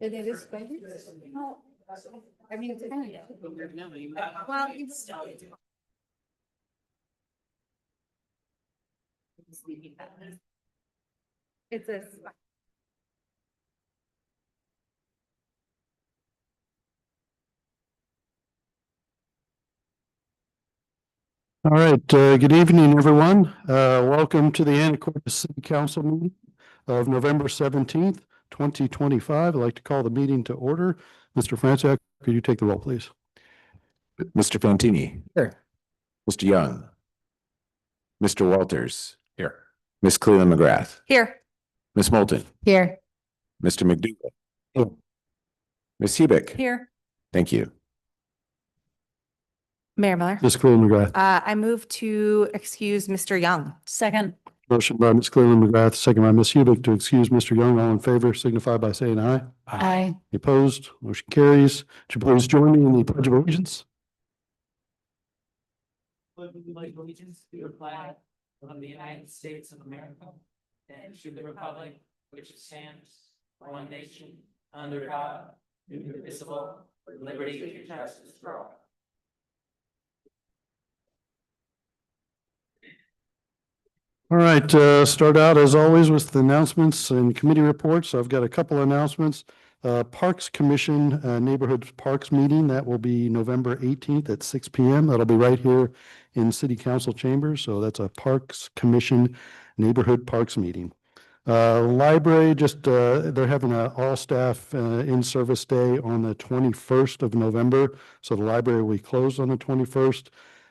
It is quick. No, I mean, it's kind of. Well, it's still. It's a. All right, good evening, everyone. Welcome to the Anacortes City Council meeting of November 17th, 2025. I'd like to call the meeting to order. Mr. Franczak, could you take the roll, please? Mr. Fantini. Here. Mr. Young. Mr. Walters. Here. Ms. Cleland McGrath. Here. Ms. Moulton. Here. Mr. McDougall. Here. Ms. Hubick. Here. Thank you. Mayor Miller. Ms. Cleland McGrath. I move to excuse Mr. Young. Second. Motion by Ms. Cleland McGrath, second by Ms. Hubick to excuse Mr. Young. All in favor signify by saying aye. Aye. Opposed? Motion carries. Would you please join me in the Pledge of Allegiance? Pledge allegiance to the flag of the United States of America and to the republic which stands one nation under God, indivisible, with liberty and justice for all. All right, start out as always with the announcements and committee reports. So I've got a couple of announcements. Parks Commission Neighborhood Parks Meeting, that will be November 18th at 6 p.m. That'll be right here in City Council chambers. So that's a Parks Commission Neighborhood Parks Meeting. Library, just they're having an all-staff in-service day on the 21st of November. So the library will be closed on the 21st.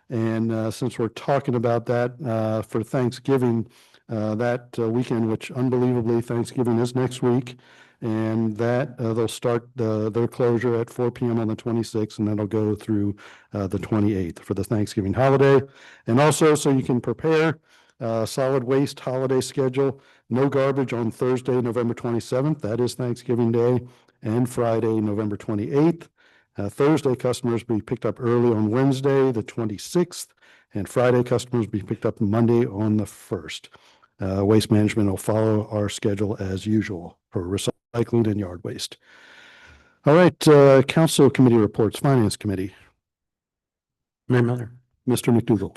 And since we're talking about that for Thanksgiving, that weekend, which unbelievably Thanksgiving is next week, and that they'll start their closure at 4 p.m. on the 26th, and that'll go through the 28th for the Thanksgiving holiday. And also, so you can prepare solid waste holiday schedule, no garbage on Thursday, November 27th. That is Thanksgiving Day, and Friday, November 28th. Thursday, customers will be picked up early on Wednesday, the 26th, and Friday, customers will be picked up Monday on the 1st. Waste management will follow our schedule as usual for recycling and yard waste. All right, council committee reports, Finance Committee. Mayor Miller. Mr. McDougall.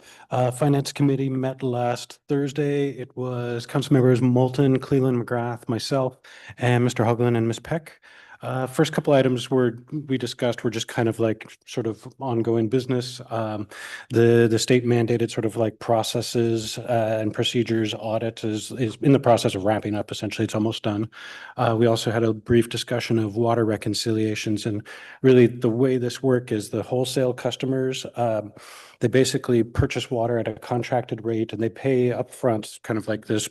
Finance Committee met last Thursday. It was council members Moulton, Cleland, McGrath, myself, and Mr. Hoagland and Ms. Peck. First couple items we discussed were just kind of like sort of ongoing business. The state mandated sort of like processes and procedures audit is in the process of wrapping up. Essentially, it's almost done. We also had a brief discussion of water reconciliations, and really the way this work is the wholesale customers, they basically purchase water at a contracted rate and they pay upfront kind of like this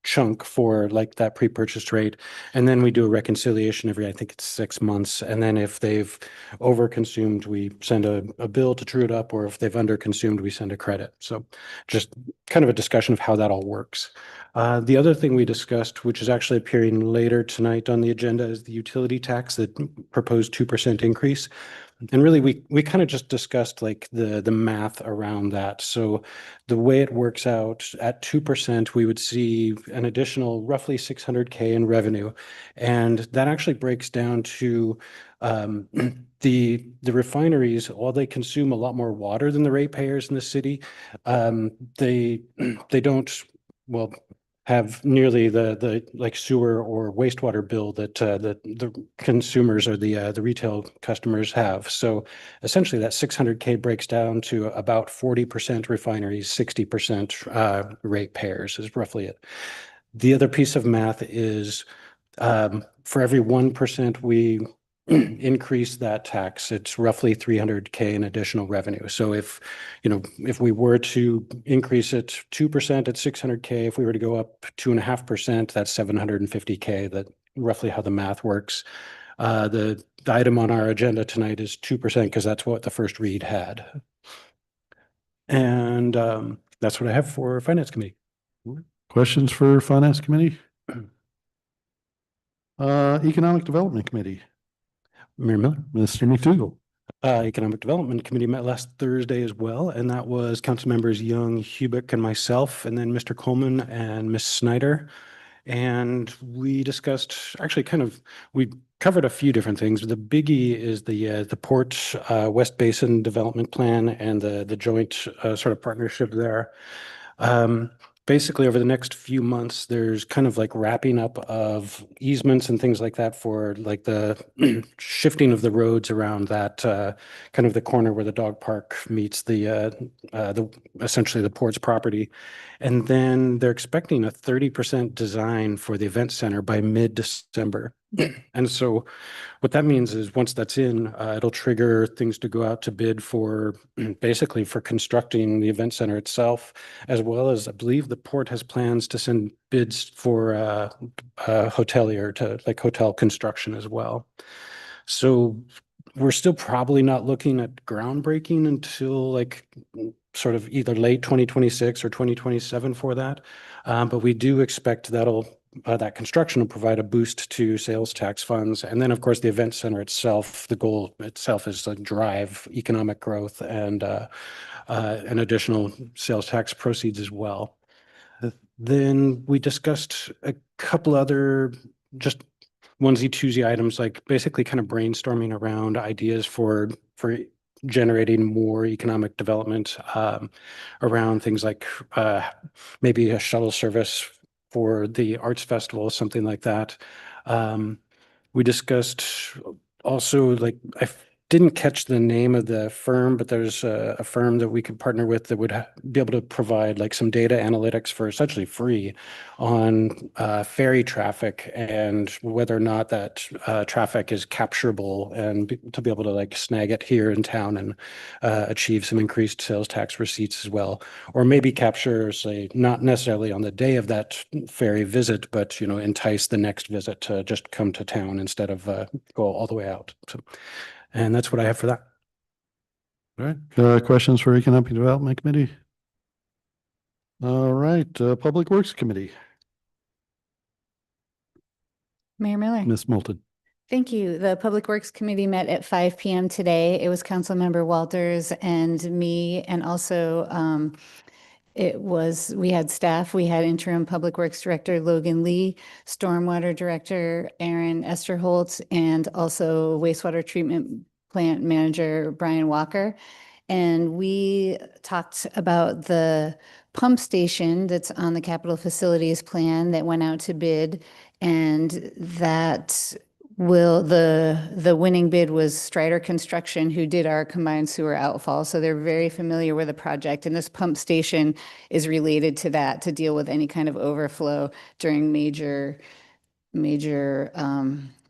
chunk for like that pre-purchased rate. And then we do a reconciliation every, I think it's 6 months. And then if they've overconsumed, we send a bill to true it up, or if they've underconsumed, we send a credit. So just kind of a discussion of how that all works. The other thing we discussed, which is actually appearing later tonight on the agenda, is the utility tax, that proposed 2% increase. And really, we kind of just discussed like the math around that. So the way it works out at 2%, we would see an additional roughly $600K in revenue. And that actually breaks down to the refineries, while they consume a lot more water than the ratepayers in the city, they don't, well, have nearly the like sewer or wastewater bill that the consumers or the retail customers have. So essentially that 600K breaks down to about 40% refineries, 60% ratepayers is roughly it. The other piece of math is for every 1% we increase that tax, it's roughly 300K in additional revenue. So if we were to increase it 2% at 600K, if we were to go up 2.5%, that's 750K. That roughly how the math works. The item on our agenda tonight is 2% because that's what the first read had. And that's what I have for Finance Committee. Questions for Finance Committee? Economic Development Committee. Mayor Miller. Mr. McDougall. Economic Development Committee met last Thursday as well, and that was council members Young, Hubick, and myself, and then Mr. Coleman and Ms. Snyder. And we discussed, actually we covered a few different things. The biggie is the Port West Basin Development Plan and the joint sort of partnership there. Basically, over the next few months, there's kind of like wrapping up of easements and things like that for like the shifting of the roads around that kind of the corner where the dog park meets the essentially the port's property. And then they're expecting a 30% design for the event center by mid-December. And so what that means is once that's in, it'll trigger things to go out to bid for basically for constructing the event center itself, as well as I believe the port has plans to send bids for hotelier to like hotel construction as well. So we're still probably not looking at groundbreaking until like sort of either late 2026 or 2027 for that. But we do expect that construction will provide a boost to sales tax funds. And then, of course, the event center itself, the goal itself is to drive economic growth and additional sales tax proceeds as well. Then we discussed a couple other just onesie twosie items, like basically kind of brainstorming around ideas for generating more economic development around things like maybe a shuttle service for the arts festival, something like that. We discussed also like didn't catch the name of the firm, but there's a firm that we could partner with that would be able to provide like some data analytics for essentially free on ferry traffic and whether or not that traffic is capturable and to be able to like snag it here in town and achieve some increased sales tax receipts as well. Or maybe capture, say, not necessarily on the day of that ferry visit, but, you know, entice the next visit to just come to town instead of go all the way out. So, and that's what I have for that. All right. Questions for Economic Development Committee? All right. Public Works Committee, Mayor Miller. Ms. Moulton. Thank you. The Public Works Committee met at 5 p.m. today. It was Councilmember Walters and me, and also we had staff, we had Interim Public Works Director Logan Lee, Stormwater Director Aaron Esterholtz, and also Wastewater Treatment Plant Manager Brian Walker. And we talked about the pump station that's on the capital facilities plan that went out to bid, and that the winning bid was Strider Construction, who did our combined sewer outfall. So they're very familiar with the project. And this pump station is related to that to deal with any kind of overflow during major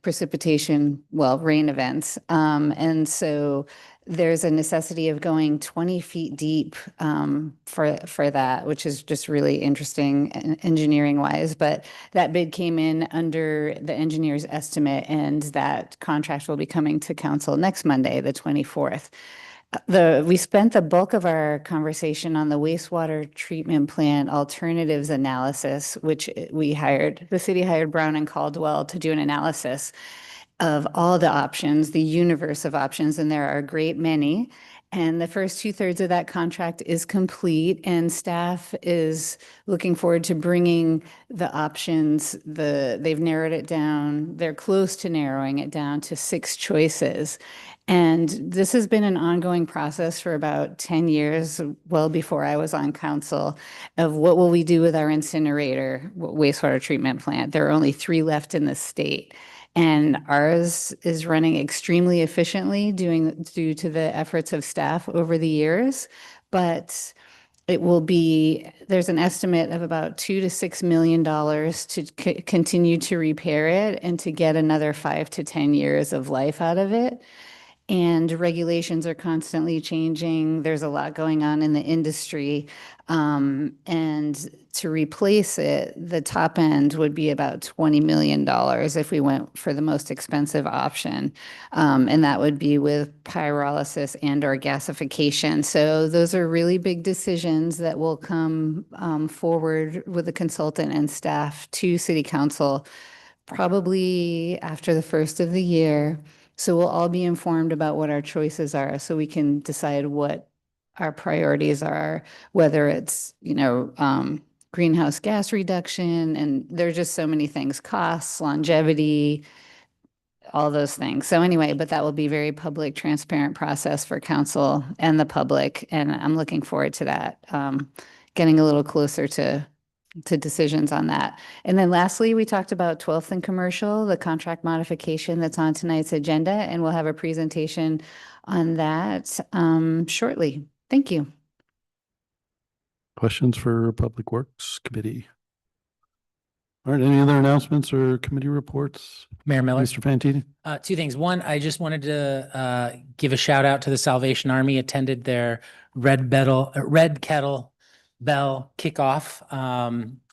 precipitation, rain events. And so there's a necessity of going 20 feet deep for that, which is just really interesting engineering wise. But that bid came in under the engineer's estimate, and that contract will be coming to council next Monday, the 24th. We spent the bulk of our conversation on the wastewater treatment plant alternatives analysis, which the city hired Brown and Caldwell to do an analysis of all the options, the universe of options, and there are a great many. And the first 2/3 of that contract is complete, and staff is looking forward to bringing the options. They've narrowed it down. They're close to narrowing it down to 6 choices. And this has been an ongoing process for about 10 years, well before I was on council, of what will we do with our incinerator wastewater treatment plant. There are only 3 left in the state. And ours is running extremely efficiently due to the efforts of staff over the years. But there's an estimate of about $2 to $6 million to continue to repair it and to get another 5 to 10 years of life out of it. And regulations are constantly changing. There's a lot going on in the industry. And to replace it, the top end would be about $20 million if we went for the most expensive option. And that would be with pyrolysis and or gasification. So those are really big decisions that will come forward with the consultant and staff to City Council probably after the first of the year. So we'll all be informed about what our choices are so we can decide what our priorities are, whether it's, greenhouse gas reduction, and there's just so many things, costs, longevity, all those things. So anyway, but that will be very public, transparent process for council and the public. And I'm looking forward to that, getting a little closer to decisions on that. And then lastly, we talked about 12th and Commercial, the contract modification that's on tonight's agenda, and we'll have a presentation on that shortly. Thank you. Questions for Public Works Committee? All right, any other announcements or committee reports? Mayor Miller. Mr. Fantini? Two things. One, I just wanted to give a shout out to the Salvation Army. Attended their Red Kettle Bell kickoff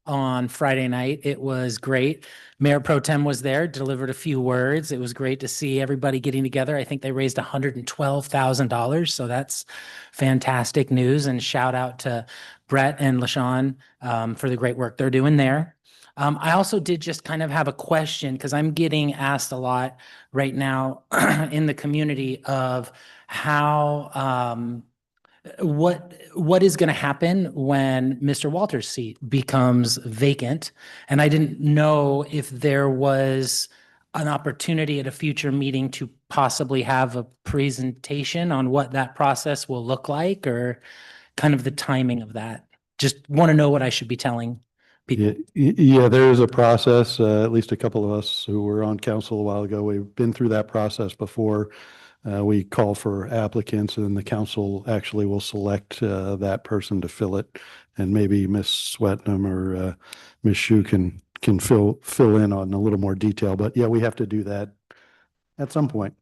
on Friday night. It was great. Mayor Pro Tem was there, delivered a few words. It was great to see everybody getting together. I think they raised $112,000, so that's fantastic news. And shout out to Brett and LaShawn for the great work they're doing there. I also did just kind of have a question because I'm getting asked a lot right now in the community of how what is going to happen when Mr. Walters' seat becomes vacant. And I didn't know if there was an opportunity at a future meeting to possibly have a presentation on what that process will look like or kind of the timing of that. Just want to know what I should be telling people. Yeah, there is a process. At least a couple of us who were on council a while ago, we've been through that process before. We call for applicants and then the council actually will select that person to fill it. And maybe Ms. Swetnam or Ms. Shu can fill in on a little more detail. But yeah, we have to do that at some point.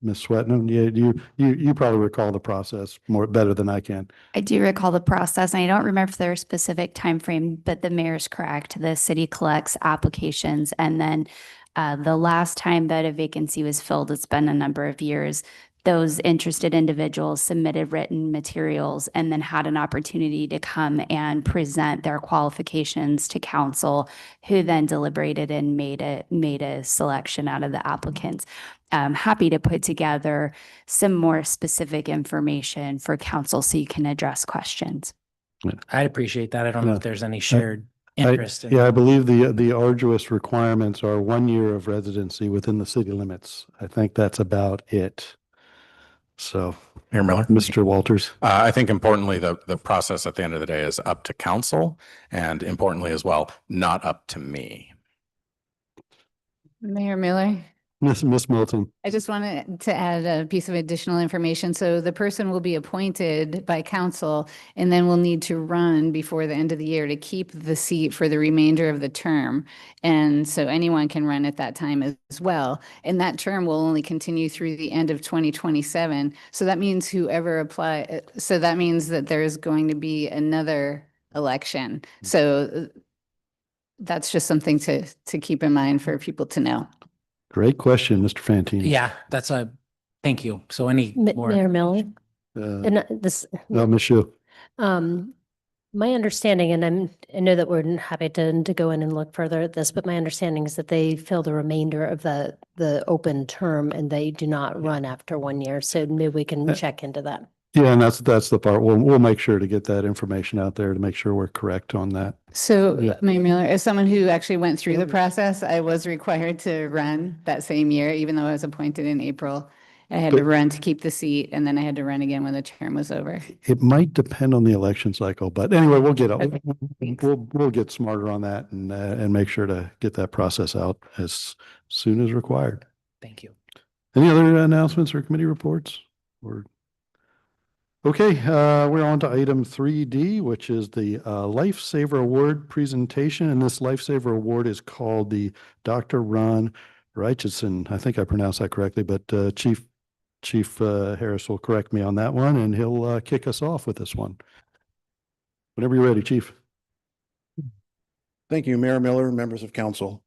Ms. Swetnam, yeah, you probably recall the process better than I can. I do recall the process, and I don't remember if there's a specific time frame, but the mayor's correct. The city collects applications, and then the last time that a vacancy was filled, it's been a number of years, those interested individuals submitted written materials and then had an opportunity to come and present their qualifications to council, who then deliberated and made a selection out of the applicants. I'm happy to put together some more specific information for council so you can address questions. I'd appreciate that. I don't know No. if there's any shared interest. Yeah, I believe the arduous requirements are 1 year of residency within the city limits. I think that's about it. So, Mayor Miller. Mr. Walters. I think importantly, the process at the end of the day is up to council and importantly as well, not up to me. Mayor Miller. Miss Moulton. I just wanted to add a piece of additional information. So the person will be appointed by council and then will need to run before the end of the year to keep the seat for the remainder of the term. And so anyone can run at that time as well. And that term will only continue through the end of 2027. So that means so that means that there's going to be another election. So that's just something to keep in mind for people to know. Great question, Mr. Fantini. Yeah, thank you. So any more? Mayor Miller, and Ms. Shu. my understanding, and I know that we're happy to go in and look further at this, but my understanding is that they fill the remainder of the open term and they do not run after 1 year. So maybe we can check into that. Yeah, and that's the part. We'll make sure to get that information out there to make sure we're correct on that. So, Yeah. Mayor Miller, as someone who actually went through the process, I was required to run that same year, even though I was appointed in April. I had to run to keep the seat, and then I had to run again when the term was over. It might depend on the election cycle, but anyway, we'll get Okay, thanks. we'll get smarter on that and make sure to get that process out as soon as required. Thank you. Any other announcements or committee reports? Okay, we're on to item 3D, which is the Lifesaver Award presentation. And this Lifesaver Award is called the Dr. Ron Richardson. I think I pronounced that correctly, but Chief Harris will correct me on that one, and he'll kick us off with this one. Whenever you're ready, Chief. Thank you, Mayor Miller, and members of council.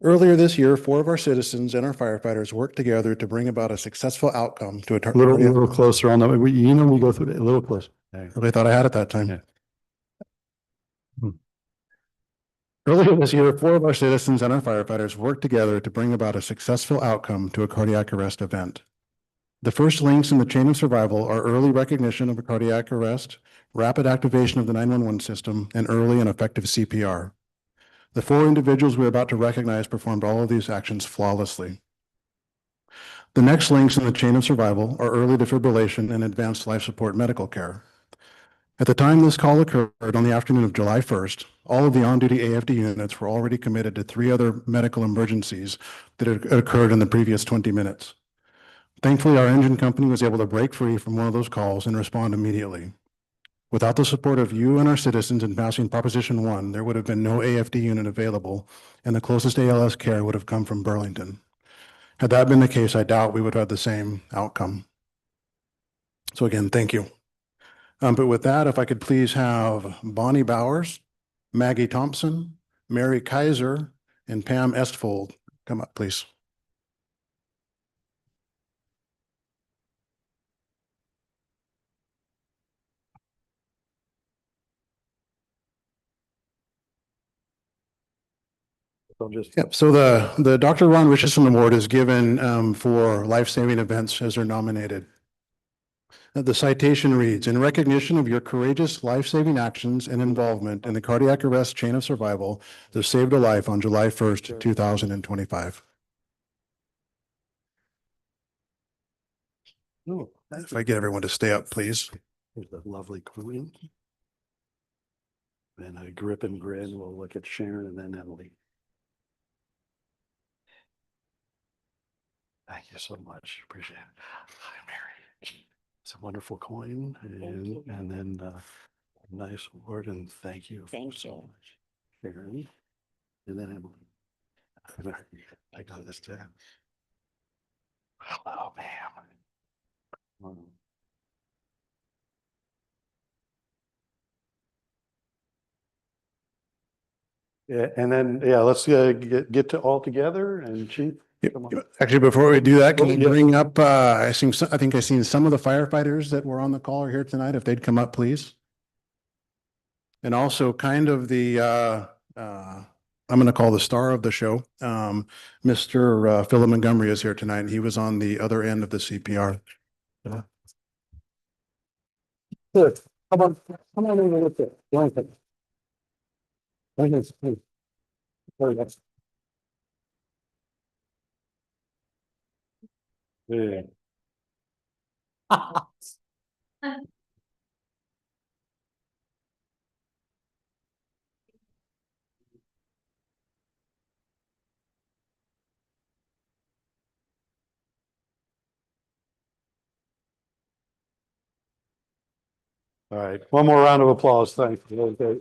Earlier this year, 4 of our citizens and our firefighters worked together to bring about a successful outcome to a A little closer on that. We go through it a little closer. Really thought I had it that time. Yeah. Earlier this year, 4 of our citizens and our firefighters worked together to bring about a successful outcome to a cardiac arrest event. The first links in the chain of survival are early recognition of a cardiac arrest, rapid activation of the 911 system, and early and effective CPR. The 4 individuals we're about to recognize performed all of these actions flawlessly. The next links in the chain of survival are early defibrillation and advanced life support medical care. At the time this call occurred on the afternoon of July 1st, all of the on-duty AFD units were already committed to 3 other medical emergencies that had occurred in the previous 20 minutes. Thankfully, our engine company was able to break free from one of those calls and respond immediately. Without the support of you and our citizens in passing Proposition 1, there would have been no AFD unit available, and the closest ALS care would have come from Burlington. Had that been the case, I doubt we would have had the same outcome. So again, thank you. But with that, if I could please have Bonnie Bowers, Maggie Thompson, Mary Kaiser, and Pam Estfold come up, please. Yep. So the Dr. Ron Richardson Award is given for life-saving events as they're nominated. The citation reads, in recognition of your courageous life-saving actions and involvement in the cardiac arrest chain of survival that saved a life on July 1st, 2025. Oh, if I get everyone to stay up, please. Here's the lovely queen. And a grip and grin. We'll look at Sharon and then Emily. Thank you so much. Appreciate it. Hi, Mary. It's a wonderful coin and then nice word and thank you. Thank so you. much. Sharon. And then Emily. I got this too. Hello, ma'am. Yeah, and then, yeah, let's get to all together and Chief. Come on. Actually, before we do that, can Oh, you yeah. bring up, I think I've seen some of the firefighters that were on the call here tonight, if they'd come up, please. And also kind of the, I'm going to call the star of the show. Mr. Philip Montgomery is here tonight. And he was on the other end of the CPR. Yeah. Good. Come on over with it. Yeah. All right, one more round of applause. Thank you. Okay.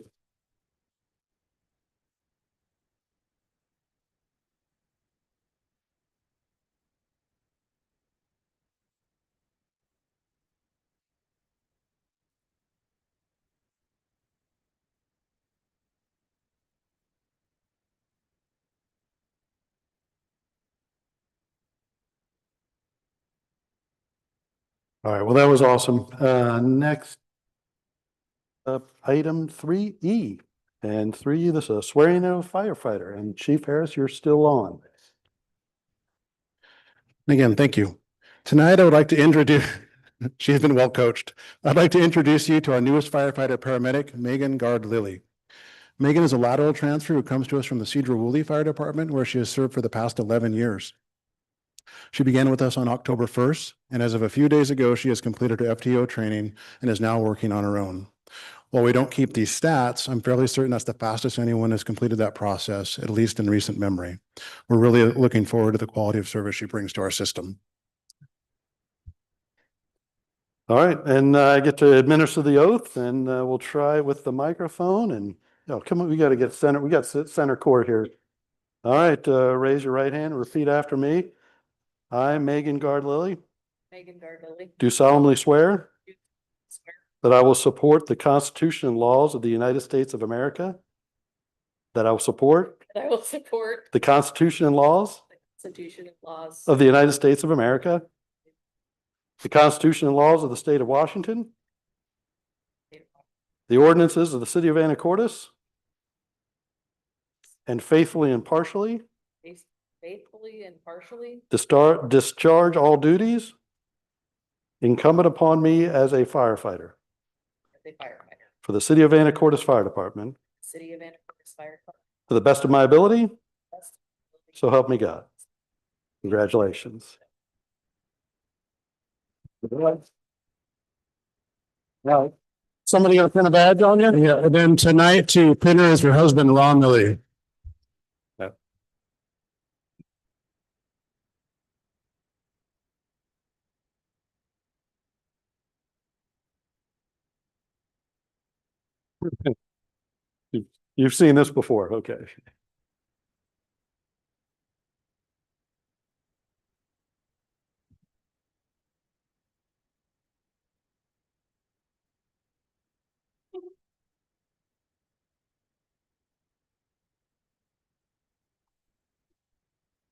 All right, well, that was awesome. Next up, item 3E. And 3E, this is a swearing in of a firefighter. And Chief Harris, you're still on. Again, thank you. Tonight, I would like to introduce, she's been well coached. I'd like to introduce you to our newest firefighter paramedic, Megan Gard-Lilly. Megan is a lateral transfer who comes to us from the Cedar Woolley Fire Department, where she has served for the past 11 years. She began with us on October 1st, and as of a few days ago, she has completed her FTO training and is now working on her own. While we don't keep these stats, I'm fairly certain that's the fastest anyone has completed that process, at least in recent memory. We're really looking forward to the quality of service she brings to our system. All right, and I get to administer the oath, and we'll try with the microphone. And come on, we got to get center. We got center court here. All right, raise your right hand and repeat after me. I, Megan Gard-Lilly, do solemnly swear that I will support the Constitution and laws of the United States of America. That I will support the Constitution and laws of the United States of America. The Constitution and laws of the state of Washington. The ordinances of the city of Anacortes. And faithfully and impartially discharge all duties incumbent upon me as a firefighter for the city of Anacortes Fire Department to the best of my ability. So help me God. Congratulations. Well, somebody gonna pin a badge on you? Yeah, and then tonight to pin her is your husband, Ron Lilly. You've seen this before, okay.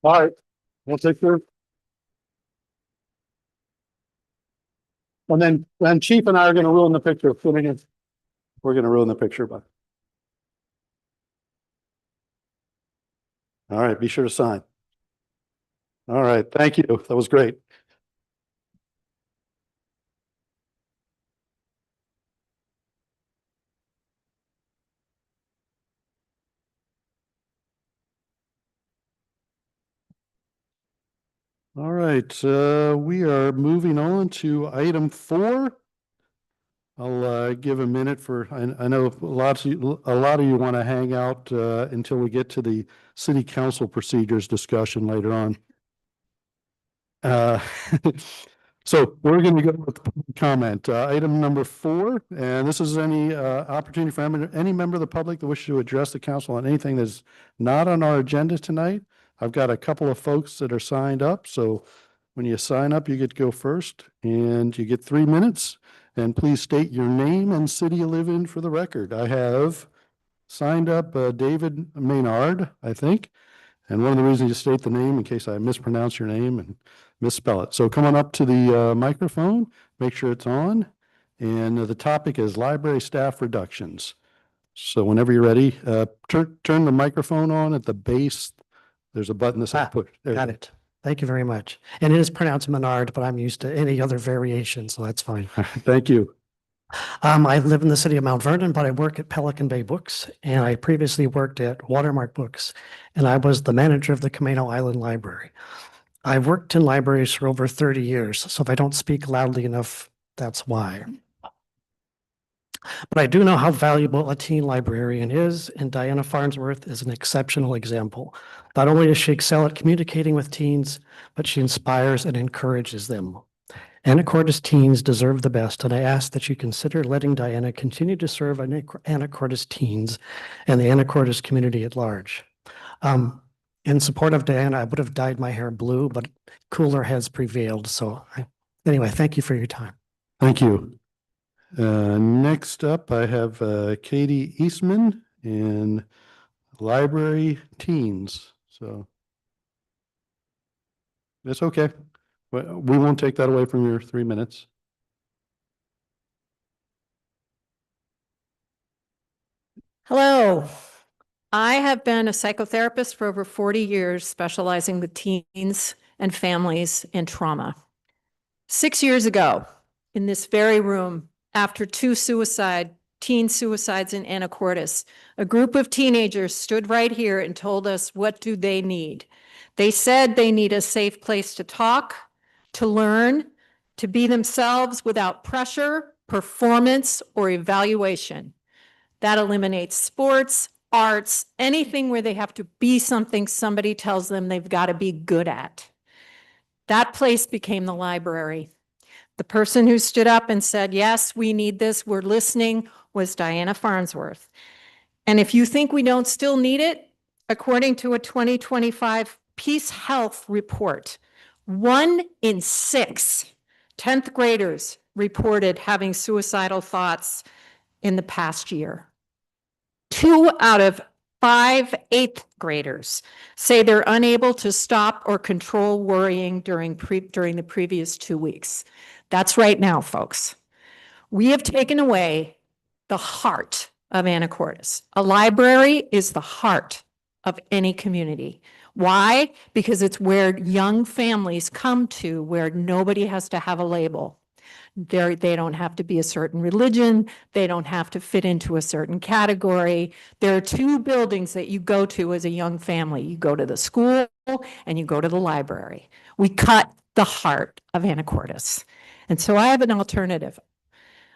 All right, we'll take care. And then Chief and I are gonna ruin the picture. We're gonna ruin the picture, but. All right, be sure to sign. All right, thank you. That was great. All right, we are moving on to item 4. I'll give a minute for, I know a lot of you want to hang out until we get to the city council procedures discussion later on. So we're going to go with public comment. Item number 4, and this is any opportunity for any member of the public that wishes to address the council on anything that's not on our agenda tonight. I've got a couple of folks that are signed up, so when you sign up, you get to go first, and you get 3 minutes. And please state your name and city you live in for the record. I have signed up David Maynard, I think. And one of the reasons you state the name in case I mispronounce your name and misspell it. So come on up to the microphone, make sure it's on. And the topic is library staff reductions. So whenever you're ready, turn the microphone on at the base. There's a button that says push. Got it. Thank you very much. And it is pronounced Menard, but I'm used to any other variation, so that's fine. Thank you. I live in the city of Mount Vernon, but I work at Pelican Bay Books, and I previously worked at Watermark Books, and I was the manager of the Camino Island Library. I've worked in libraries for over 30 years, so if I don't speak loudly enough, that's why. But I do know how valuable a teen librarian is, and Diana Farnsworth is an exceptional example. Not only does she excel at communicating with teens, but she inspires and encourages them. Anacortes teens deserve the best, and I ask that you consider letting Diana continue to serve Anacortes teens and the Anacortes community at large. In support of Diana, I would have dyed my hair blue, but cooler heads prevailed. So anyway, thank you for your time. Thank you. Next up, I have Katie Eastman in Library Teens. So it's okay. We won't take that away from your 3 minutes. Hello. I have been a psychotherapist for over 40 years, specializing with teens and families and trauma. 6 years ago, in this very room, after 2 teen suicides in Anacortes, a group of teenagers stood right here and told us, what do they need? They said they need a safe place to talk, to learn, to be themselves without pressure, performance, or evaluation. That eliminates sports, arts, anything where they have to be something somebody tells them they've got to be good at. That place became the library. The person who stood up and said, yes, we need this, we're listening, was Diana Farnsworth. And if you think we don't still need it, according to a 2025 Peace Health report, 1 in 6 10th graders reported having suicidal thoughts in the past year. 2 out of 5 8th graders say they're unable to stop or control worrying during the previous 2 weeks. That's right now, folks. We have taken away the heart of Anacortes. A library is the heart of any community. Why? Because it's where young families come to, where nobody has to have a label. They don't have to be a certain religion. They don't have to fit into a certain category. There are two buildings that you go to as a young family. You go to the school and you go to the library. We cut the heart of Anacortes. And so I have an alternative.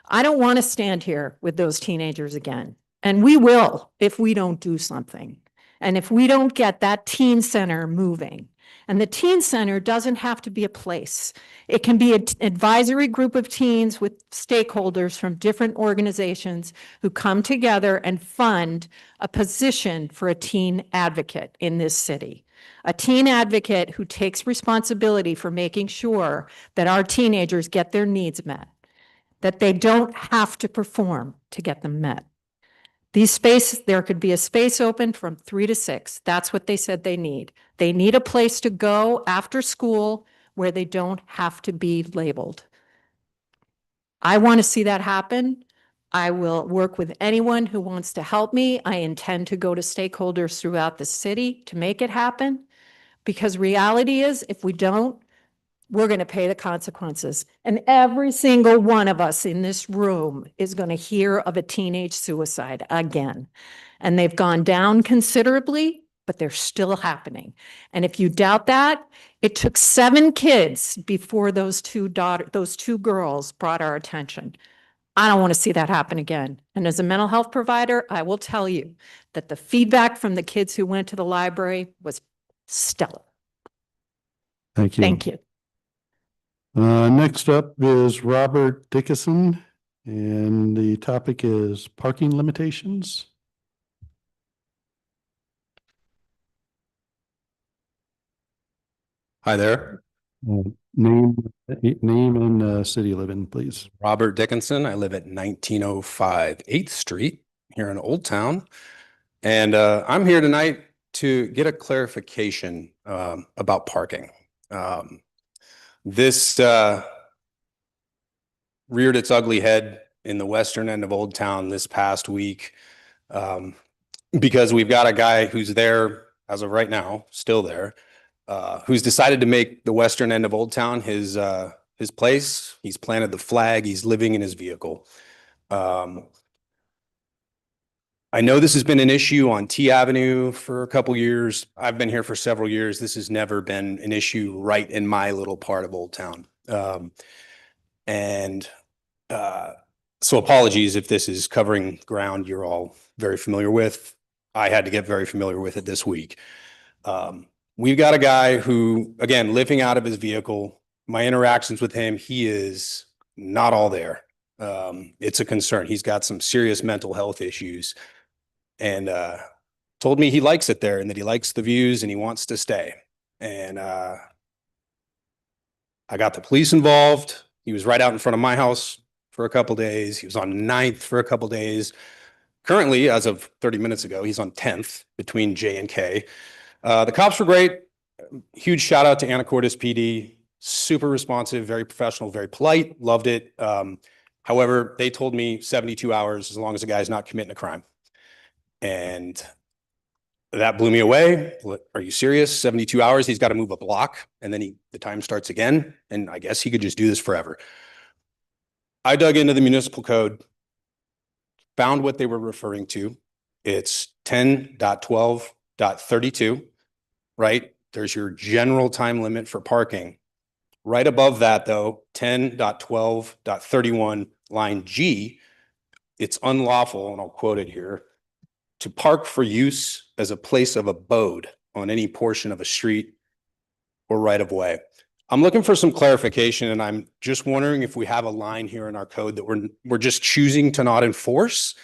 I don't want to stand here with those teenagers again. And we will if we don't do something. And if we don't get that teen center moving. And the teen center doesn't have to be a place. It can be an advisory group of teens with stakeholders from different organizations who come together and fund a position for a teen advocate in this city. A teen advocate who takes responsibility for making sure that our teenagers get their needs met, that they don't have to perform to get them met. There could be a space open from 3 to 6. That's what they said they need. They need a place to go after school where they don't have to be labeled. I want to see that happen. I will work with anyone who wants to help me. I intend to go to stakeholders throughout the city to make it happen. Because reality is, if we don't, we're going to pay the consequences. And every single one of us in this room is going to hear of a teenage suicide again. And they've gone down considerably, but they're still happening. And if you doubt that, it took 7 kids before those two girls brought our attention. I don't want to see that happen again. And as a mental health provider, I will tell you that the feedback from the kids who went to the library was stellar. Thank you. Thank you. Next up is Robert Dickinson, and the topic is parking limitations. Hi there. Name and city you live in, please. Robert Dickinson. I live at 1905 8th Street here in Old Town. And I'm here tonight to get a clarification about parking. This reared its ugly head in the western end of Old Town this past week because we've got a guy who's there as of right now, still there, who's decided to make the western end of Old Town his place. He's planted the flag. He's living in his vehicle. I know this has been an issue on T Avenue for a couple years. I've been here for several years. This has never been an issue right in my little part of Old Town. So apologies if this is covering ground you're all very familiar with. I had to get very familiar with it this week. We've got a guy who, again, living out of his vehicle. My interactions with him, he is not all there. It's a concern. He's got some serious mental health issues. And told me he likes it there and that he likes the views and he wants to stay. And I got the police involved. He was right out in front of my house for a couple days. He was on 9th for a couple days. Currently, as of 30 minutes ago, he's on 10th between J and K. The cops were great. Huge shout out to Anacortes PD. Super responsive, very professional, very polite. Loved it. However, they told me 72 hours as long as the guy's not committing a crime. And that blew me away. Are you serious? 72 hours, he's got to move a block and then the time starts again. And I guess he could just do this forever. I dug into the municipal code, found what they were referring to. It's 10.12.32, right? There's your general time limit for parking. Right above that though, 10.12.31 line G, it's unlawful, and I'll quote it here, to park for use as a place of abode on any portion of a street or right of way. I'm looking for some clarification, and I'm just wondering if we have a line here in our code that we're just choosing to not enforce.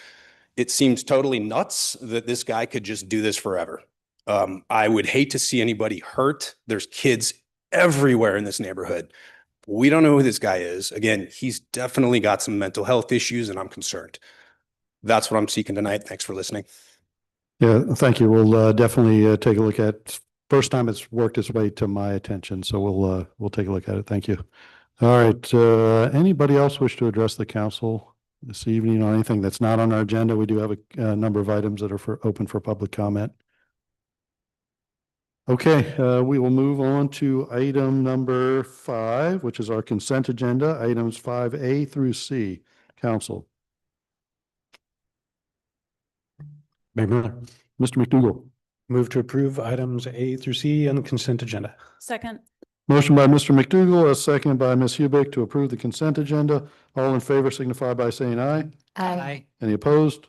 It seems totally nuts that this guy could just do this forever. I would hate to see anybody hurt. There's kids everywhere in this neighborhood. We don't know who this guy is. Again, he's definitely got some mental health issues, and I'm concerned. That's what I'm seeking tonight. Thanks for listening. Yeah, thank you. We'll definitely take a look at. First time it's worked its way to my attention, so we'll take a look at it. Thank you. All right. Anybody else wish to address the council this evening on anything that's not on our agenda? We do have a number of items that are open for public comment. Okay, we will move on to item number 5, which is our consent agenda, items 5A through C. Council. Mayor Miller, Mr. McDougall. move to approve items A through C on the consent agenda. Second. Motion by Mr. McDougall, a second by Ms. Hubick to approve the consent agenda. All in favor signify by saying aye. Aye. Any opposed?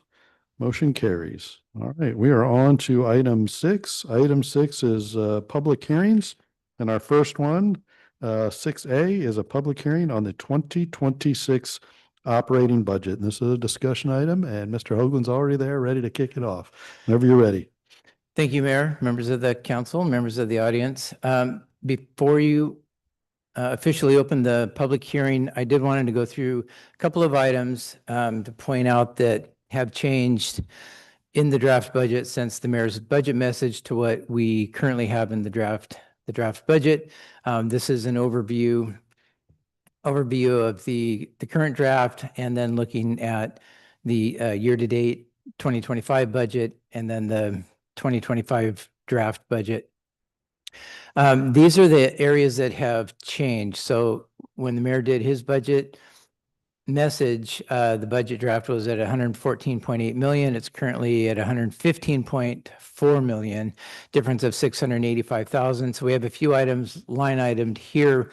Motion carries. All right, we are on to item 6. Item 6 is public hearings. And our first one, 6A, is a public hearing on the 2026 operating budget. And this is a discussion item, and Mr. Hoagland's already there, ready to kick it off. Whenever you're ready. Thank you, Mayor, members of the council, members of the audience. Before you officially open the public hearing, I did want to go through a couple of items to point out that have changed in the draft budget since the mayor's budget message to what we currently have in the draft budget. This is an overview of the current draft, and then looking at the year-to-date 2025 budget, and then the 2025 draft budget. These are the areas that have changed. So when the mayor did his budget message, the budget draft was at 114.8 million. It's currently at 115.4 million, difference of 685,000. So we have a few items, line itemed here,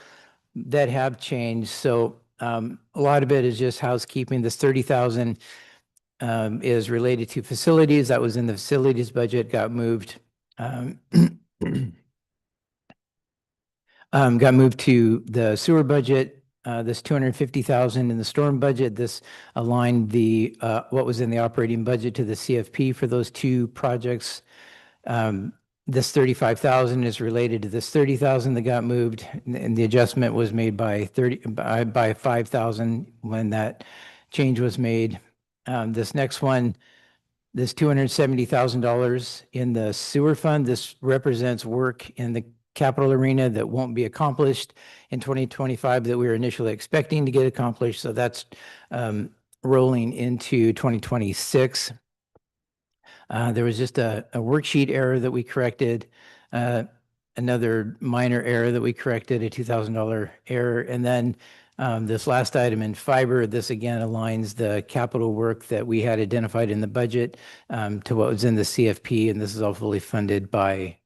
that have changed. So a lot of it is just housekeeping. This 30,000 is related to facilities. That was in the facilities budget, got moved. Got moved to the sewer budget. This 250,000 in the storm budget. This aligned the what was in the operating budget to the CFP for those two projects. This 35,000 is related to this 30,000 that got moved, and the adjustment was made by 5,000 when that change was made. This next one, this $270,000 in the sewer fund, this represents work in the capital arena that won't be accomplished in 2025 that we were initially expecting to get accomplished. So that's rolling into 2026. There was just a worksheet error that we corrected, another minor error that we corrected, a $2,000 error. And then this last item in fiber, this again aligns the capital work that we had identified in the budget to what was in the CFP, and this is all fully funded by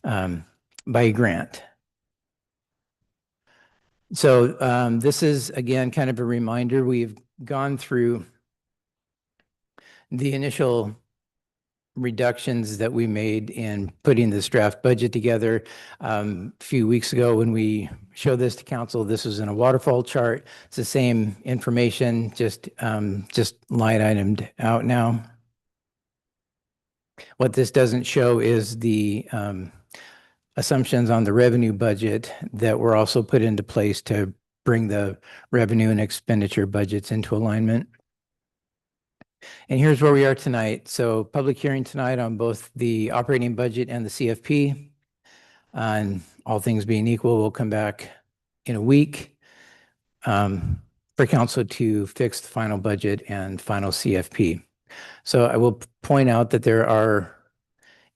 a grant. So this is, again, kind of a reminder. We've gone through the initial reductions that we made in putting this draft budget together. A few weeks ago when we showed this to council, this was in a waterfall chart. It's the same information, just line itemed out now. What this doesn't show is the assumptions on the revenue budget that were also put into place to bring the revenue and expenditure budgets into alignment. And here's where we are tonight. So public hearing tonight on both the operating budget and the CFP. And all things being equal, we'll come back in a week for council to fix the final budget and final CFP. So I will point out that there are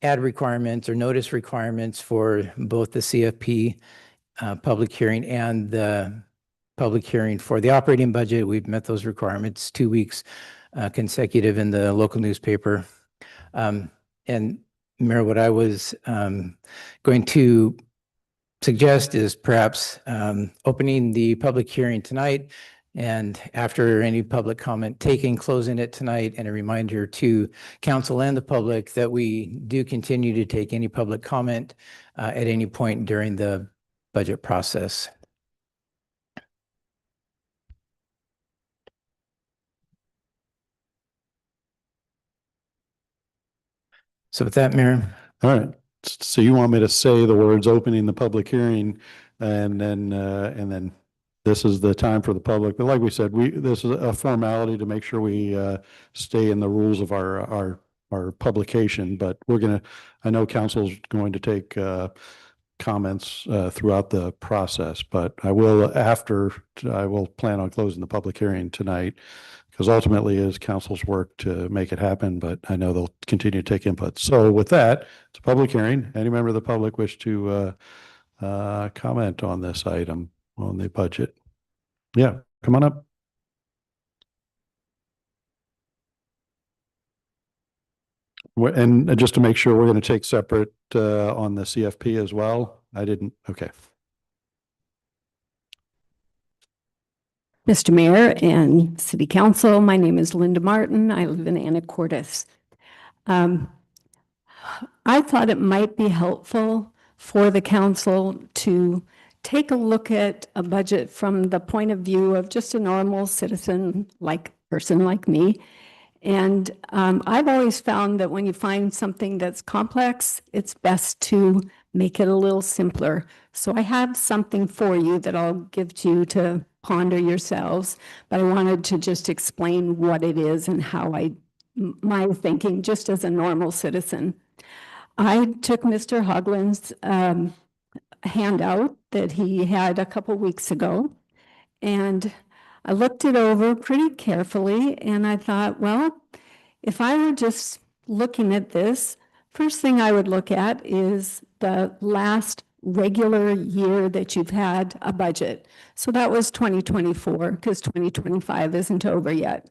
ad requirements or notice requirements for both the CFP public hearing and the public hearing for the operating budget. We've met those requirements 2 weeks consecutive in the local newspaper. And Mayor, what I was going to suggest is perhaps opening the public hearing tonight, and after any public comment taken, closing it tonight, and a reminder to council and the public that we do continue to take any public comment at any point during the budget process. So with that, Mayor. All right. So you want me to say the words opening the public hearing, and then this is the time for the public. But like we said, this is a formality to make sure we stay in the rules of our publication. But I know council's going to take comments throughout the process, but I will plan on closing the public hearing tonight because ultimately it is council's work to make it happen, but I know they'll continue to take input. So with that, it's a public hearing. Any member of the public wish to comment on this item on the budget? Yeah, come on up. And just to make sure, we're going to take separate on the CFP as well. I didn't. Okay. Mr. Mayor and City Council, my name is Linda Martin. I live in Anacortes. I thought it might be helpful for the council to take a look at a budget from the point of view of just a normal citizen, person like me. And I've always found that when you find something that's complex, it's best to make it a little simpler. So I have something for you that I'll give to you to ponder yourselves, but I wanted to just explain what it is and how my thinking just as a normal citizen. I took Mr. Hoglin's handout that he had a couple weeks ago, and I looked it over pretty carefully, and I thought, well, if I were just looking at this, first thing I would look at is the last regular year that you've had a budget. So that was 2024, because 2025 isn't over yet.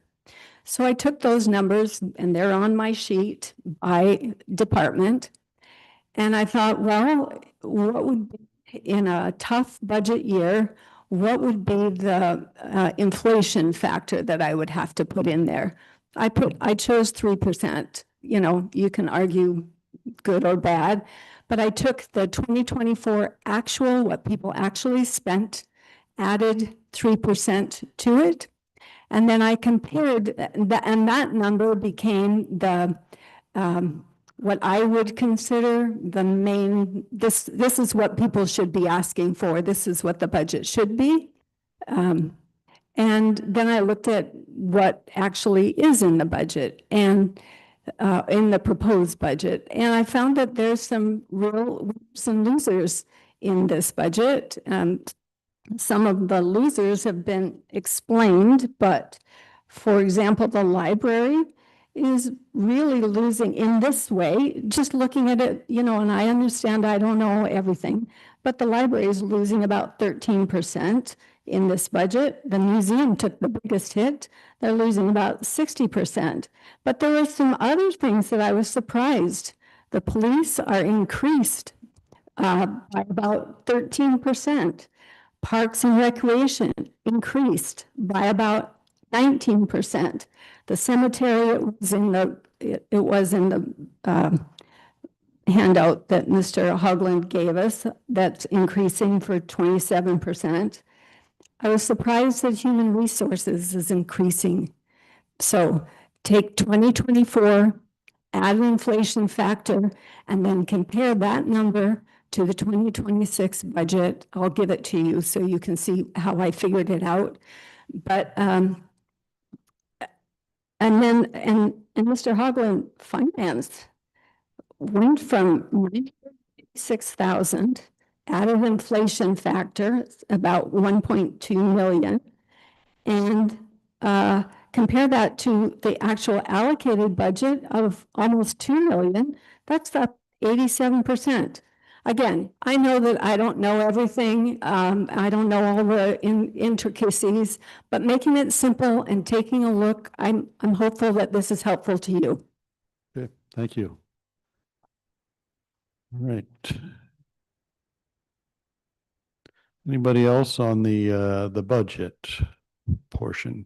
So I took those numbers, and they're on my sheet by department, and I thought, well, what would be in a tough budget year, what would be the inflation factor that I would have to put in there? I chose 3%. You know, you can argue good or bad, but I took the 2024 actual, what people actually spent, added 3% to it, and then I compared that, and that number became the what I would consider the main, this is what people should be asking for. This is what the budget should be. And then I looked at what actually is in the budget and in the proposed budget. And I found that there's some losers in this budget. Some of the losers have been explained, but for example, the library is really losing in this way, just looking at it, you know, and I understand I don't know everything, but the library is losing about 13% in this budget. The museum took the biggest hit. They're losing about 60%. But there were some other things that I was surprised. The police are increased by about 13%. Parks and Recreation increased by about 19%. The cemetery, it was in the handout that Mr. Hoagland gave us, that's increasing for 27%. I was surprised that Human Resources is increasing. So take 2024, add an inflation factor, and then compare that number to the 2026 budget. I'll give it to you so you can see how I figured it out. But and Mr. Hoagland, finance went from 96,000, added inflation factor, about 1.2 million, and compare that to the actual allocated budget of almost 2 million, that's up 87%. Again, I know that I don't know everything. I don't know all the intricacies, but making it simple and taking a look, I'm hopeful that this is helpful to you. Okay, thank you. All right. Anybody else on the budget portion?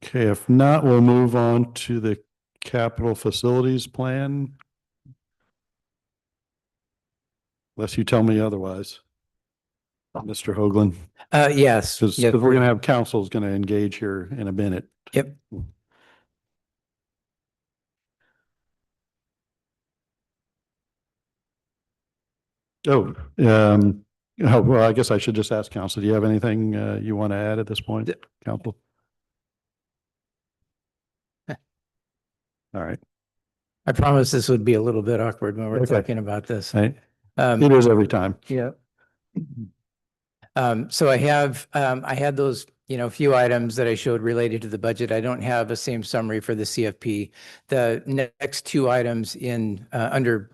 Okay, if not, we'll move on to the capital facilities plan. Unless you tell me otherwise, Mr. Hoagland. Yes. Because Yes, we're going to have council's going to engage here in a minute. Yep. Oh, well, I guess I should just ask council. Do you have anything you want to add at this point, council? All right. I promise this would be a little bit awkward when we're Okay. talking about this. Right. It is every time. Yeah. So I had those, few items that I showed related to the budget. I don't have the same summary for the CFP. The next two items in, under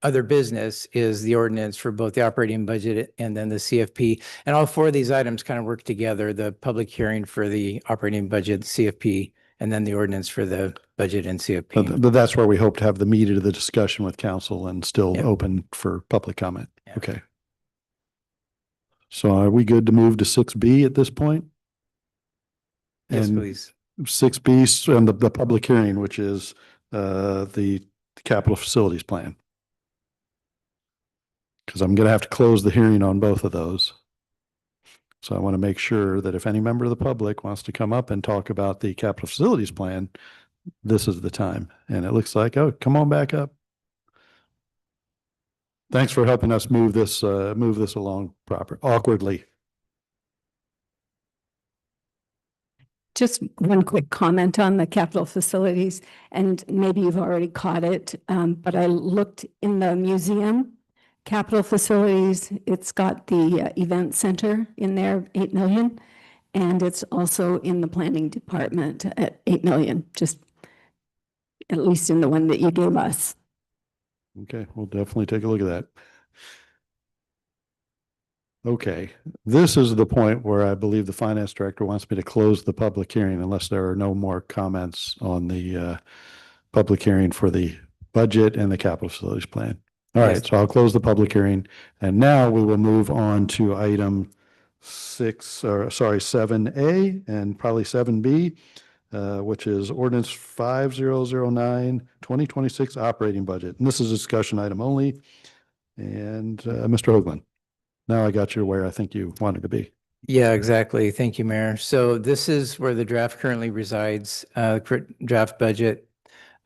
other business is the ordinance for both the operating budget and then the CFP. And all four of these items kind of work together, the public hearing for the operating budget, CFP, and then the ordinance for the budget and CFP. But that's where we hope to have the meat of the discussion with council and still open for public comment. Yeah. Okay. So are we good to move to 6B at this point? Yes, And please. 6B and the public hearing, which is the capital facilities plan. Because I'm going to have to close the hearing on both of those. So I want to make sure that if any member of the public wants to come up and talk about the capital facilities plan, this is the time. And it looks like, oh, come on back up. Thanks for helping us move this along awkwardly. Just one quick comment on the capital facilities, and maybe you've already caught it, but I looked in the museum, capital facilities, it's got the event center in there, 8 million, and it's also in the planning department at 8 million, just at least in the one that you gave us. Okay, we'll definitely take a look at that. Okay, this is the point where I believe the finance director wants me to close the public hearing unless there are no more comments on the public hearing for the budget and the capital facilities plan. All right, so I'll close the public hearing, and now we will move on to item 7A and probably 7B, which is ordinance 5009 2026 operating budget. And this is a discussion item only. And Mr. Hoagland. Now I got you where I think you wanted to be. Yeah, exactly. Thank you, Mayor. So this is where the draft currently resides, draft budget.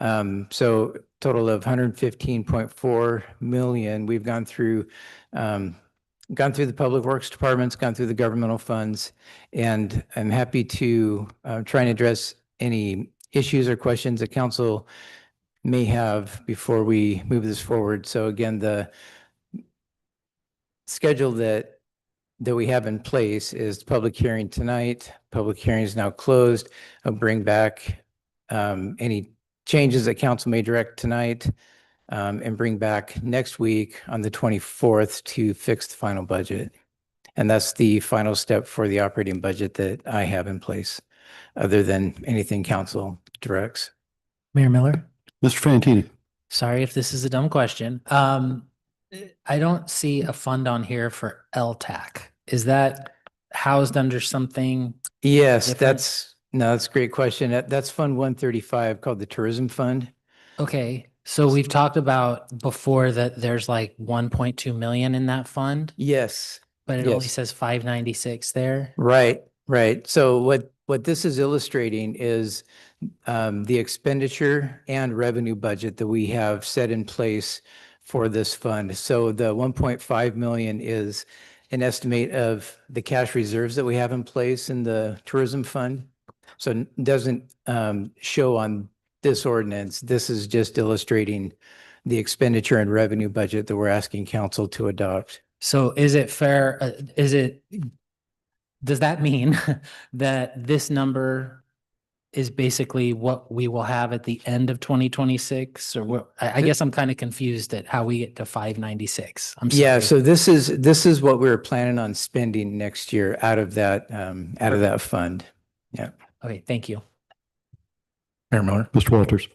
So total of 115.4 million. We've gone through the public works departments, gone through the governmental funds, and I'm happy to try and address any issues or questions that council may have before we move this forward. So again, the schedule that we have in place is public hearing tonight. Public hearing is now closed. I'll bring back any changes that council may direct tonight and bring back next week on the 24th to fix the final budget. And that's the final step for the operating budget that I have in place, other than anything council directs. Mayor Miller, Mr. Fantini. sorry if this is a dumb question. I don't see a fund on here for LTAC. Is that housed under something? Yes, different? that's a great question. That's Fund 135 called the Tourism Fund. Okay, so we've talked about before that there's like 1.2 million in that fund, Yes. but it only Yes. says 596 there. Right. So what this is illustrating is the expenditure and revenue budget that we have set in place for this fund. So the 1.5 million is an estimate of the cash reserves that we have in place in the tourism fund. So it doesn't show on this ordinance. This is just illustrating the expenditure and revenue budget that we're asking council to adopt. So is it fair, does that mean that this number is basically what we will have at the end of 2026? Or what, I guess I'm kind of confused at how we get to 596. I'm sorry. Yeah, so this is what we're planning on spending next year out of that fund. Yeah. Okay, thank you. Mayor Miller. Mr. Walters.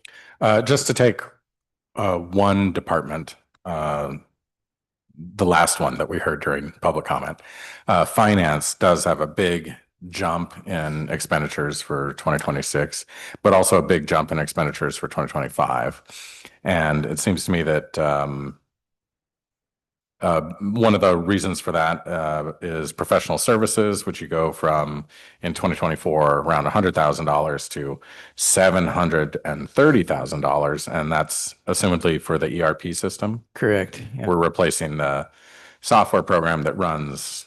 Just to take one department, the last one that we heard during public comment, finance does have a big jump in expenditures for 2026, but also a big jump in expenditures for 2025. And it seems to me that one of the reasons for that is professional services, which you go from in 2024 around $100,000 to $730,000, and that's assumedly for the ERP system. Correct. Yeah. We're replacing the software program that runs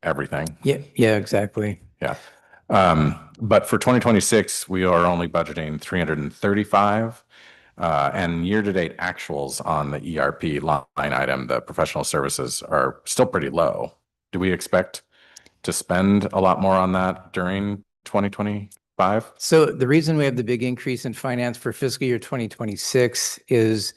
everything. Yeah, exactly. Yeah. But for 2026, we are only budgeting 335. And year-to-date actuals on the ERP line item, the professional services are still pretty low. Do we expect to spend a lot more on that during 2025? So the reason we have the big increase in finance for fiscal year 2026 is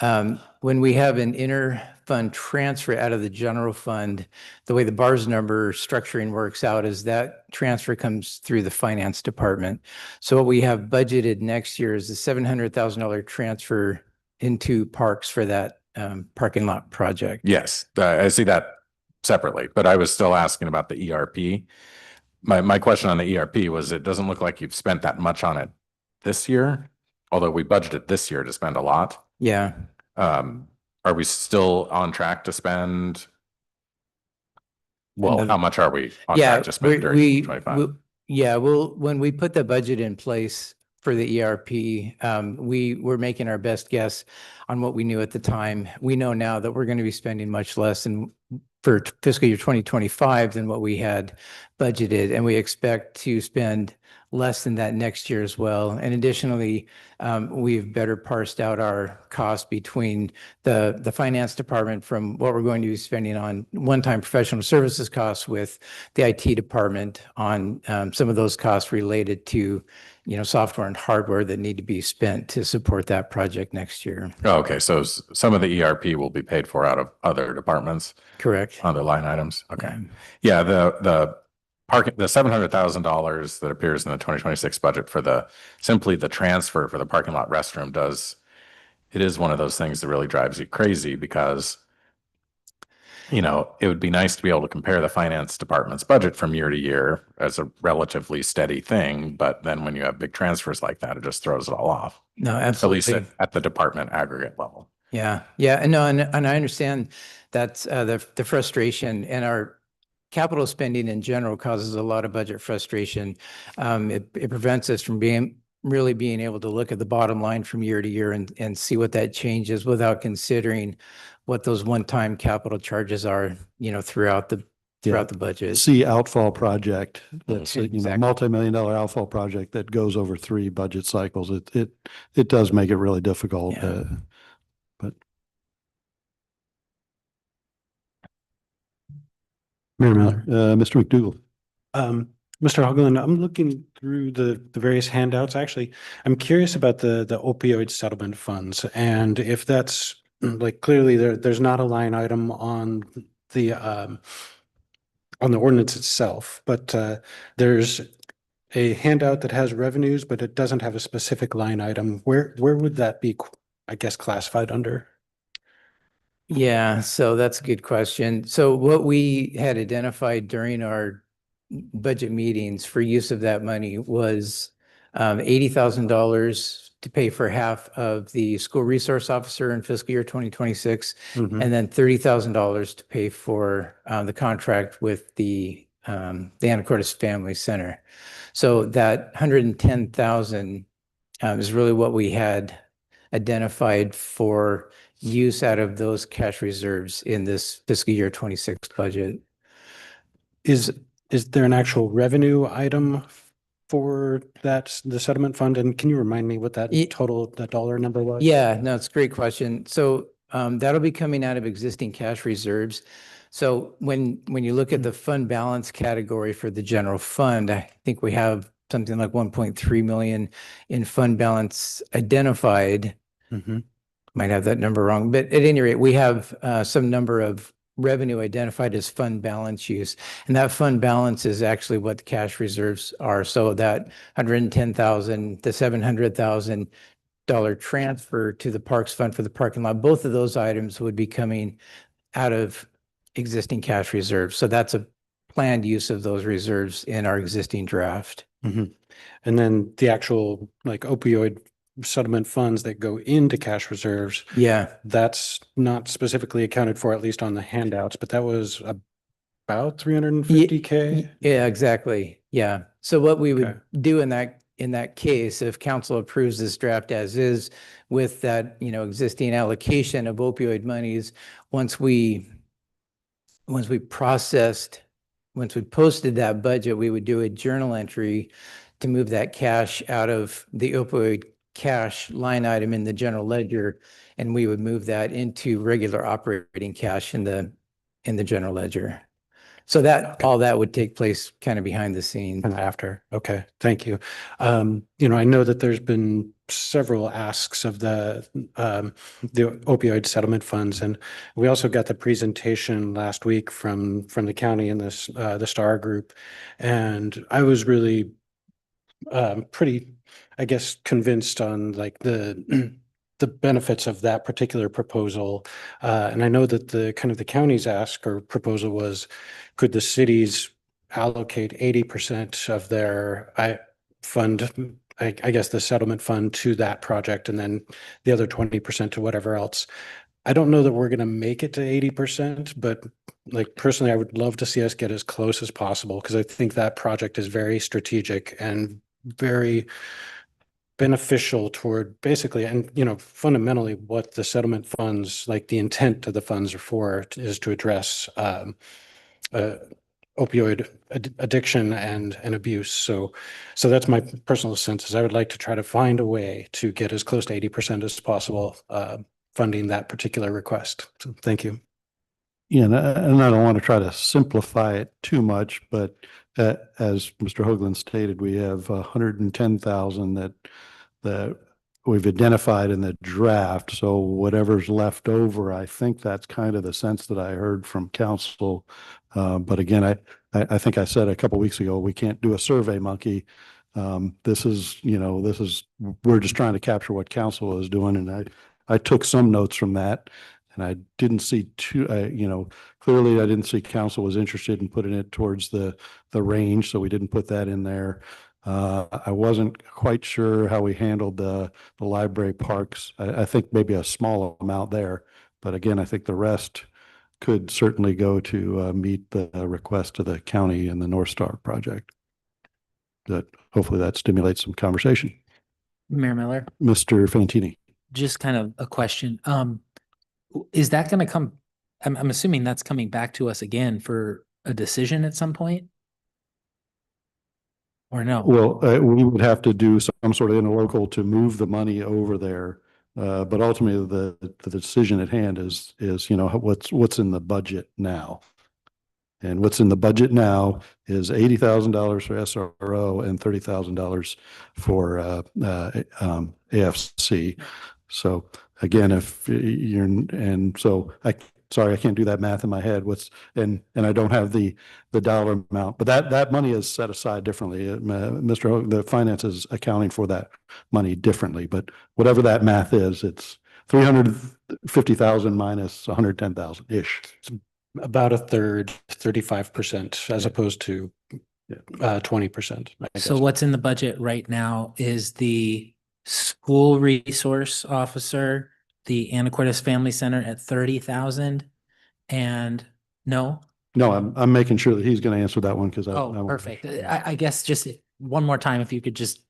when we have an inter-fund transfer out of the general fund, the way the BARS number structuring works out is that transfer comes through the finance department. So what we have budgeted next year is a $700,000 transfer into parks for that parking lot project. Yes, I see that separately, but I was still asking about the ERP. My question on the ERP was, it doesn't look like you've spent that much on it this year, although we budgeted this year to spend a lot. Yeah. Are we still on track to spend? Well, Another- how much are we on Yeah, track to spend during 2025? Yeah, well, when we put the budget in place for the ERP, we were making our best guess on what we knew at the time. We know now that we're going to be spending much less for fiscal year 2025 than what we had budgeted, and we expect to spend less than that next year as well. And additionally, we've better parsed out our cost between the finance department from what we're going to be spending on one-time professional services costs with the IT department on some of those costs related to, software and hardware that need to be spent to support that project next year. Oh, okay, so some of the ERP will be paid for out of other departments? Correct. Other line items? Okay. Yeah, the $700,000 that appears in the 2026 budget for simply the transfer for the parking lot restroom it is one of those things that really drives you crazy because, it would be nice to be able to compare the finance department's budget from year to year as a relatively steady thing. But then when you have big transfers like that, it just throws it all off. No, absolutely. At least at the department aggregate level. Yeah. And I understand that's the frustration, and our capital spending in general causes a lot of budget frustration. It prevents us from really being able to look at the bottom line from year to year and see what that changes without considering what those one-time capital charges are, throughout the budget. See outfall project, that's Exactly. multi-million-dollar outfall project that goes over 3 budget cycles. It does make it really difficult. Yeah. But Mayor Miller, Mr. McDougall. Mr. Hoagland, I'm looking through the various handouts. Actually, I'm curious about the opioid settlement funds, and if that's clearly there's not a line item on the ordinance itself, but there's a handout that has revenues, but it doesn't have a specific line item. Where would that be, I guess, classified under? Yeah, so that's a good question. So what we had identified during our budget meetings for use of that money was $80,000 to pay for half of the school resource officer in fiscal year 2026, and then $30,000 to pay for the contract with the Anacortes Family Center. So that 110,000 is really what we had identified for use out of those cash reserves in this fiscal year 26 budget. Is there an actual revenue item for the settlement fund? And can you remind me what that that dollar number was? Yeah, no, it's a great question. So that'll be coming out of existing cash reserves. So when you look at the fund balance category for the general fund, I think we have something like 1.3 million in fund balance identified. Might have that number wrong, but at any rate, we have some number of revenue identified as fund balance use, and that fund balance is actually what the cash reserves are. So that 110,000 to $700,000 transfer to the parks fund for the parking lot, both of those items would be coming out of existing cash reserves. So that's a planned use of those reserves in our existing draft. And then the actual opioid settlement funds that go into cash reserves. Yeah. That's not specifically accounted for, at least on the handouts, but that was about 350K. Yeah, exactly. Yeah. So what we would do in that case, if council approves this draft as is with that, existing allocation of opioid monies, once we posted that budget, we would do a journal entry to move that cash out of the opioid cash line item in the general ledger, and we would move that into regular operating cash in the general ledger. So that, all that would take place kind of behind the scenes. And after, okay, thank you. I know that there's been several asks of the opioid settlement funds, and we also got the presentation last week from the county and this the STAR group, and I was really pretty, I guess, convinced on like the the benefits of that particular proposal. And I know that the kind of the county's ask or proposal was, could the cities allocate 80% of their fund, I guess the settlement fund to that project, and then the other 20% to whatever else. I don't know that we're going to make it to 80%, but like personally, I would love to see us get as close as possible, because I think that project is very strategic and very beneficial toward basically, and fundamentally what the settlement funds, like the intent of the funds are for, is to address opioid addiction and abuse. So that's my personal sense, is I would like to try to find a way to get as close to 80% as possible funding that particular request. So thank you. Yeah, and I don't want to try to simplify it too much, but as Mr. Hoagland stated, we have 110,000 that we've identified in the draft. So whatever's left over, I think that's kind of the sense that I heard from council. But again, I think I said a couple weeks ago, we can't do a survey monkey. This is, we're just trying to capture what council is doing, and I took some notes from that. And I didn't see clearly I didn't see council was interested in putting it towards the range, so we didn't put that in there. I wasn't quite sure how we handled the library parks. I think maybe a small amount there, but again, I think the rest could certainly go to meet the request of the county and the North Star project. That hopefully that stimulates some conversation. Mayor Miller, Mr. Fantini. just kind of a question. Is that going to come? I'm assuming that's coming back to us again for a decision at some point, or no? Well, we would have to do some sort of interlocal to move the money over there. But ultimately, the decision at hand is what's in the budget now. And what's in the budget now is $80,000 for SRO and $30,000 for AFC. So again, if you're, and so sorry, I can't do that math in my head. And I don't have the dollar amount, but that money is set aside differently. Mr. Hoag, the finance is accounting for that money differently, but whatever that math is, it's 350,000 minus 110,000 ish. About a third, 35%, as opposed to 20%. So what's in the budget right now is the school resource officer, the Anacortes Family Center at 30,000, and no? No, I'm making sure that he's going to answer that one because Perfect. I guess just one more time, if you could just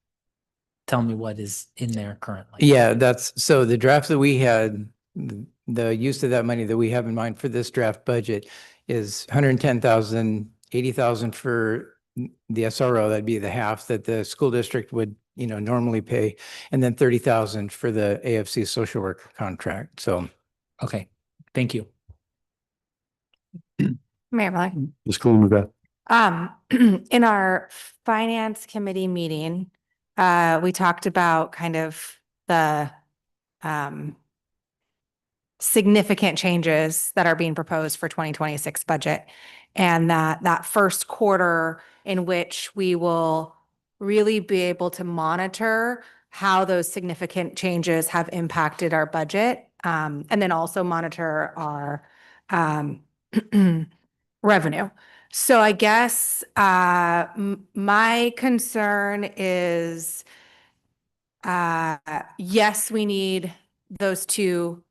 tell me what is in there currently. Yeah, so the draft that we had, the use of that money that we have in mind for this draft budget is 110,000, 80,000 for the SRO. That'd be the half that the school district would, normally pay, and then 30,000 for the AFC social work contract. So, okay, thank you. Mayor Miller. Ms. Klumer. In our finance committee meeting, we talked about kind of the significant changes that are being proposed for 2026 budget, and that first quarter in which we will really be able to monitor how those significant changes have impacted our budget, and then also monitor our revenue. So I guess my concern is, yes, we need those two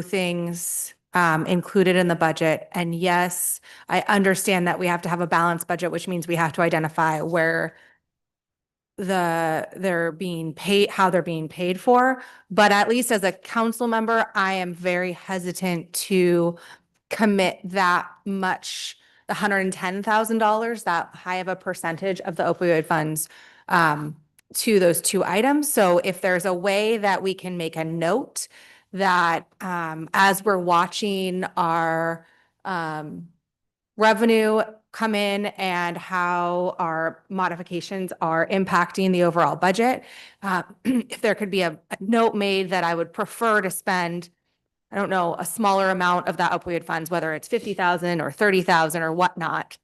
things included in the budget. And yes, I understand that we have to have a balanced budget, which means we have to identify where they're being paid, how they're being paid for. But at least as a council member, I am very hesitant to commit that much, $110,000, that high of a percentage of the opioid funds to those two items. So if there's a way that we can make a note that as we're watching our revenue come in and how our modifications are impacting the overall budget, if there could be a note made that I would prefer to spend, I don't know, a smaller amount of that opioid funds, whether it's 50,000 or 30,000 or whatnot.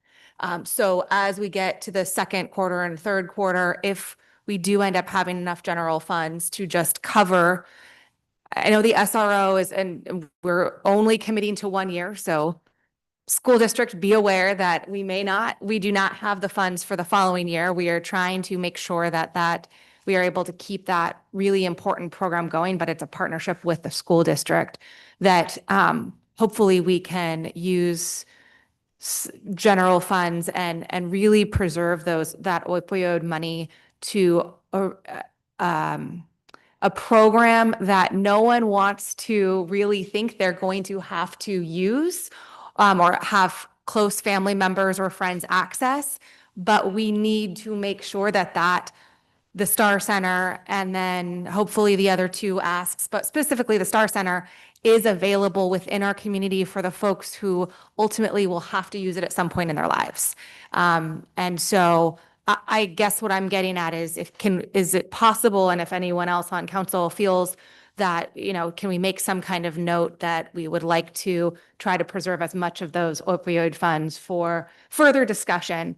So as we get to the second quarter and third quarter, if we do end up having enough general funds to just cover, I know the SRO is, and we're only committing to 1 year, so school district, be aware that we do not have the funds for the following year. We are trying to make sure that we are able to keep that really important program going, but it's a partnership with the school district that hopefully we can use general funds and really preserve that opioid money to a program that no one wants to really think they're going to have to use or have close family members or friends access. But we need to make sure that the Star Center and then hopefully the other two asks, but specifically the Star Center, is available within our community for the folks who ultimately will have to use it at some point in their lives. And so I guess what I'm getting at is is it possible, and if anyone else on council feels that, can we make some kind of note that we would like to try to preserve as much of those opioid funds for further discussion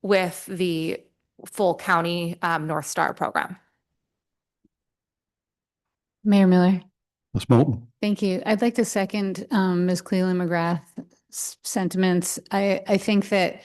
with the full county North Star program? Mayor Miller. Ms. Moulton. Thank you. I'd like to second Ms. Cleland McGrath's sentiments. I think that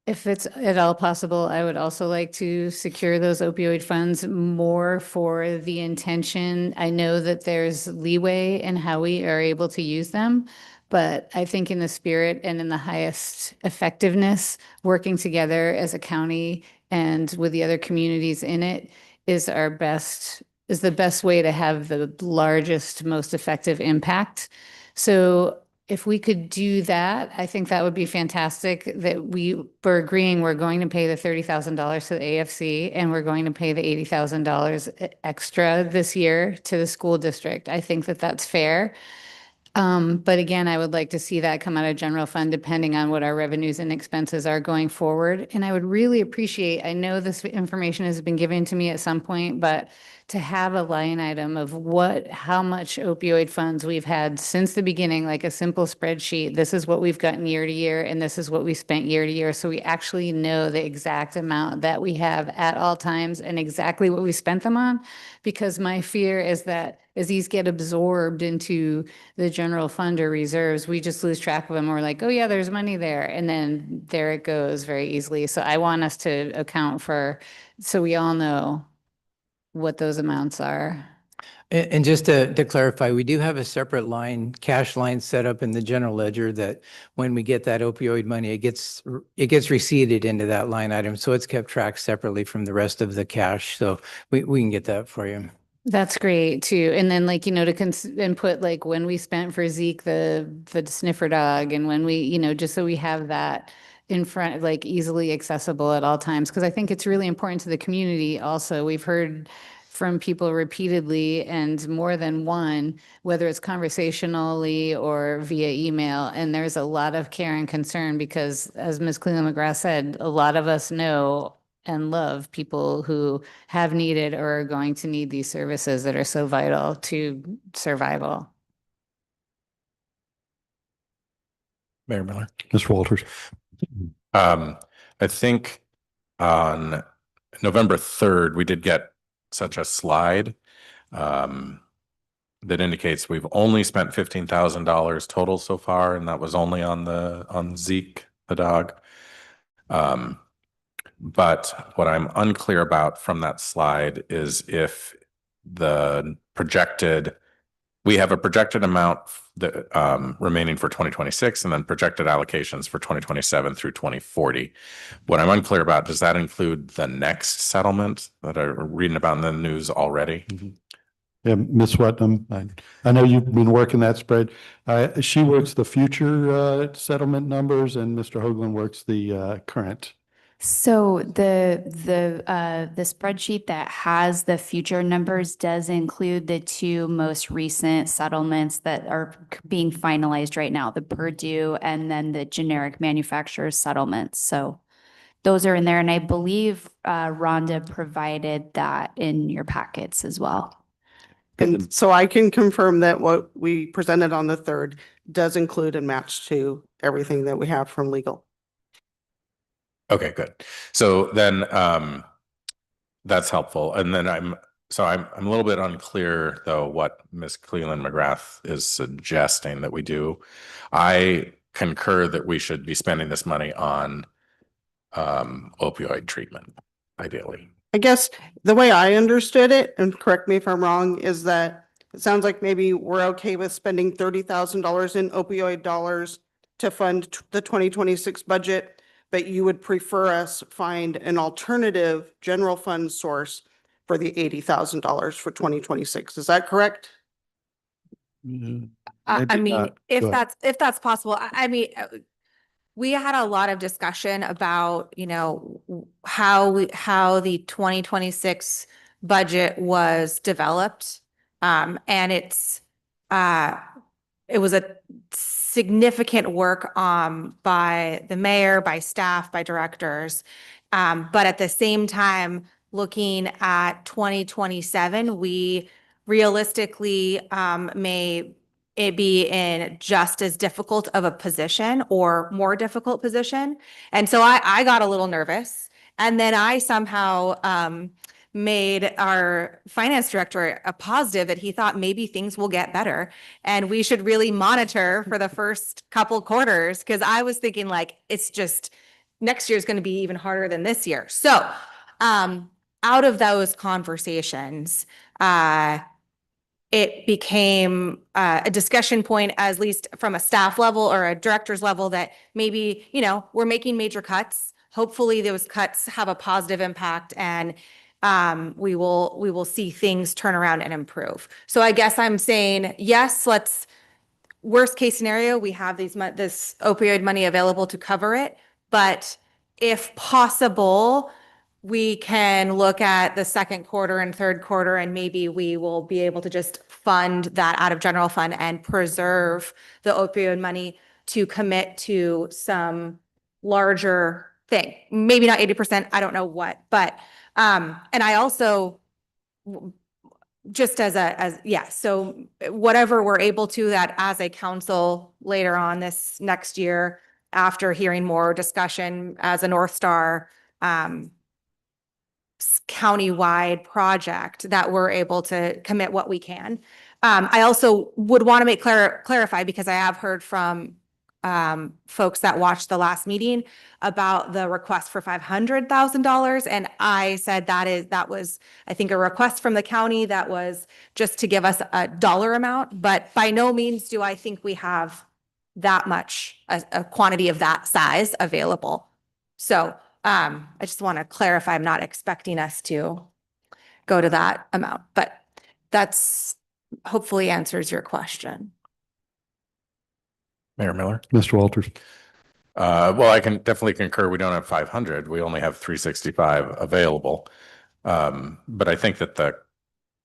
if it's at all possible, I would also like to secure those opioid funds more for the intention. I know that there's leeway in how we are able to use them, but I think in the spirit and in the highest effectiveness, working together as a county and with the other communities in it is the best way to have the largest, most effective impact. So if we could do that, I think that would be fantastic, that we're agreeing we're going to pay the $30,000 to the AFC and we're going to pay the $80,000 extra this year to the school district. I think that that's fair. But again, I would like to see that come out of general fund, depending on what our revenues and expenses are going forward. And I would really appreciate, I know this information has been given to me at some point, but to have a line item of how much opioid funds we've had since the beginning, like a simple spreadsheet. This is what we've gotten year to year, and this is what we spent year to year. So we actually know the exact amount that we have at all times and exactly what we spent them on. Because my fear is that as these get absorbed into the general fund or reserves, we just lose track of them. We're like, oh yeah, there's money there. And then there it goes very easily. So I want us to account for, so we all know what those amounts are. And just to clarify, we do have a separate cash line set up in the general ledger that when we get that opioid money, it gets receipted into that line item. So it's kept track separately from the rest of the cash. So we can get that for you. That's great too. And then to input when we spent for Zeke, the sniffer dog, and when we, just so we have that in front, easily accessible at all times. Because I think it's really important to the community also. We've heard from people repeatedly and more than one, whether it's conversationally or via email. And there's a lot of care and concern because, as Ms. Cleland McGrath said, a lot of us know and love people who have needed or are going to need these services that are so vital to survival. Mayor Miller. Mr. Walters. I think on November 3rd, we did get such a slide that indicates we've only spent $15,000 total so far, and that was only on Zeke, the dog. But what I'm unclear about from that slide is if we have a projected amount that remaining for 2026 and then projected allocations for 2027 through 2040. What I'm unclear about, does that include the next settlement that I'm reading about in the news already? Mm-hmm. Yeah, Ms. Swetnam, I know you've been working that spread. She works the future settlement numbers and Mr. Hoagland works the current. So the spreadsheet that has the future numbers does include the two most recent settlements that are being finalized right now, the Purdue and then the generic manufacturers settlements. So those are in there, and I believe Rhonda provided that in your packets as well. And so I can confirm that what we presented on the 3rd does include and match to everything that we have from legal. Okay, good. So then that's helpful. And then I'm a little bit unclear though what Ms. Cleland McGrath is suggesting that we do. I concur that we should be spending this money on opioid treatment, ideally. I guess the way I understood it, and correct me if I'm wrong, is that it sounds like maybe we're okay with spending $30,000 in opioid dollars to fund the 2026 budget, but you would prefer us find an alternative general fund source for the $80,000 for 2026. Is that correct? I mean, if Go ahead. that's possible, I mean, we had a lot of discussion about, you know, how the 2026 budget was developed. And it was a significant work by the mayor, by staff, by directors. But at the same time, looking at 2027, we realistically may it be in just as difficult of a position or more difficult position. And so I got a little nervous. And then I somehow made our finance director a positive that he thought maybe things will get better. And we should really monitor for the first couple quarters, because I was thinking like, it's just next year is going to be even harder than this year. So out of those conversations, it became a discussion point, at least from a staff level or a director's level, that maybe, you know, we're making major cuts. Hopefully those cuts have a positive impact, and we will see things turn around and improve. So I guess I'm saying, yes, worst case scenario, we have this opioid money available to cover it. But if possible, we can look at the second quarter and third quarter, and maybe we will be able to just fund that out of general fund and preserve the opioid money to commit to some larger thing. Maybe not 80%, I don't know what, but, and I also, just so whatever we're able to, that as a council later on this next year, after hearing more discussion as a North Star, countywide project, that we're able to commit what we can. I also would want to clarify, because I have heard from folks that watched the last meeting about the request for $500,000. And I said that was, I think, a request from the county that was just to give us a dollar amount. But by no means do I think we have that much, a quantity of that size available. So I just want to clarify, I'm not expecting us to go to that amount, but that's hopefully answers your question. Mayor Miller? Mr. Walters. Well, I can definitely concur. We don't have 500. We only have 365 available. But I think that the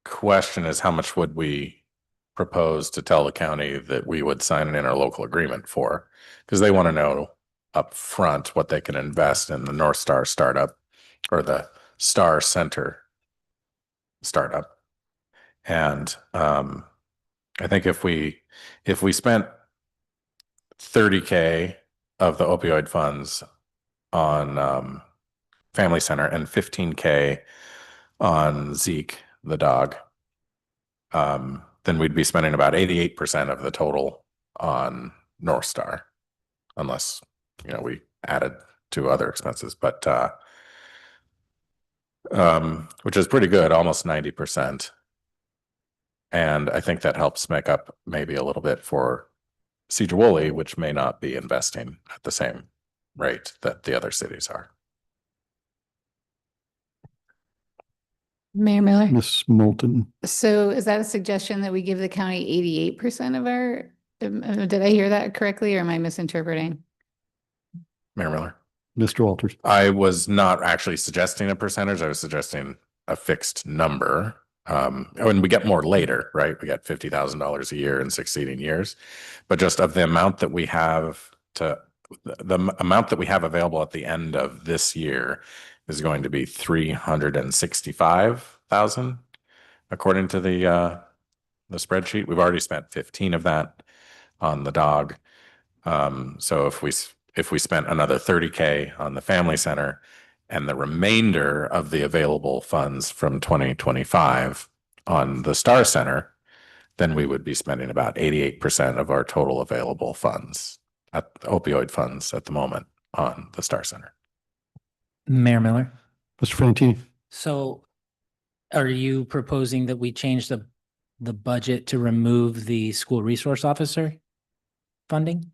question is, how much would we propose to tell the county that we would sign an interlocal agreement for? Because they want to know up front what they can invest in the North Star startup or the Star Center startup. And I think if we spent $30K of the opioid funds on Family Center and $15K on Zeke, the dog, then we'd be spending about 88% of the total on North Star, unless, you know, we added to other expenses, but which is pretty good, almost 90%. And I think that helps make up maybe a little bit for Cedar Woolley, which may not be investing at the same rate that the other cities are. Mayor Miller? Ms. Moulton. So is that a suggestion that we give the county 88% of our, did I hear that correctly, or am I misinterpreting? Mayor Miller? Mr. Walters. I was not actually suggesting a percentage. I was suggesting a fixed number. And we get more later, right? We get $50,000 a year in succeeding years, but just of the amount that we have the amount that we have available at the end of this year is going to be 365,000, according to the spreadsheet. We've already spent 15 of that on the dog. So if we spent another 30K on the family center and the remainder of the available funds from 2025 on the Star Center, then we would be spending about 88% of our total available funds opioid funds at the moment on the Star Center. Mayor Miller. Mr. Fantini. So are you proposing that we change the budget to remove the school resource officer funding?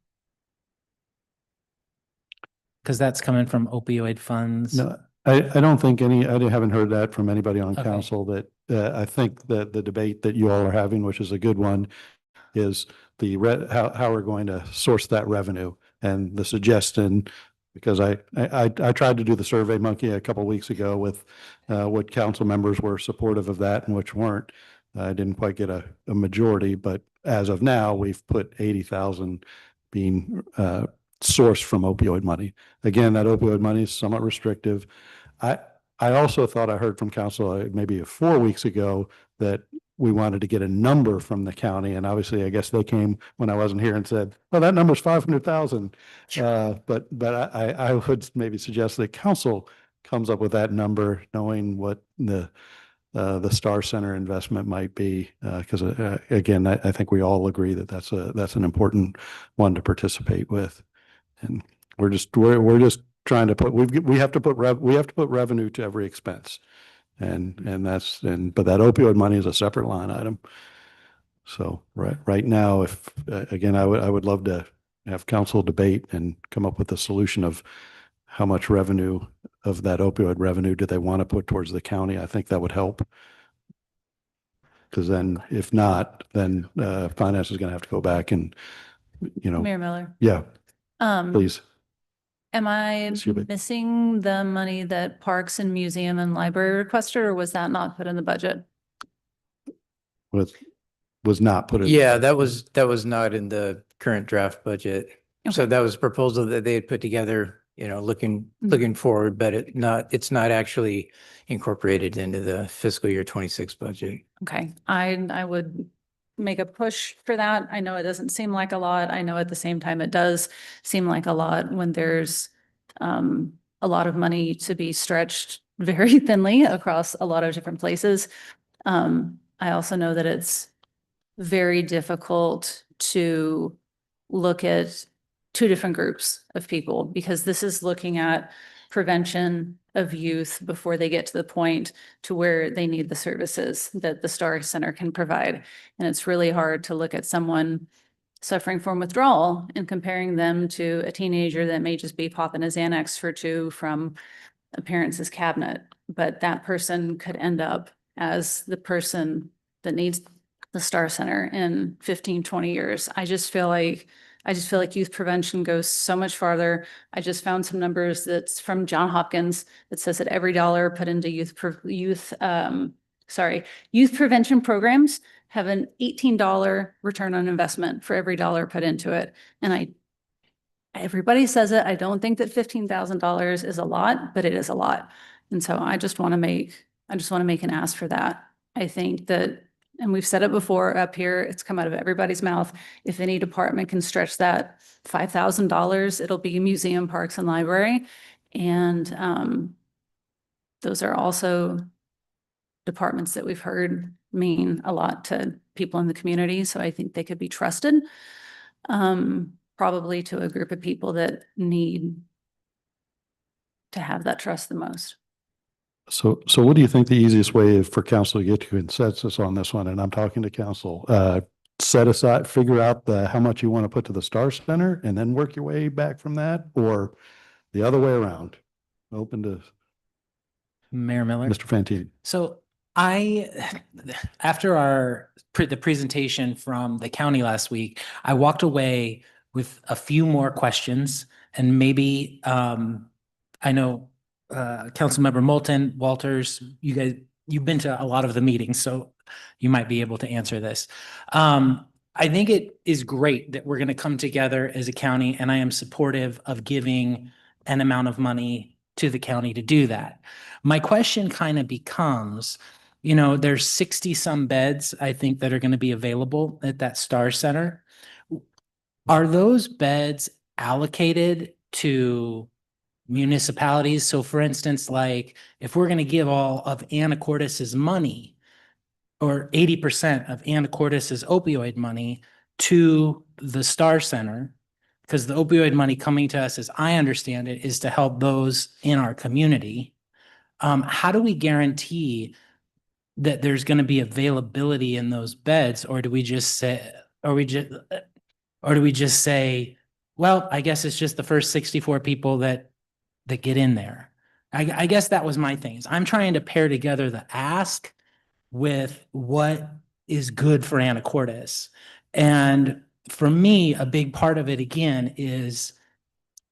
Because that's coming from opioid funds. No, I don't think I haven't heard that from anybody on Okay. council that, I think that the debate that you all are having, which is a good one, is how we're going to source that revenue. And the suggestion, because I tried to do the Survey Monkey a couple of weeks ago with what council members were supportive of that and which weren't. I didn't quite get a majority, but as of now, we've put 80,000 being sourced from opioid money. Again, that opioid money is somewhat restrictive. I also thought I heard from council maybe 4 weeks ago that we wanted to get a number from the county, and obviously, I guess they came when I wasn't here and said, "Well, that number's 500,000." But I would maybe suggest that council comes up with that number, knowing what the Star Center investment might be, because again, I think we all agree that that's an important one to participate with, and we're just trying to put we have to put revenue to every expense. But that opioid money is a separate line item. So right now, if again, I would love to have council debate and come up with a solution of how much revenue of that opioid revenue do they want to put towards the county. I think that would help. Because then if not, then finance is going to have to go back and, Mayor Miller. Yeah, Um, please. Am I Ms. Hubick. missing the money that Parks and Museum and Library requested, or was that not put in the budget? Was not put in. Yeah, that was not in the current draft budget. So that was a proposal that they had put together, looking forward, but it's not actually incorporated into the fiscal year 26 budget. Okay, I would make a push for that. I know it doesn't seem like a lot. I know at the same time it does seem like a lot when there's a lot of money to be stretched very thinly across a lot of different places. I also know that it's very difficult to look at two different groups of people, because this is looking at prevention of youth before they get to the point to where they need the services that the Star Center can provide. And it's really hard to look at someone suffering from withdrawal and comparing them to a teenager that may just be popping a Xanax for 2 from a parent's cabinet. But that person could end up as the person that needs the Star Center in 15, 20 years. I just feel like youth prevention goes so much farther. I just found some numbers that's from Johns Hopkins that says that every dollar put into youth prevention programs have an $18 return on investment for every dollar put into it. And everybody says it. I don't think that $15,000 is a lot, but it is a lot. And so I just want to make an ask for that. I think that, and we've said it before up here, it's come out of everybody's mouth. If any department can stretch that $5,000, it'll be museum, parks, and library. And those are also departments that we've heard mean a lot to people in the community. So I think they could be trusted, probably to a group of people that need to have that trust the most. So what do you think the easiest way for council to get to consensus on this one? And I'm talking to council, set aside, figure out how much you want to put to the Star Center and then work your way back from that, or the other way around? Open to Mayor Miller. Mr. Fantini. So after the presentation from the county last week, I walked away with a few more questions and maybe I know Councilmember Moulton, Walters, you guys, you've been to a lot of the meetings, so you might be able to answer this. I think it is great that we're going to come together as a county, and I am supportive of giving an amount of money to the county to do that. My question kind of becomes, you know, there's 60 some beds, I think, that are going to be available at that Star Center. Are those beds allocated to municipalities? So for instance, like if we're going to give all of Anacortes's money or 80% of Anacortes's opioid money to the Star Center, because the opioid money coming to us, as I understand it, is to help those in our community. How do we guarantee that there's going to be availability in those beds, or do we just say, or do we just say, well, I guess it's just the first 64 people that get in there? I guess that was my thing. Is I'm trying to pair together the ask with what is good for Anacortes. And for me, a big part of it again is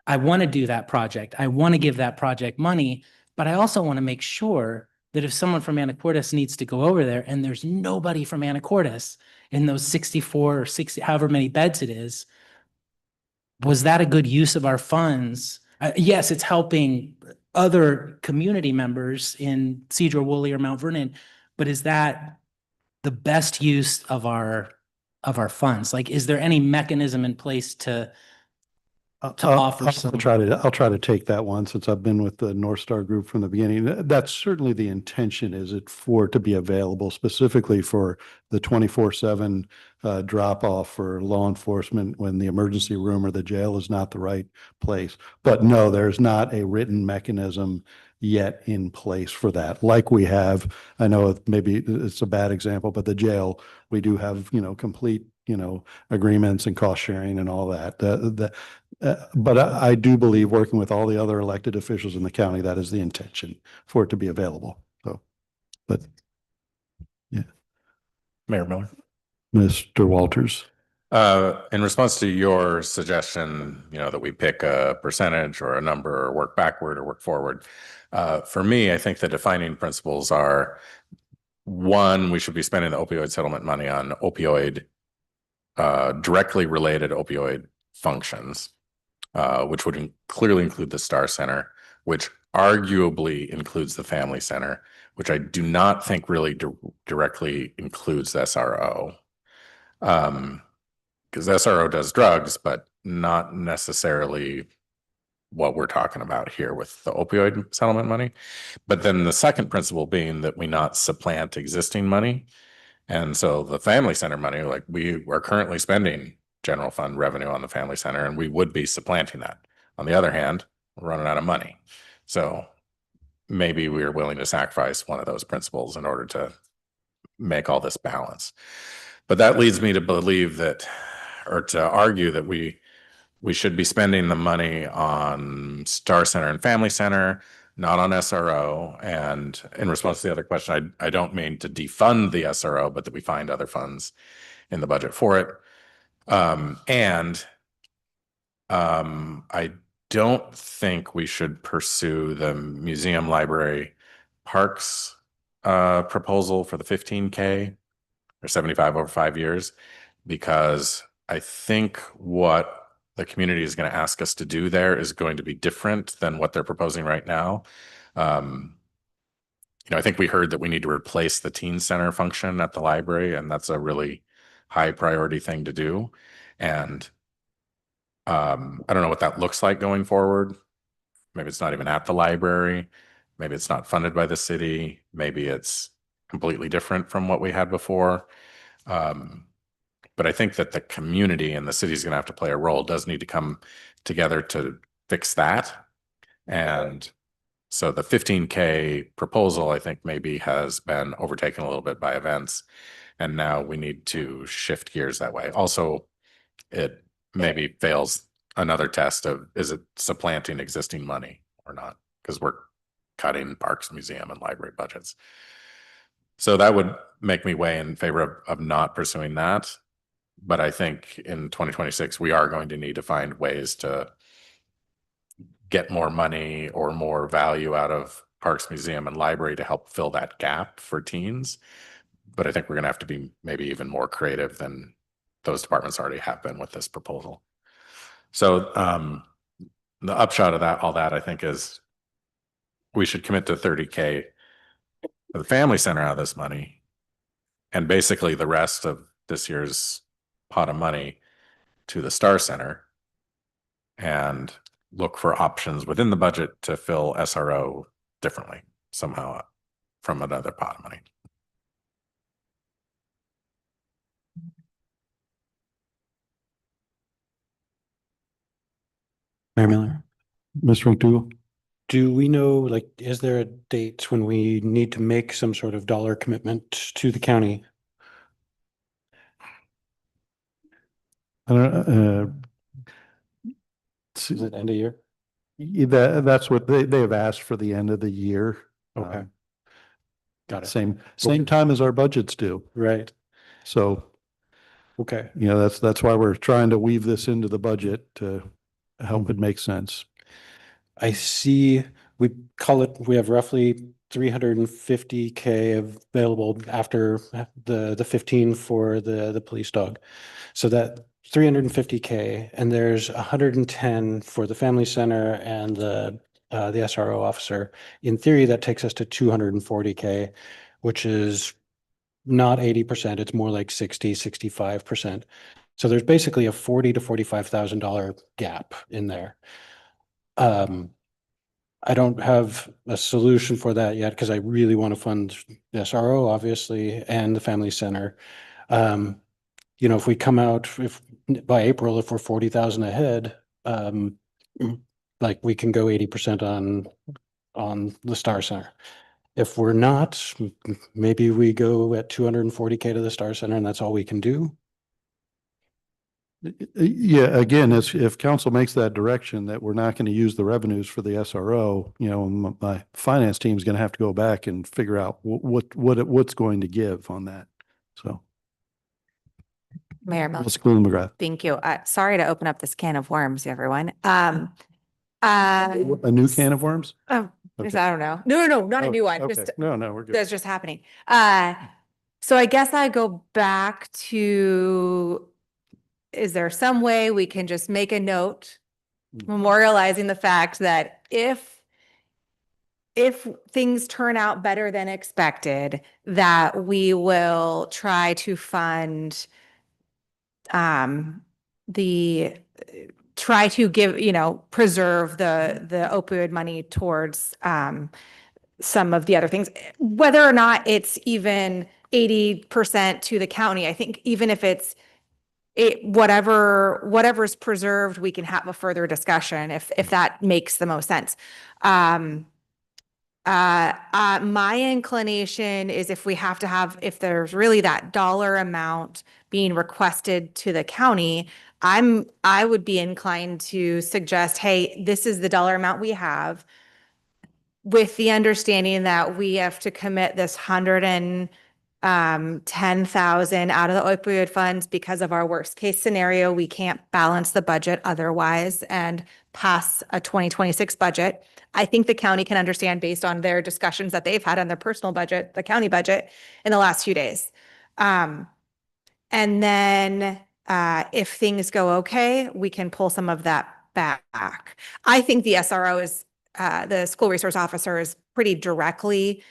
I want to do that project. I want to give that project money, but I also want to make sure that if someone from Anacortes needs to go over there and there's nobody from Anacortes in those 64 or 60, however many beds it is, was that a good use of our funds? Yes, it's helping other community members in Cedar Woolley or Mount Vernon, but is that the best use of our funds? Like, is there any mechanism in place to offer some? I'll try to take that one since I've been with the North Star Group from the beginning. That's certainly the intention, is it for it to be available specifically for the 24/7 drop off for law enforcement when the emergency room or the jail is not the right place. But no, there's not a written mechanism yet in place for that. Like we have, I know maybe it's a bad example, but the jail, we do have, complete, agreements and cost sharing and all that. But I do believe, working with all the other elected officials in the county, that is the intention for it to be available. So, but yeah. Mayor Miller. Mr. Walters. In response to your suggestion, that we pick a percentage or a number or work backward or work forward. For me, I think the defining principles are: one, we should be spending the opioid settlement money on directly related opioid functions, which would clearly include the Star Center, which arguably includes the Family Center, which I do not think really directly includes the SRO. Because SRO does drugs, but not necessarily what we're talking about here with the opioid settlement money. But then the second principle being that we not supplant existing money. And so the Family Center money, like we are currently spending general fund revenue on the Family Center, and we would be supplanting that. On the other hand, we're running out of money. So maybe we are willing to sacrifice one of those principles in order to make all this balance. But that leads me to believe that, or to argue that we should be spending the money on Star Center and Family Center, not on SRO. And in response to the other question, I don't mean to defund the SRO, but that we find other funds in the budget for it. I don't think we should pursue the museum, library, parks proposal for the 15K or 75 over 5 years, because I think what the community is going to ask us to do there is going to be different than what they're proposing right now. I think we heard that we need to replace the teen center function at the library, and that's a really high priority thing to do. And I don't know what that looks like going forward. Maybe it's not even at the library. Maybe it's not funded by the city. Maybe it's completely different from what we had before. But I think that the community and the city is going to have to play a role, does need to come together to fix that. And so the 15K proposal, I think, maybe has been overtaken a little bit by events. And now we need to shift gears that way. Also, it maybe fails another test of, is it supplanting existing money or not? Because we're cutting parks, museum, and library budgets. So that would make me weigh in favor of not pursuing that. But I think in 2026, we are going to need to find ways to get more money or more value out of Parks, Museum, and Library to help fill that gap for teens. But I think we're going to have to be maybe even more creative than those departments already have been with this proposal. So the upshot of that, all that, I think, is we should commit to $30K for the family center out of this money, and basically the rest of this year's pot of money to the Star Center, and look for options within the budget to fill SRO differently somehow from another pot of money. Mayor Miller, Mr. McDougal? do we know, like, is there a date when we need to make some sort of dollar commitment to the county? I don't, Is it end of year? that's what they have asked for, the end of the year. Okay. Got it. Same time as our budgets do. Right. So, okay. You know, that's why we're trying to weave this into the budget to help it make sense. I see we have roughly 350K available after the 15 for the police dog. So that 350K, and there's 110 for the family center and the SRO officer. In theory, that takes us to 240K, which is not 80%. It's more like 65%. So there's basically a $40,000 to $45,000 gap in there. I don't have a solution for that yet because I really want to fund the SRO, obviously, and the family center. You know, if we come out, if by April, if we're 40,000 ahead, like we can go 80% on the Star Center. If we're not, maybe we go at 240K to the Star Center and that's all we can do. Yeah, again, if council makes that direction that we're not going to use the revenues for the SRO, you know, my finance team is going to have to go back and figure out what's going to give on that. So. Mayor Miller. Cleland McGrath. Thank you. Sorry to open up this can of worms, everyone. A new can of worms? Oh, Okay. I don't know. No, not a new one. Okay. Just No, we're good. that's just happening. So I guess I go back to, is there some way we can just make a note memorializing the fact that if things turn out better than expected, that we will try to fund try to give, preserve the opioid money towards some of the other things, whether or not it's even 80% to the county. I think even if it's whatever's preserved, we can have a further discussion if that makes the most sense. My inclination is if there's really that dollar amount being requested to the county, I would be inclined to suggest, hey, this is the dollar amount we have, with the understanding that we have to commit this 110,000 out of the opioid funds because of our worst case scenario. We can't balance the budget otherwise and pass a 2026 budget. I think the county can understand based on their discussions that they've had on their personal budget, the county budget, in the last few days. And then if things go okay, we can pull some of that back. I think the SRO is, the school resource officer is pretty directly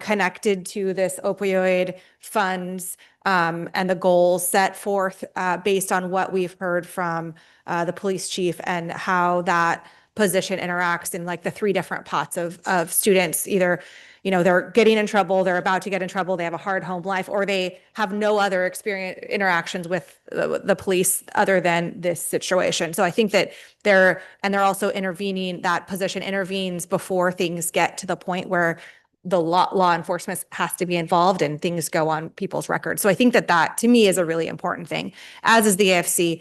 connected to this opioid funds and the goals set forth based on what we've heard from the police chief and how that position interacts in like the three different pots of students. Either, they're getting in trouble, they're about to get in trouble, they have a hard home life, or they have no other interactions with the police other than this situation. So I think that they're also intervening, that position intervenes before things get to the point where the law enforcement has to be involved and things go on people's records. So I think that to me is a really important thing, as is the AFC.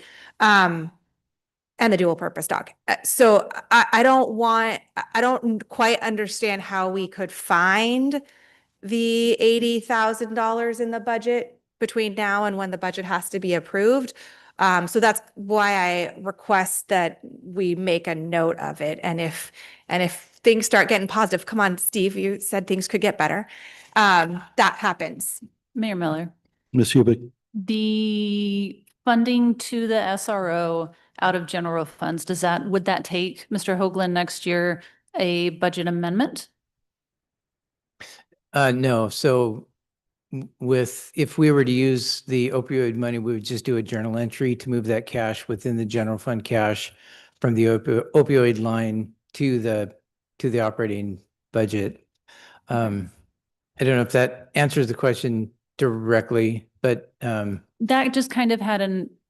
And the dual purpose dog. So I don't quite understand how we could find the $80,000 in the budget between now and when the budget has to be approved. So that's why I request that we make a note of it. And if things start getting positive, come on, Steve, you said things could get better. That happens. Mayor Miller, Ms. Hubick? the funding to the SRO out of general funds, would that take Mr. Hoagland next year a budget amendment? No, so if we were to use the opioid money, we would just do a journal entry to move that cash within the general fund cash from the opioid line to the operating budget. I don't know if that answers the question directly, but That just kind of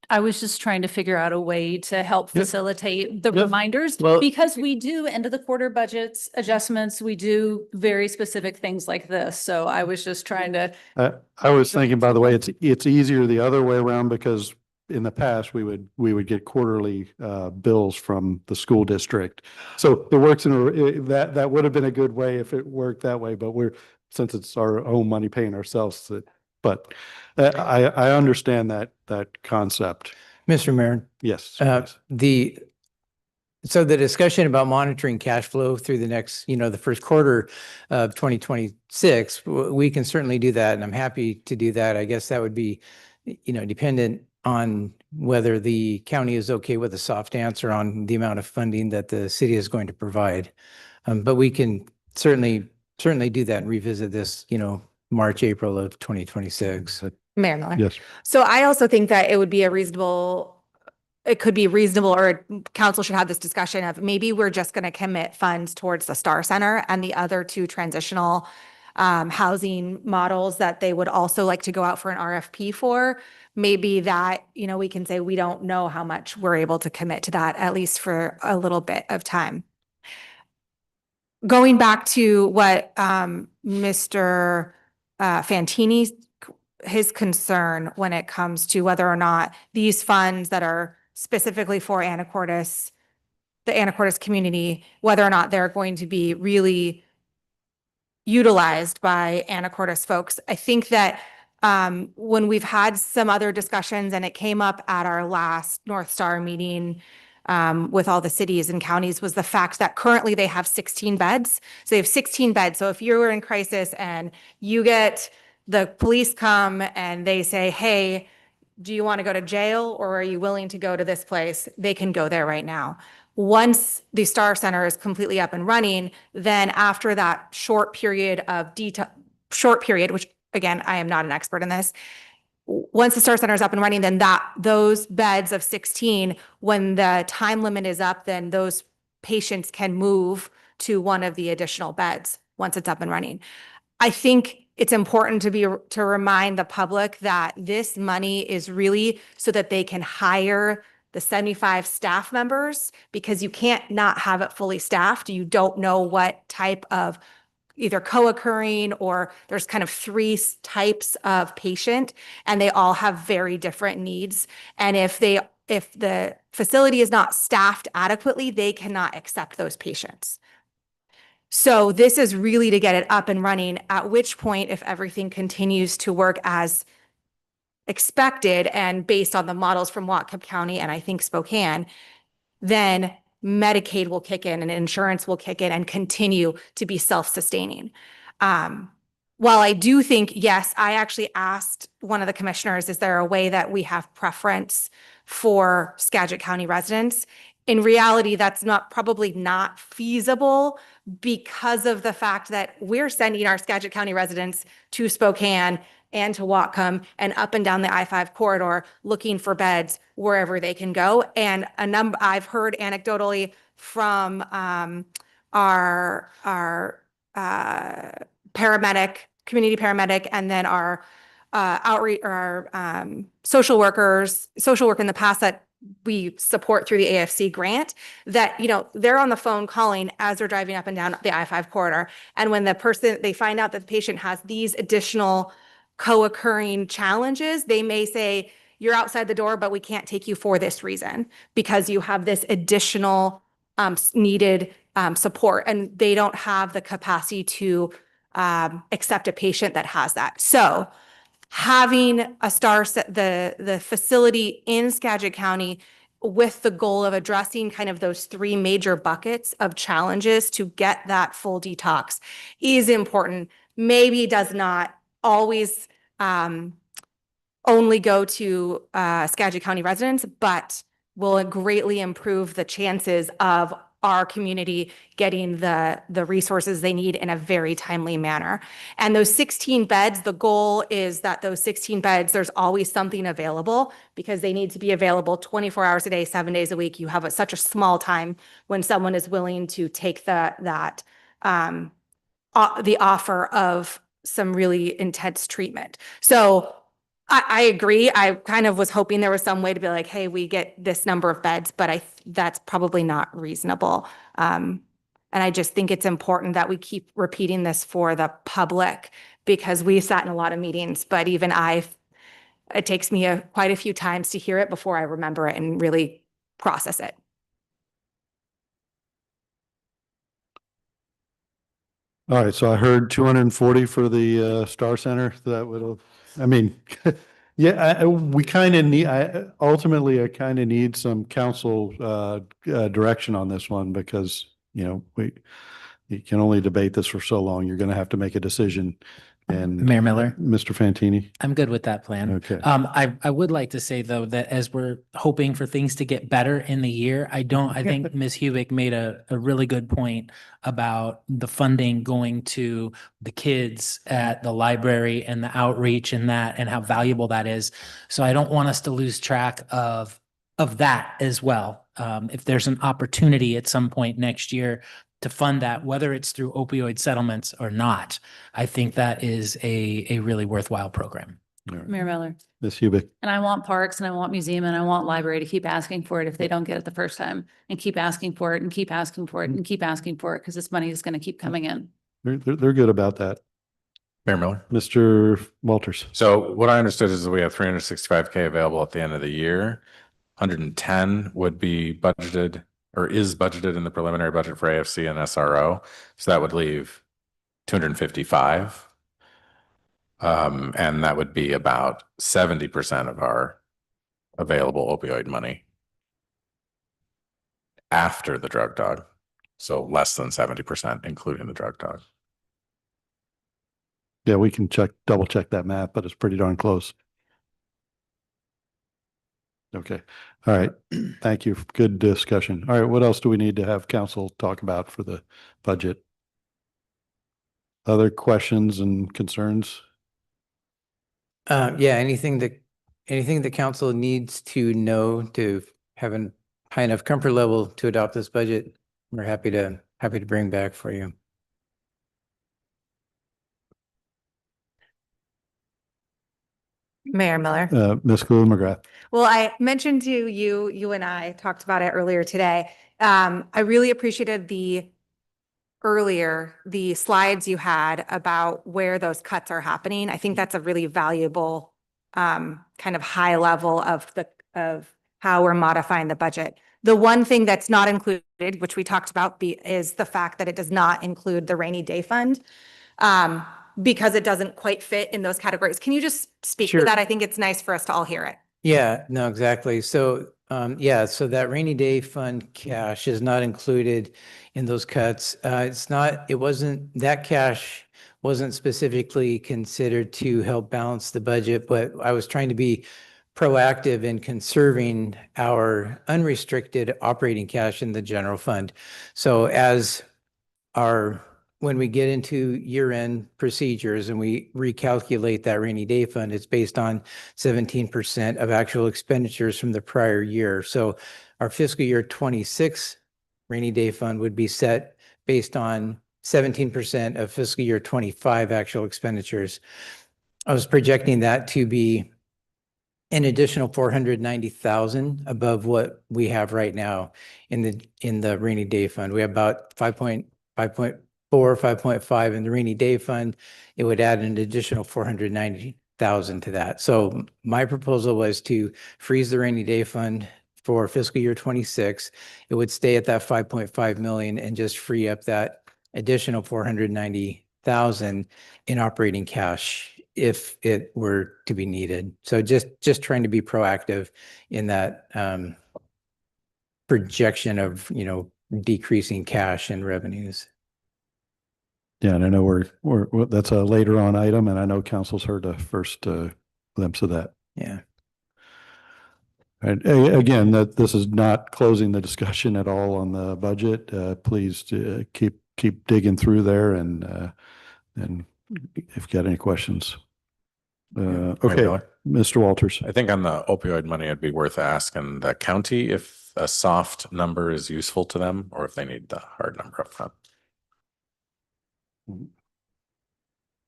I was just trying to figure out a way to help facilitate the reminders, because we do end of the quarter budgets adjustments. We do very specific things like this. So I was just trying to. I was thinking, by the way, it's easier the other way around, because in the past, we would get quarterly bills from the school district. So it works that would have been a good way if it worked that way, but since it's our own money paying ourselves, but I understand that concept. Mr. Mayor. Yes. So the discussion about monitoring cash flow through the next, the first quarter of 2026, we can certainly do that. And I'm happy to do that. I guess that would be, dependent on whether the county is okay with a soft answer on the amount of funding that the city is going to provide. But we can certainly do that and revisit this, March, April of 2026. Mayor Miller. Yes. So I also think that it could be reasonable, or council should have this discussion of maybe we're just going to commit funds towards the Star Center and the other two transitional housing models that they would also like to go out for an RFP for. Maybe that, we can say we don't know how much we're able to commit to that, at least for a little bit of time. Going back to what Mr. Fantini, his concern when it comes to whether or not these funds that are specifically for Anacortes, the Anacortes community, whether or not they're going to be really utilized by Anacortes folks. I think that when we've had some other discussions, and it came up at our last North Star meeting with all the cities and counties, was the fact that currently they have 16 beds. So they have 16 beds. So if you were in crisis and the police come and they say, hey, do you want to go to jail, or are you willing to go to this place? They can go there right now. Once the Star Center is completely up and running, then after that short period, which again, I am not an expert in this. Once the Star Center is up and running, then those beds of 16, when the time limit is up, then those patients can move to one of the additional beds once it's up and running. I think it's important to remind the public that this money is really so that they can hire the 75 staff members, because you can't not have it fully staffed. You don't know what type of either co-occurring, or there's kind of 3 types of patient, and they all have very different needs. And if the facility is not staffed adequately, they cannot accept those patients. So this is really to get it up and running, at which point, if everything continues to work as expected and based on the models from Whatcom County and I think Spokane, then Medicaid will kick in and insurance will kick in and continue to be self-sustaining. While I do think, yes, I actually asked one of the commissioners, is there a way that we have preference for Skagit County residents? In reality, that's probably not feasible, because of the fact that we're sending our Skagit County residents to Spokane and to Whatcom and up and down the I-5 corridor looking for beds wherever they can go. And I've heard anecdotally from our community paramedic, and then our outreach, or our social work in the past that we support through the AFC grant, that, they're on the phone calling as they're driving up and down the I-5 corridor. And when they find out that the patient has these additional co-occurring challenges, they may say, you're outside the door, but we can't take you for this reason, because you have this additional needed support, and they don't have the capacity to accept a patient that has that. So having the facility in Skagit County with the goal of addressing kind of those three major buckets of challenges to get that full detox is important. Maybe does not always only go to Skagit County residents, but will greatly improve the chances of our community getting the resources they need in a very timely manner. And those 16 beds, the goal is that those 16 beds, there's always something available because they need to be available 24 hours a day, 7 days a week. You have such a small time when someone is willing to take the offer of some really intense treatment. So I agree. I kind of was hoping there was some way to be like, hey, we get this number of beds, but that's probably not reasonable. And I just think it's important that we keep repeating this for the public because we sat in a lot of meetings, but even it takes me quite a few times to hear it before I remember it and really process it. All right, so I heard 240 for the Star Center. That would, I mean, yeah, we kind of need, ultimately, I kind of need some council direction on this one because, you know, you can only debate this for so long. You're going to have to make a decision. And Mayor Miller, Mr. Fantini. I'm good with that plan. Okay. I would like to say though, that as we're hoping for things to get better in the year, I think Ms. Hubick made a really good point about the funding going to the kids at the library and the outreach and that, and how valuable that is. So I don't want us to lose track of that as well. If there's an opportunity at some point next year to fund that, whether it's through opioid settlements or not, I think that is a really worthwhile program. Mayor Miller. Ms. Hubick. And I want parks and I want museum and I want library to keep asking for it if they don't get it the first time, and keep asking for it and keep asking for it and keep asking for it because this money is going to keep coming in. They're good about that. Mayor Miller. Mr. Walters. So what I understood is that we have 365K available at the end of the year. 110 would be budgeted or is budgeted in the preliminary budget for AFC and SRO. So that would leave 255. And that would be about 70% of our available opioid money after the drug dog. So less than 70%, including the drug dog. Yeah, we can double check that math, but it's pretty darn close. Okay. All right. Thank you. Good discussion. All right. What else do we need to have council talk about for the budget? Other questions and concerns? Yeah, anything the council needs to know to have a high enough comfort level to adopt this budget, we're happy to bring back for you. Mayor Miller. Ms. Clellan McGrath. Well, I mentioned to you and I talked about it earlier today. I really appreciated the slides you had about where those cuts are happening. I think that's a really valuable kind of high level of how we're modifying the budget. The one thing that's not included, which we talked about, is the fact that it does not include the rainy day fund. Because it doesn't quite fit in those categories. Can you just speak to that? I think it's nice for us to all hear it. Yeah, no, exactly. So, so that rainy day fund cash is not included in those cuts. That cash wasn't specifically considered to help balance the budget, but I was trying to be proactive in conserving our unrestricted operating cash in the general fund. So when we get into year-end procedures and we recalculate that rainy day fund, it's based on 17% of actual expenditures from the prior year. So our fiscal year 26 rainy day fund would be set based on 17% of fiscal year 25 actual expenditures. I was projecting that to be an additional 490,000 above what we have right now in the rainy day fund. We have about 5.4 or 5.5 in the rainy day fund. It would add an additional 490,000 to that. So my proposal was to freeze the rainy day fund for fiscal year 26. It would stay at that 5.5 million and just free up that additional 490,000 in operating cash if it were to be needed. So just trying to be proactive in that projection of, decreasing cash and revenues. Yeah, and I know that's a later on item, and I know council's heard a first glimpse of that. Yeah. And again, that this is not closing the discussion at all on the budget. Please keep digging through there, and if you got any questions. Okay, Miller. Mr. Walters. I think on the opioid money, it'd be worth asking the county if a soft number is useful to them or if they need the hard number up front.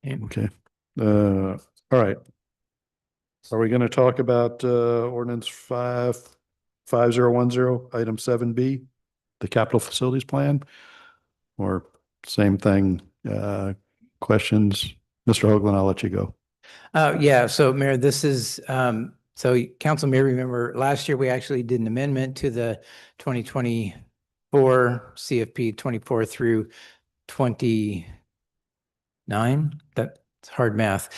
Okay. All right. Are we going to talk about ordinance 5010, item 7B, the capital facilities plan? Or same thing, questions? Mr. Hoagland, I'll let you go. Yeah, so Mayor, this is, so council may remember last year we actually did an amendment to the 2024 CFP 24 through 29. That's hard math.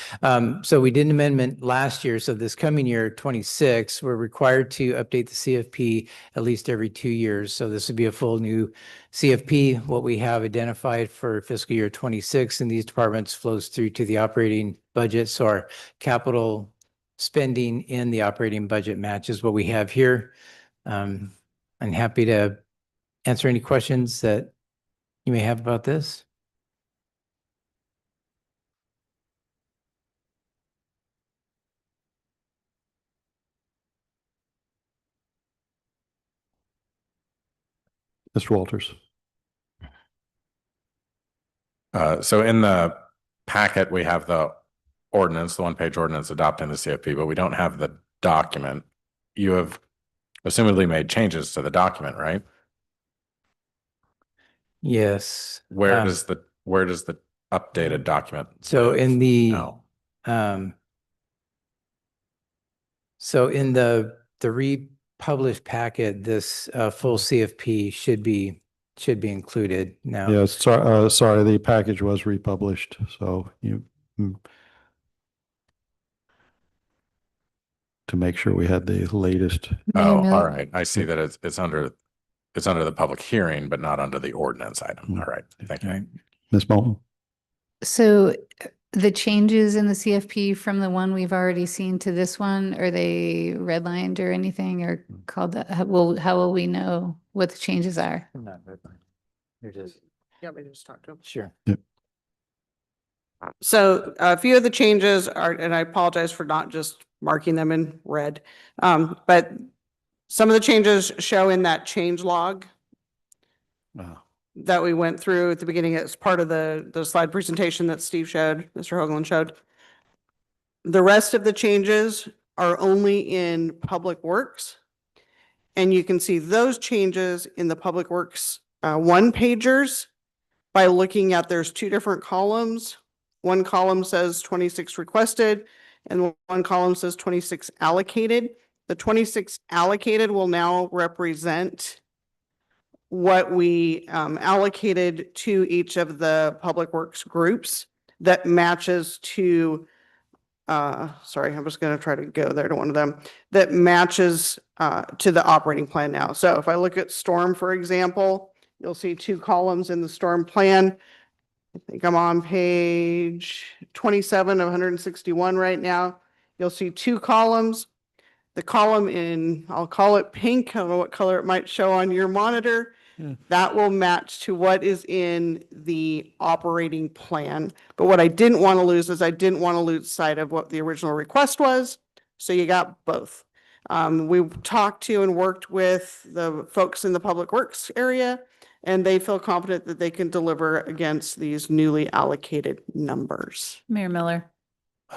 So we did an amendment last year. So this coming year, 26, we're required to update the CFP at least every 2 years. So this would be a full new CFP. What we have identified for fiscal year 26 in these departments flows through to the operating budget. So our capital spending in the operating budget matches what we have here. I'm happy to answer any questions that you may have about this. Mr. Walters. So in the packet, we have the ordinance, the one-page ordinance adopting the CFP, but we don't have the document. You have assumedly made changes to the document, right? Yes. Where does the updated document? So in the, No. So in the republished packet, this full CFP should be included now. Yes, sorry, the package was republished, so to make sure we had the latest. Oh, all right. I see that it's under the public hearing, but not under the ordinance item. All right. Thank you. Ms. Moulton? So the changes in the CFP from the one we've already seen to this one, are they redlined or anything or called that? How will we know what the changes are? Not redlined. They're just. Yeah, we just talked to him. Sure. Yep. So a few of the changes are, and I apologize for not just marking them in red, but some of the changes show in that change log that we went through at the beginning as part of the slide presentation that Steve showed, Mr. Hoagland showed. The rest of the changes are only in Public Works. And you can see those changes in the Public Works one-pagers by looking at there's two different columns. One column says 26 requested and one column says 26 allocated. The 26 allocated will now represent what we allocated to each of the Public Works groups that matches to, sorry, I'm just going to try to go there to one of them, that matches to the operating plan now. So if I look at storm, for example, you'll see two columns in the storm plan. I think I'm on page 27 of 161 right now. You'll see two columns. The column in, I'll call it pink, I don't know what color it might show on your monitor. That will match to what is in the operating plan. But what I didn't want to lose is I didn't want to lose sight of what the original request was. So you got both. We talked to and worked with the folks in the Public Works area, and they feel confident that they can deliver against these newly allocated numbers. Mayor Miller.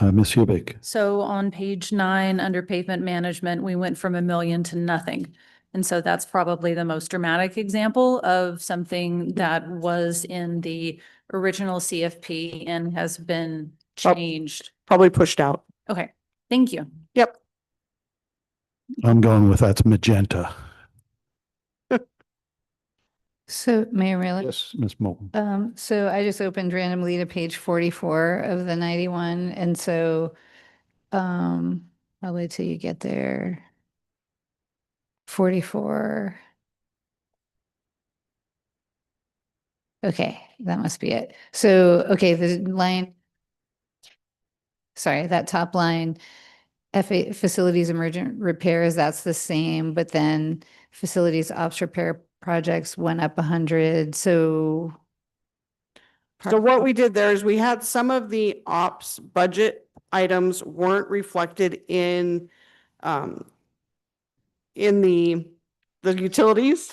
Ms. Hubick? So on page 9, under pavement management, we went from $1 million to nothing. And so that's probably the most dramatic example of something that was in the original CFP and has been changed. Probably pushed out. Okay, thank you. Yep. I'm going with that's magenta. So Mayor Miller? Yes, Ms. Moulton. So I just opened randomly to page 44 of the 91. And so I'll wait till you get there. 44. Okay, that must be it. So, okay, the line, sorry, that top line, FA facilities emergent repairs, that's the same, but then facilities ops repair projects went up 100, so. So what we did there is we had some of the ops budget items weren't reflected in the utilities.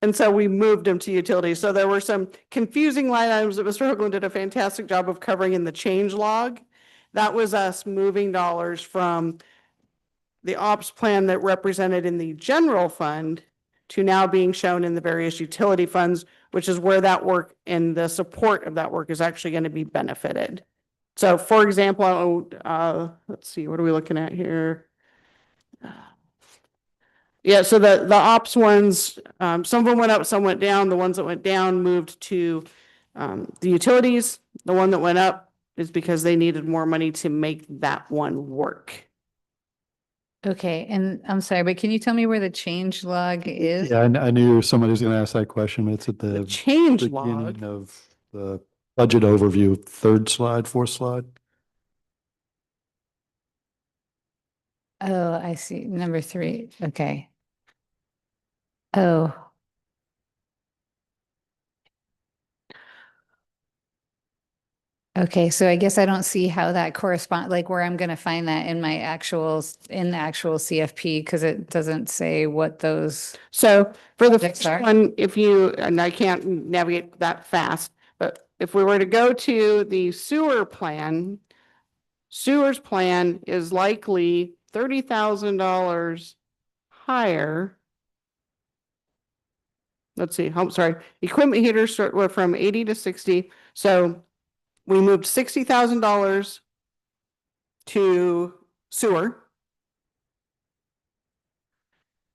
And so we moved them to utilities. So there were some confusing line items that Mr. Hoagland did a fantastic job of covering in the change log. That was us moving dollars from the ops plan that represented in the general fund to now being shown in the various utility funds, which is where that work and the support of that work is actually going to be benefited. So for example, let's see, what are we looking at here? Yeah, so the ops ones, some of them went up, some went down. The ones that went down moved to the utilities. The one that went up is because they needed more money to make that one work. Okay, and I'm sorry, but can you tell me where the change log is? Yeah, I knew somebody was going to ask that question. It's at The the change log. beginning of the budget overview, third slide, fourth slide. Oh, I see. Number 3. Okay. Oh. Okay, so I guess I don't see how that like where I'm gonna find that in my in the actual CFP, because it doesn't say what those. So for the projects first are. one, if you, and I can't navigate that fast, but if we were to go to the sewer's plan is likely $30,000 higher. Let's see, I'm sorry, equipment heaters went from 80 to 60. So we moved $60,000 to sewer.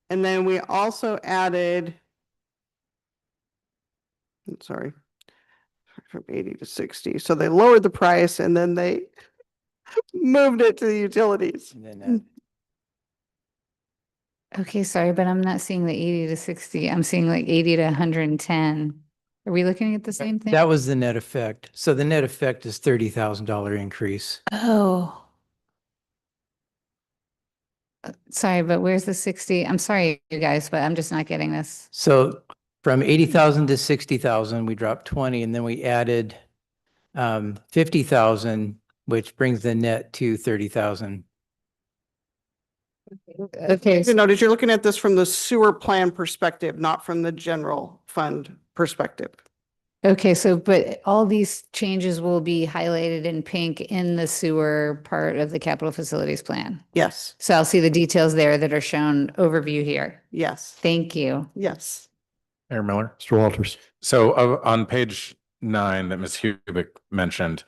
And then we also added, I'm sorry, from 80 to 60. So they lowered the price and then they moved it to the utilities. And then Okay, sorry, but I'm not seeing the 80 to 60. I'm seeing like 80 to 110. Are we looking at the same thing? that was the net effect. So the net effect is $30,000 increase. Oh. Sorry, but where's the 60? I'm sorry, you guys, but I'm just not getting this. So from 80,000 to 60,000, we dropped 20, and then we added 50,000, which brings the net to 30,000. Okay. You notice you're looking at this from the sewer plan perspective, not from the general fund perspective. Okay, so but all these changes will be highlighted in pink in the sewer part of the capital facilities plan. Yes, So I'll see the details there that are shown overview here. yes, Thank you. yes. Mayor Miller. Mr. Walters. So on page 9 that Ms. Hubick mentioned,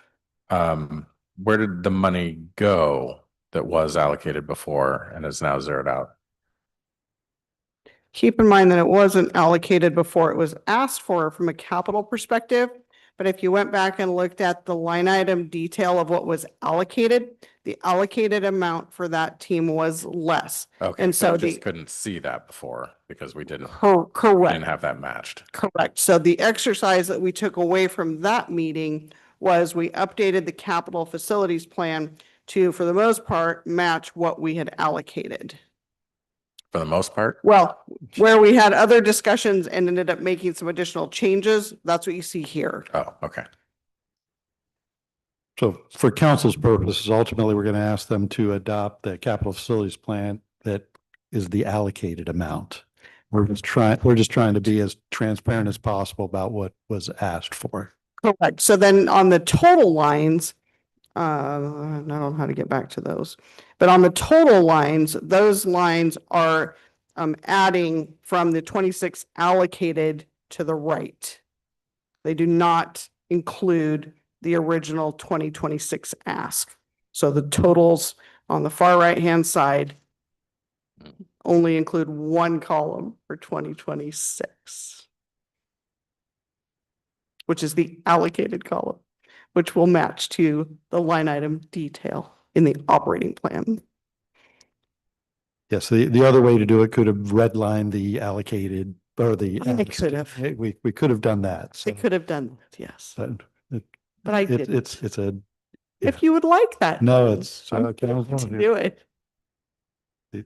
where did the money go that was allocated before and is now zeroed out? Keep in mind that it wasn't allocated before. It was asked for from a capital perspective. But if you went back and looked at the line item detail of what was allocated, the allocated amount for that team was less. Okay, And so so I just the couldn't see that before because we didn't correct. have that matched. Correct. So the exercise that we took away from that meeting was we updated the capital facilities plan to, for the most part, match what we had allocated. For the most part? Well, where we had other discussions and ended up making some additional changes, that's what you see here. Oh, okay. So for council's purposes, ultimately, we're going to ask them to adopt the capital facilities plan that is the allocated amount. We're just trying to be as transparent as possible about what was asked for. Correct. So then on the total lines, I don't know how to get back to those, but on the total lines, those lines are adding from the 26 allocated to the right. They do not include the original 2026 ask. So the totals on the far right-hand side only include one column for 2026, which is the allocated column, which will match to the line item detail in the operating plan. Yes, the other way to do it could have redlined the allocated or the. I could have. We could have done that. I So, could have done that, yes, but but I it, didn't. it's a, If you would like that. no, it's. I'm Council, to do it.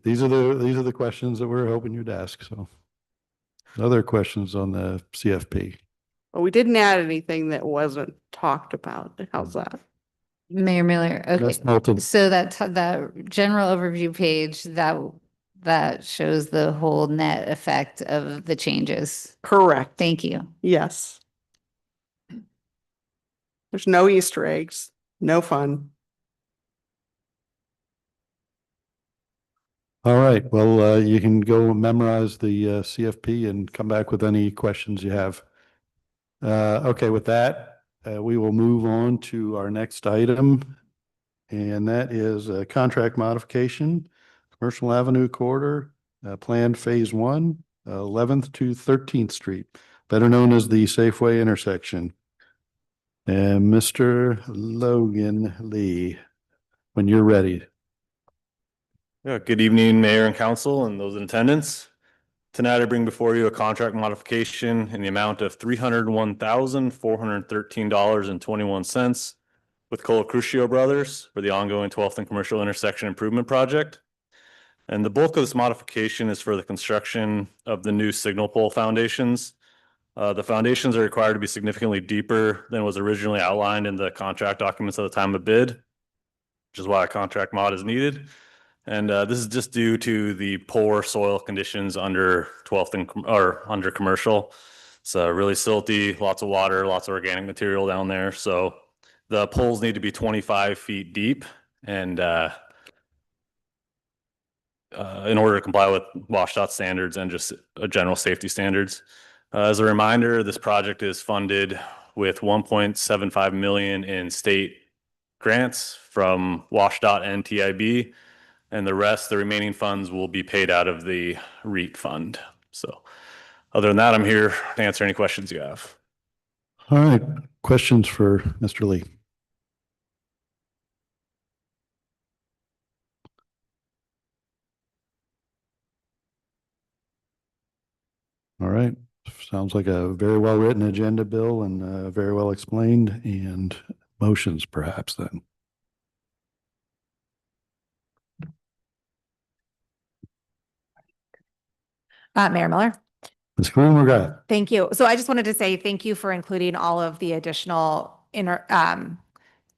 these are the questions that we're hoping you'd ask. So other questions on the CFP? But we didn't add anything that wasn't talked about. How's that? Mayor Miller, okay. Ms. Moulton. So that general overview page, that shows the whole net effect of the changes. Correct. Thank you. Yes. There's no Easter eggs, no fun. All right. Well, you can go memorize the CFP and come back with any questions you have. Okay, with that, we will move on to our next item. And that is a contract modification, Commercial Avenue Corridor, planned phase 1, 11th to 13th Street, better known as the Safeway intersection. And Mr. Logan Lee, when you're ready. Yeah, good evening, Mayor and Council and those in attendance. Tonight, I bring before you a contract modification in the amount of $301,413.21 with Crucio Brothers for the ongoing 12th and Commercial Intersection Improvement Project. And the bulk of this modification is for the construction of the new signal pole foundations. The foundations are required to be significantly deeper than was originally outlined in the contract documents at the time of bid, which is why a contract mod is needed. And this is just due to the poor soil conditions under 12th or under commercial. It's really silty, lots of water, lots of organic material down there. So the poles need to be 25 feet deep and in order to comply with WashDOT standards and just general safety standards. As a reminder, this project is funded with 1.75 million in state grants from WashDOT and TIB. And the remaining funds will be paid out of the REAP fund. So other than that, I'm here to answer any questions you have. All right, questions for Mr. Lee? All right, sounds like a very well-written agenda, Bill, and very well explained, and motions perhaps then. Mayor Miller. Ms. McGrath. Thank you. So I just wanted to say thank you for including all of the additional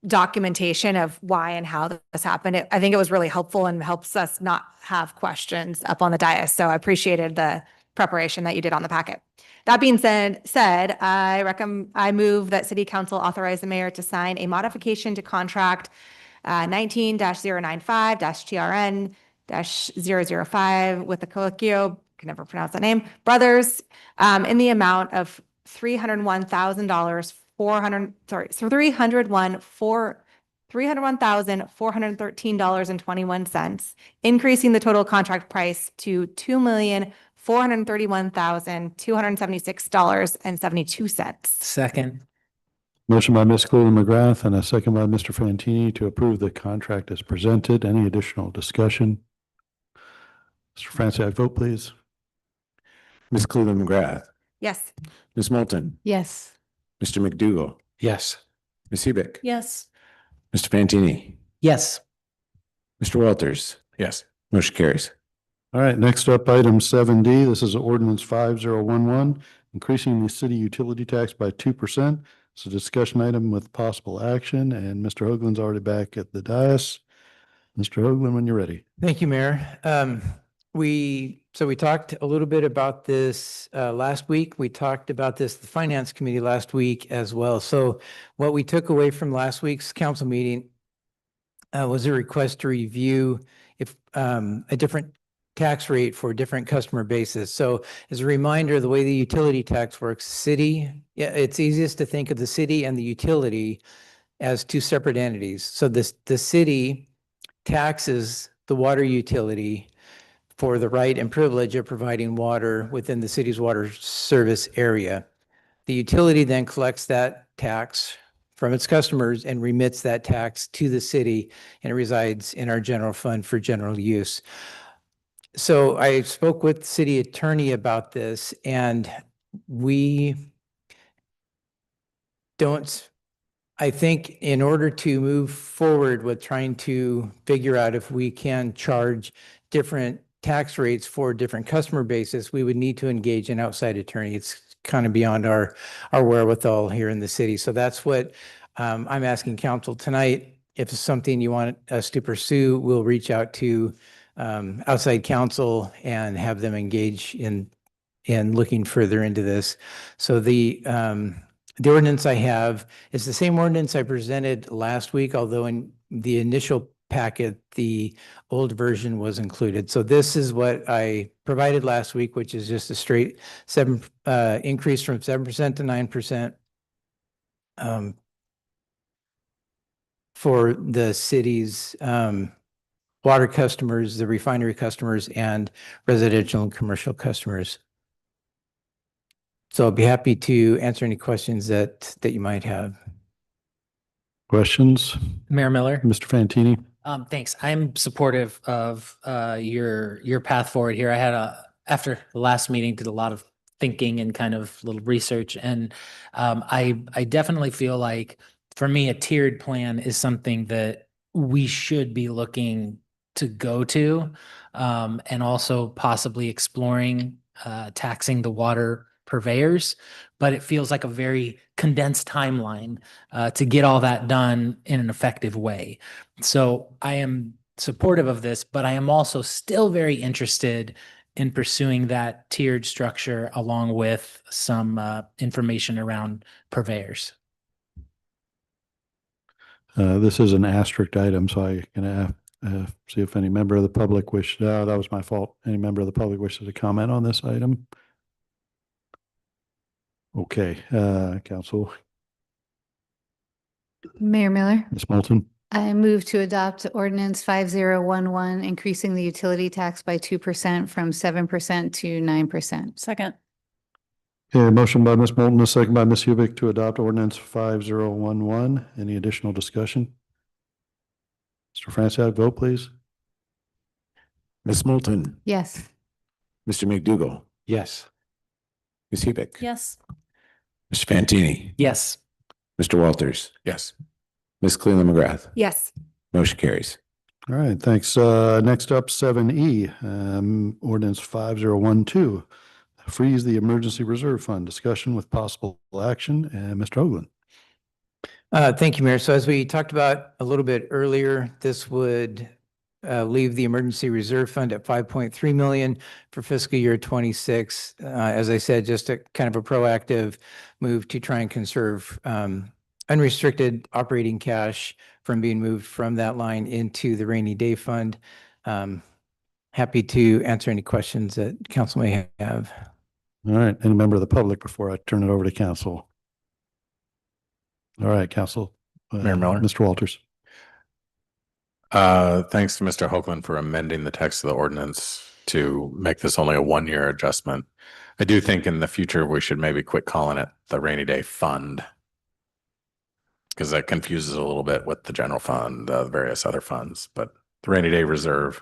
documentation of why and how this happened. I think it was really helpful and helps us not have questions up on the dais. So I appreciated the preparation that you did on the packet. That being said, I move that City Council authorize the mayor to sign a modification to contract 19-095-TRN-005 with the Colicchio, can never pronounce that name, Brothers, in the amount of $301,413.21, increasing the total contract price to $2,431,276.72. Second. Motion by Ms. Cleland McGrath and a second by Mr. Fantini to approve the contract as presented. Any additional discussion? Mr. Francis, vote please. Ms. Cleland McGrath, Yes. Ms. Moulton, Yes. Mr. McDougall, Yes. Ms. Hubick, Yes. Mr. Fantini, Yes. Mr. Walters. Yes. Motion carries. All right, next up, item 7D. This is ordinance 5011, increasing the city utility tax by 2%. It's a discussion item with possible action, and Mr. Hoagland's already back at the dais. Mr. Hoagland, when you're ready. Thank you, Mayor. We talked a little bit about this last week. We talked about this, the Finance Committee last week as well. So what we took away from last week's council meeting was a request to review if a different tax rate for different customer bases. So as a reminder, the way the utility tax works, it's easiest to think of the city and the utility as two separate entities. So the city taxes the water utility for the right and privilege of providing water within the city's water service area. The utility then collects that tax from its customers and remits that tax to the city, and it resides in our general fund for general use. So I spoke with the city attorney about this, and we don't, I think in order to move forward with trying to figure out if we can charge different tax rates for different customer bases, we would need to engage an outside attorney. It's kind of beyond our wherewithal here in the city. So that's what I'm asking council tonight. If it's something you want us to pursue, we'll reach out to outside counsel and have them engage in looking further into this. So the ordinance I have is the same ordinance I presented last week, although in the initial packet, the old version was included. So this is what I provided last week, which is just a straight increase from 7% to 9%. For the city's water customers, the refinery customers, and residential and commercial customers. So I'll be happy to answer any questions that you might have. Questions? Mayor Miller. Mr. Fantini? Thanks. I'm supportive of your path forward here. I had after the last meeting, did a lot of thinking and kind of little research, and I definitely feel like for me, a tiered plan is something that we should be looking to go to, and also possibly exploring taxing the water purveyors. But it feels like a very condensed timeline to get all that done in an effective way. So I am supportive of this, but I am also still very interested in pursuing that tiered structure along with some information around purveyors. This is an asterisk item, so I can see if any member of the public that was my fault. Any member of the public wishes to comment on this item? Okay, council. Mayor Miller. Ms. Moulton. I move to adopt ordinance 5011, increasing the utility tax by 2% from 7% to 9%. Second. Okay, motion by Ms. Moulton, a second by Ms. Hubick to adopt ordinance 5011. Any additional discussion? Mr. Franczak, vote please. Ms. Moulton, Yes. Mr. McDougall, Yes. Ms. Hubick. Yes. Mr. Fantini, Yes. Mr. Walters, Yes. Ms. Cleland McGrath. Yes. Motion carries. All right, thanks. Next up, 7E, ordinance 5012. Freeze the emergency reserve fund. Discussion with possible action. And Mr. Hoagland. Thank you, Mayor. So as we talked about a little bit earlier, this would leave the emergency reserve fund at 5.3 million for fiscal year 26. As I said, just a kind of a proactive move to try and conserve unrestricted operating cash from being moved from that line into the rainy day fund. Happy to answer any questions that council may have. All right, any member of the public before I turn it over to council? All right, council. Mayor Miller. Mr. Walters. Thanks to Mr. Hoagland for amending the text of the ordinance to make this only a one-year adjustment. I do think in the future, we should maybe quit calling it the rainy day fund, because that confuses a little bit with the general fund, the various other funds, but the rainy day reserve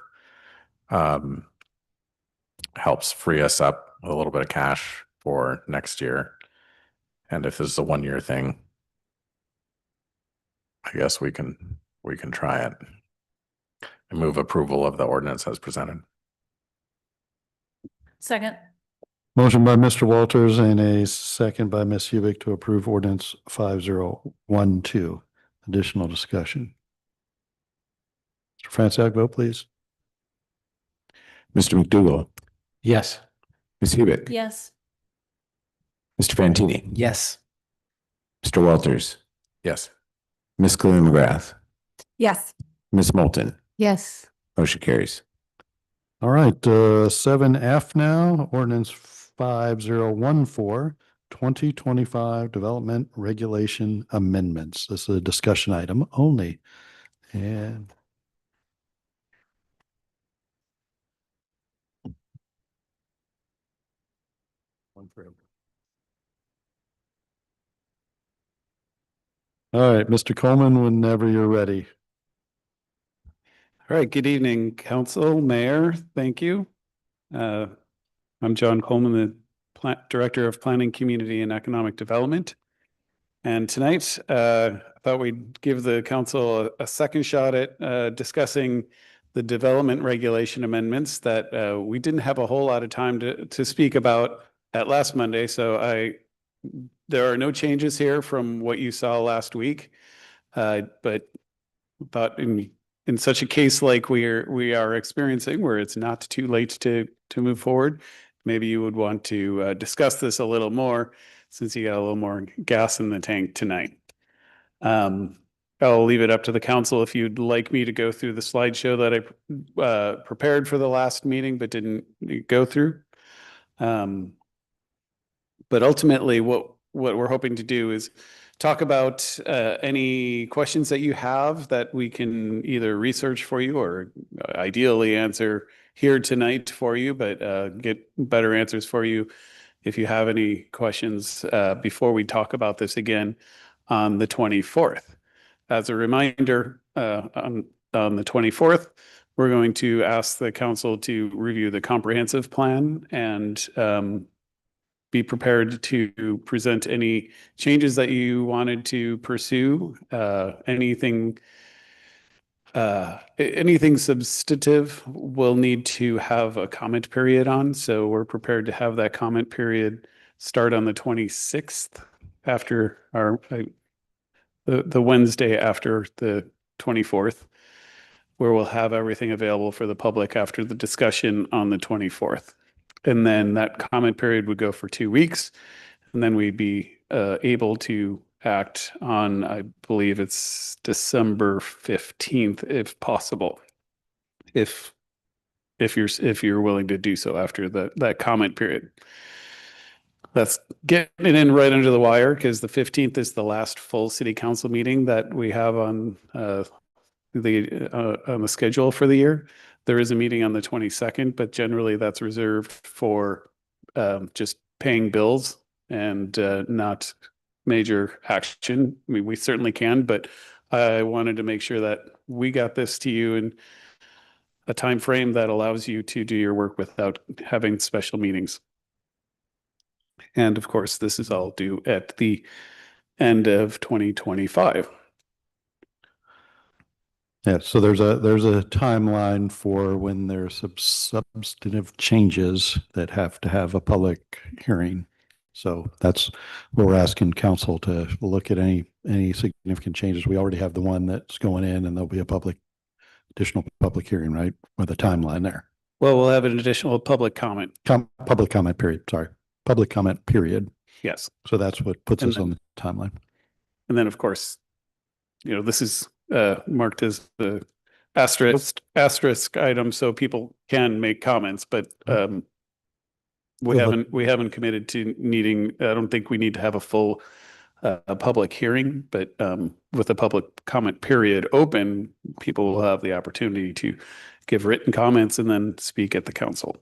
helps free us up a little bit of cash for next year. And if this is a one-year thing, I guess we can try it. I move approval of the ordinance as presented. Second. Motion by Mr. Walters and a second by Ms. Hubick to approve ordinance 5012. Additional discussion. Mr. Franczak, vote please. Mr. McDougall, Yes. Ms. Hubick. Yes. Mr. Fantini, Yes. Mr. Walters, Yes. Ms. Cleland McGrath, Yes. Ms. Moulton. Yes. Motion carries. All right, 7F now, ordinance 5014, 2025 development regulation amendments. This is a discussion item only. And all right, Mr. Coleman, whenever you're ready. All right, good evening, council, mayor. Thank you. I'm John Coleman, the Director of Planning, Community and Economic Development. And tonight, I thought we'd give the council a second shot at discussing the development regulation amendments that we didn't have a whole lot of time to speak about at last Monday. So there are no changes here from what you saw last week. But thought in such a case like we are experiencing, where it's not too late to move forward, maybe you would want to discuss this a little more since you got a little more gas in the tank tonight. I'll leave it up to the council if you'd like me to go through the slideshow that I prepared for the last meeting but didn't go through. But ultimately, what we're hoping to do is talk about any questions that you have that we can either research for you or ideally answer here tonight for you, but get better answers for you if you have any questions before we talk about this again on the 24th. As a reminder, on the 24th, we're going to ask the council to review the comprehensive plan and be prepared to present any changes that you wanted to pursue, anything substantive will need to have a comment period on. So we're prepared to have that comment period start on the 26th after the Wednesday after the 24th, where we'll have everything available for the public after the discussion on the 24th. And then that comment period would go for 2 weeks. And then we'd be able to act on, I believe it's December 15th, if possible, if you're willing to do so after that comment period. That's getting it in right under the wire because the 15th is the last full city council meeting that we have on the schedule for the year. There is a meeting on the 22nd, but generally that's reserved for just paying bills and not major action. I mean, we certainly can, but I wanted to make sure that we got this to you in a time frame that allows you to do your work without having special meetings. And of course, this is all due at the end of 2025. Yeah, so there's a timeline for when there's substantive changes that have to have a public hearing. So that's what we're asking council to look at any significant changes. We already have the one that's going in and there'll be a additional public hearing, right? With a timeline there. Well, we'll have an additional public comment. Public comment period, sorry. Public comment period. Yes. So that's what puts us on the timeline. And then, of course, this is marked as the asterisk item, so people can make comments, but we haven't committed to needing. I don't think we need to have a full public hearing, but with a public comment period open, people will have the opportunity to give written comments and then speak at the council.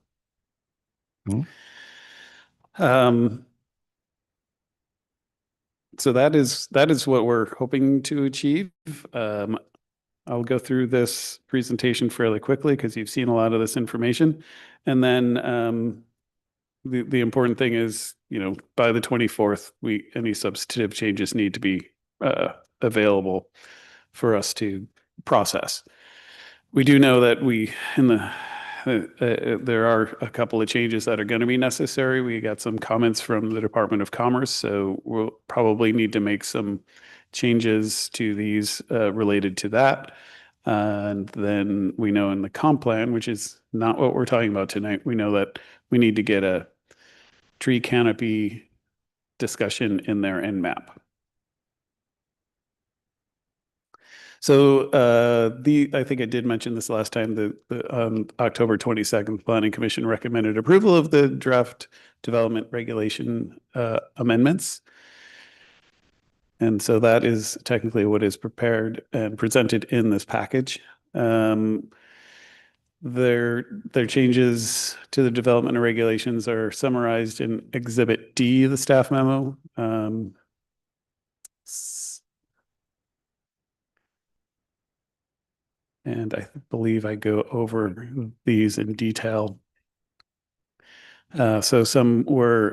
So that is what we're hoping to achieve. I'll go through this presentation fairly quickly because you've seen a lot of this information. And then the important thing is, by the 24th, any substantive changes need to be available for us to process. We do know that there are a couple of changes that are going to be necessary. We got some comments from the Department of Commerce, so we'll probably need to make some changes to these related to that. And then we know in the comp plan, which is not what we're talking about tonight, we know that we need to get a tree canopy discussion in their NMAP. So I think I did mention this last time, the October 22nd, Planning Commission recommended approval of the draft development regulation amendments. And so that is technically what is prepared and presented in this package. Their changes to the development and regulations are summarized in Exhibit D of the staff memo. And I believe I go over these in detail So some were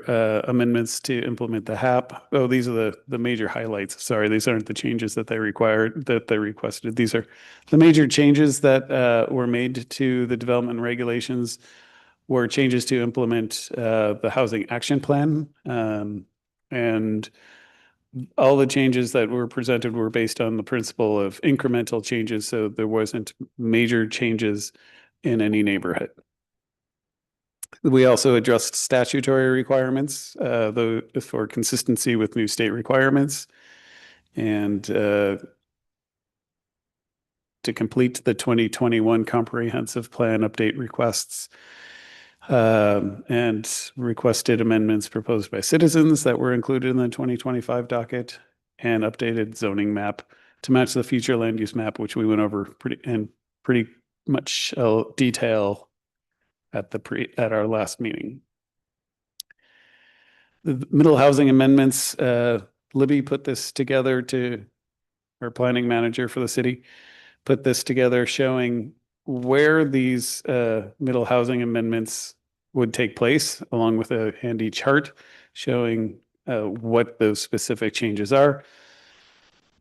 amendments to implement the HAP. Oh, these are the major highlights. Sorry, these aren't the changes that they requested. These are the major changes that were made to the development regulations were changes to implement the housing action plan. And all the changes that were presented were based on the principle of incremental changes. So there wasn't major changes in any neighborhood. We also addressed statutory requirements, though for consistency with new state requirements, and to complete the 2021 comprehensive plan update requests, and requested amendments proposed by citizens that were included in the 2025 docket, and updated zoning map to match the future land use map, which we went over pretty much detail at our last meeting. The middle housing amendments, Libby put this together our planning manager for the city, put this together showing where these middle housing amendments would take place, along with a handy chart showing what those specific changes are.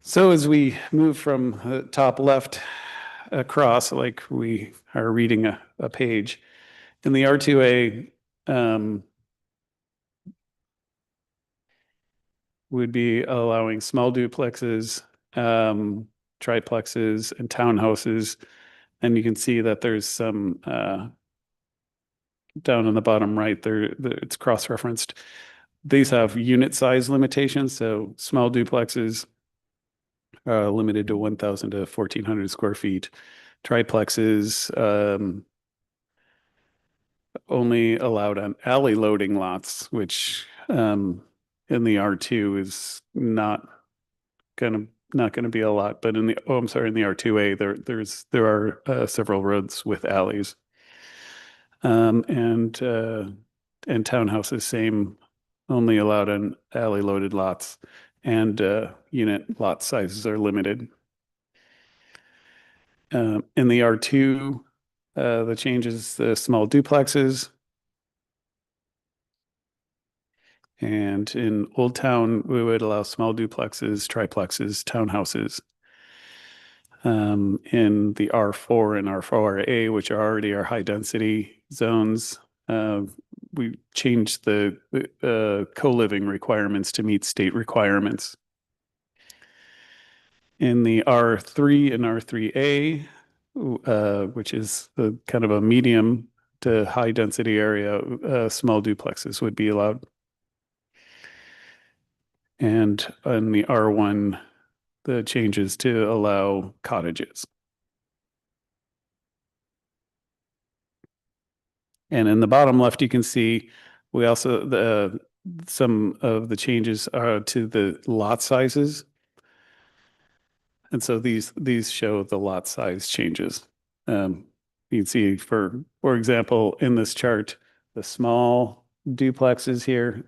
So as we move from the top left across, like we are reading a page, in the R2A, would be allowing small duplexes, triplexes, and townhouses. And you can see that there's some down on the bottom right there, it's cross-referenced. These have unit size limitations, so small duplexes are limited to 1,000 to 1,400 square feet. Triplexes only allowed on alley loading lots, which in the R2 is not going to be a lot, but in the R2A there are several roads with alleys, and townhouses same, only allowed on alley loaded lots, and unit lot sizes are limited. In the R2, the changes, the small duplexes. And in Old Town, we would allow small duplexes, triplexes, townhouses. In the R4 and R4A, which are already our high density zones, we changed the co-living requirements to meet state requirements. In the R3 and R3A, which is the kind of a medium to high density area, small duplexes would be allowed. And on the R1, the changes to allow cottages. And in the bottom left, you can see we also some of the changes are to the lot sizes. And so these show the lot size changes. You can see, for example, in this chart, the small duplexes here,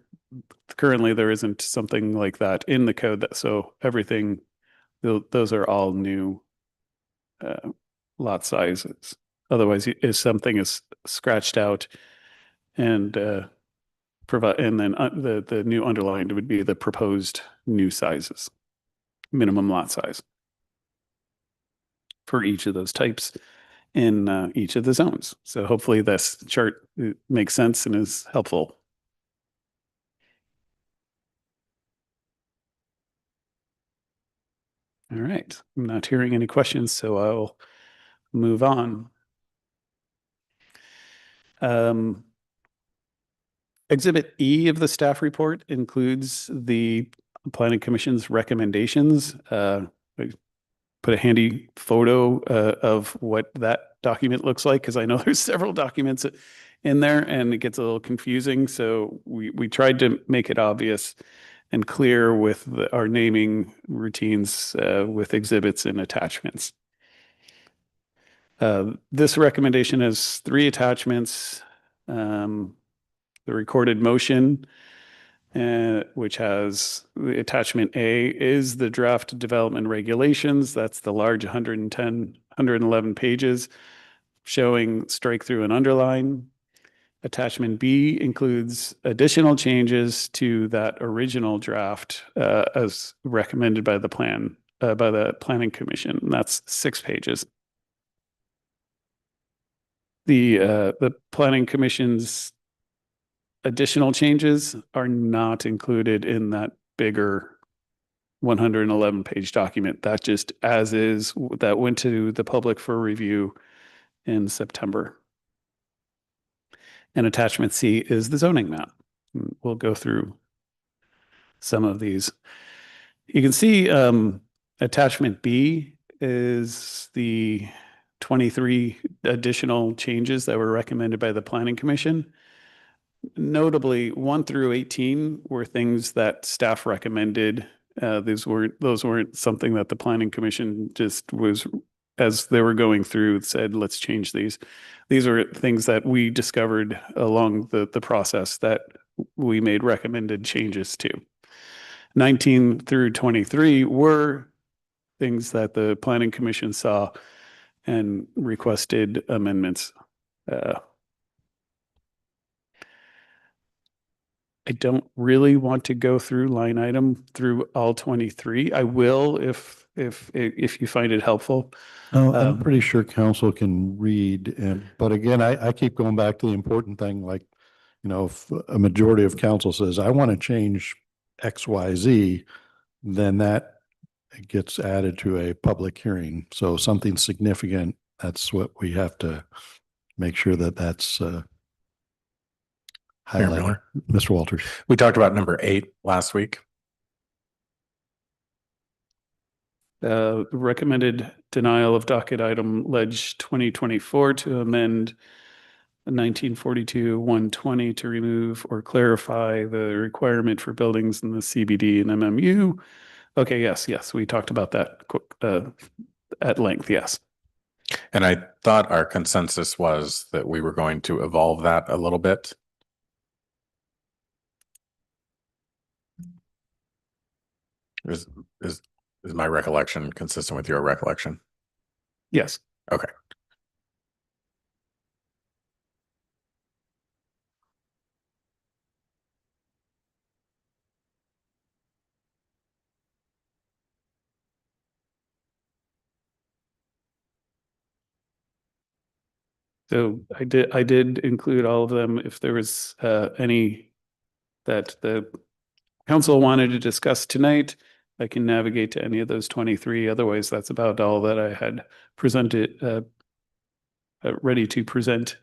currently there isn't something like that in the code, so everything, those are all new lot sizes. Otherwise, if something is scratched out and provide, and then the new underlined would be the proposed new sizes, minimum lot size for each of those types in each of the zones. So hopefully this chart makes sense and is helpful. All right, I'm not hearing any questions, so I'll move on. Exhibit E of the staff report includes the Planning Commission's recommendations. I put a handy photo of what that document looks like, because I know there's several documents in there and it gets a little confusing. So we tried to make it obvious and clear with our naming routines with exhibits and attachments. This recommendation has 3 attachments. The recorded motion, which has the attachment A is the draft development regulations. That's the large 111 pages showing strike through and underline. Attachment B includes additional changes to that original draft as recommended by the Planning Commission. And that's 6 pages. The Planning Commission's additional changes are not included in that bigger 111-page document. That just as is, that went to the public for review in September. And attachment C is the zoning map. We'll go through some of these. You can see attachment B is the 23 additional changes that were recommended by the Planning Commission. Notably, 1 through 18 were things that staff recommended. Those weren't something that the Planning Commission just was, as they were going through, said, let's change these. These are things that we discovered along the process that we made recommended changes to. 19 through 23 were things that the Planning Commission saw and requested amendments. I don't really want to go through line item through all 23. I will if you find it helpful. Oh, I'm pretty sure council can read, but again, I keep going back to the important thing, like, you know, if a majority of council says, I want to change X, Y, Z, then that gets added to a public hearing. So something significant, that's what we have to make sure that that's Mayor highlighted. Miller. Mr. Walters. We talked about number 8 last week. Recommended denial of docket item ledge 2024 to amend 1942-120 to remove or clarify the requirement for buildings in the CBD and MMU. Okay, yes, we talked about that at length, yes. And I thought our consensus was that we were going to evolve that a little bit. Is my recollection consistent with your recollection? Yes. Okay. So I did include all of them. If there was any that the council wanted to discuss tonight, I can navigate to any of those 23. Otherwise, that's about all that I had presented, ready to present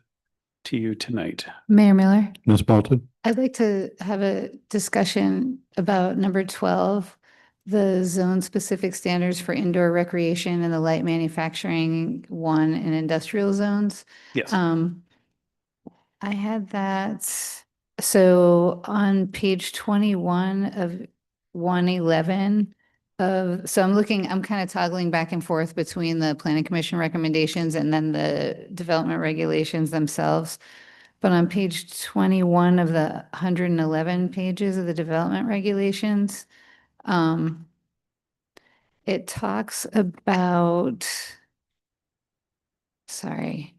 to you tonight. Mayor Miller, Ms. Bolton? I'd like to have a discussion about number 12, the zone-specific standards for indoor recreation and the light manufacturing one and industrial zones. Yes. I had that. So on page 21 of 111 so I'm kind of toggling back and forth between the Planning Commission recommendations and then the development regulations themselves. But on page 21 of the 111 pages of the development regulations, it talks about, sorry.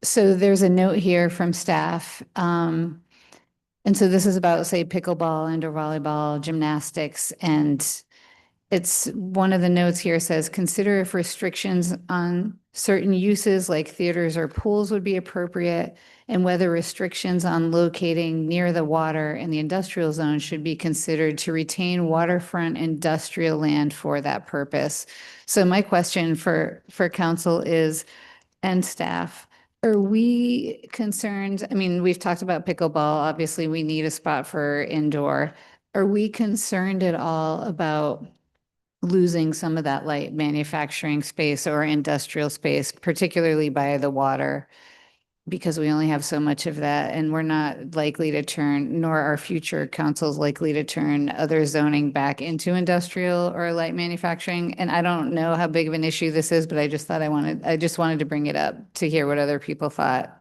So there's a note here from staff. And so this is about, say, pickleball, indoor volleyball, gymnastics, and it's one of the notes here says, consider if restrictions on certain uses like theaters or pools would be appropriate, and whether restrictions on locating near the water in the industrial zone should be considered to retain waterfront industrial land for that purpose. So my question for council is, and staff, are we concerned? I mean, we've talked about pickleball. Obviously, we need a spot for indoor. Are we concerned at all about losing some of that light manufacturing space or industrial space, particularly by the water? Because we only have so much of that, and we're not likely to turn, nor are future councils likely to turn other zoning back into industrial or light manufacturing. And I don't know how big of an issue this is, but I just thought I just wanted to bring it up to hear what other people thought.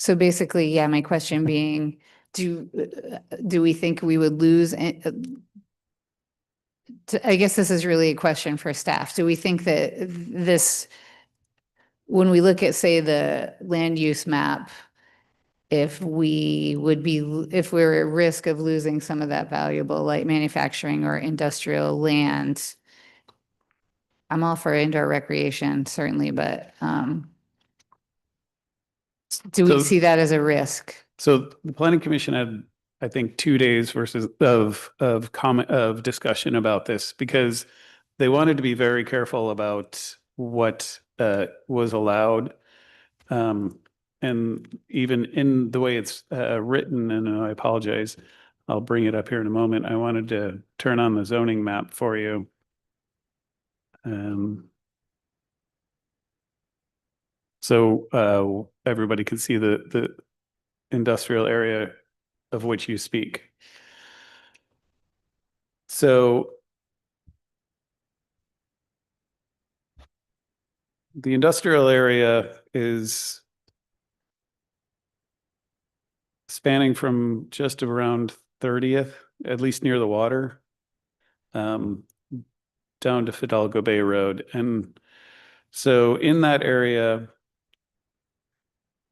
So basically, yeah, my question being, do we think we would lose? I guess this is really a question for staff. Do we think that this, when we look at, say, the land use map, if we're at risk of losing some of that valuable light manufacturing or industrial land? I'm all for indoor recreation, certainly, but do we So- see that as a risk? So the planning commission had, I think, 2 days of comment, of discussion about this, because they wanted to be very careful about what was allowed. And even in the way it's written, and I apologize, I'll bring it up here in a moment. I wanted to turn on the zoning map for you. So everybody can see the industrial area of which you speak. So the industrial area is spanning from just around 30th, at least near the water, down to Fidalgo Bay Road. And so in that area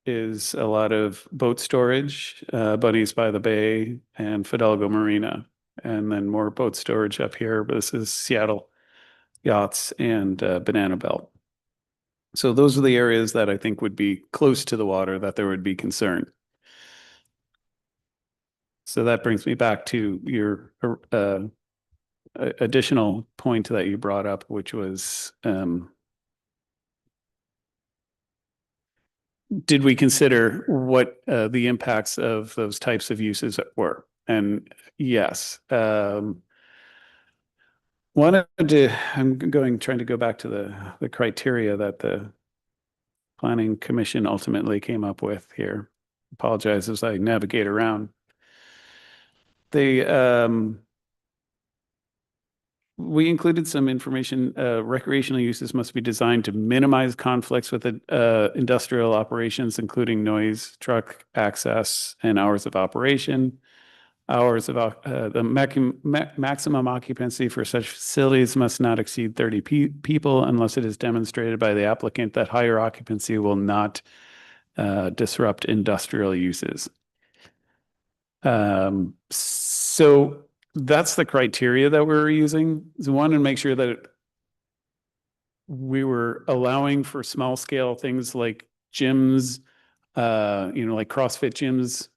is a lot of boat storage, Buddies by the Bay and Fidalgo Marina, and then more boat storage up here. But this is Seattle Yachts and Banana Belt. So those are the areas that I think would be close to the water that there would be concern. So that brings me back to your additional point that you brought up, which was, did we consider what the impacts of those types of uses were? And yes, I'm trying to go back to the criteria that the Planning Commission ultimately came up with here. Apologize as I navigate around. We included some information. Recreational uses must be designed to minimize conflicts with industrial operations, including noise, truck access, and hours of operation. The maximum occupancy for such facilities must not exceed 30 people unless it is demonstrated by the applicant that higher occupancy will not disrupt industrial uses. So that's the criteria that we're using. So we wanted to make sure that we were allowing for small scale things like gyms, like CrossFit gyms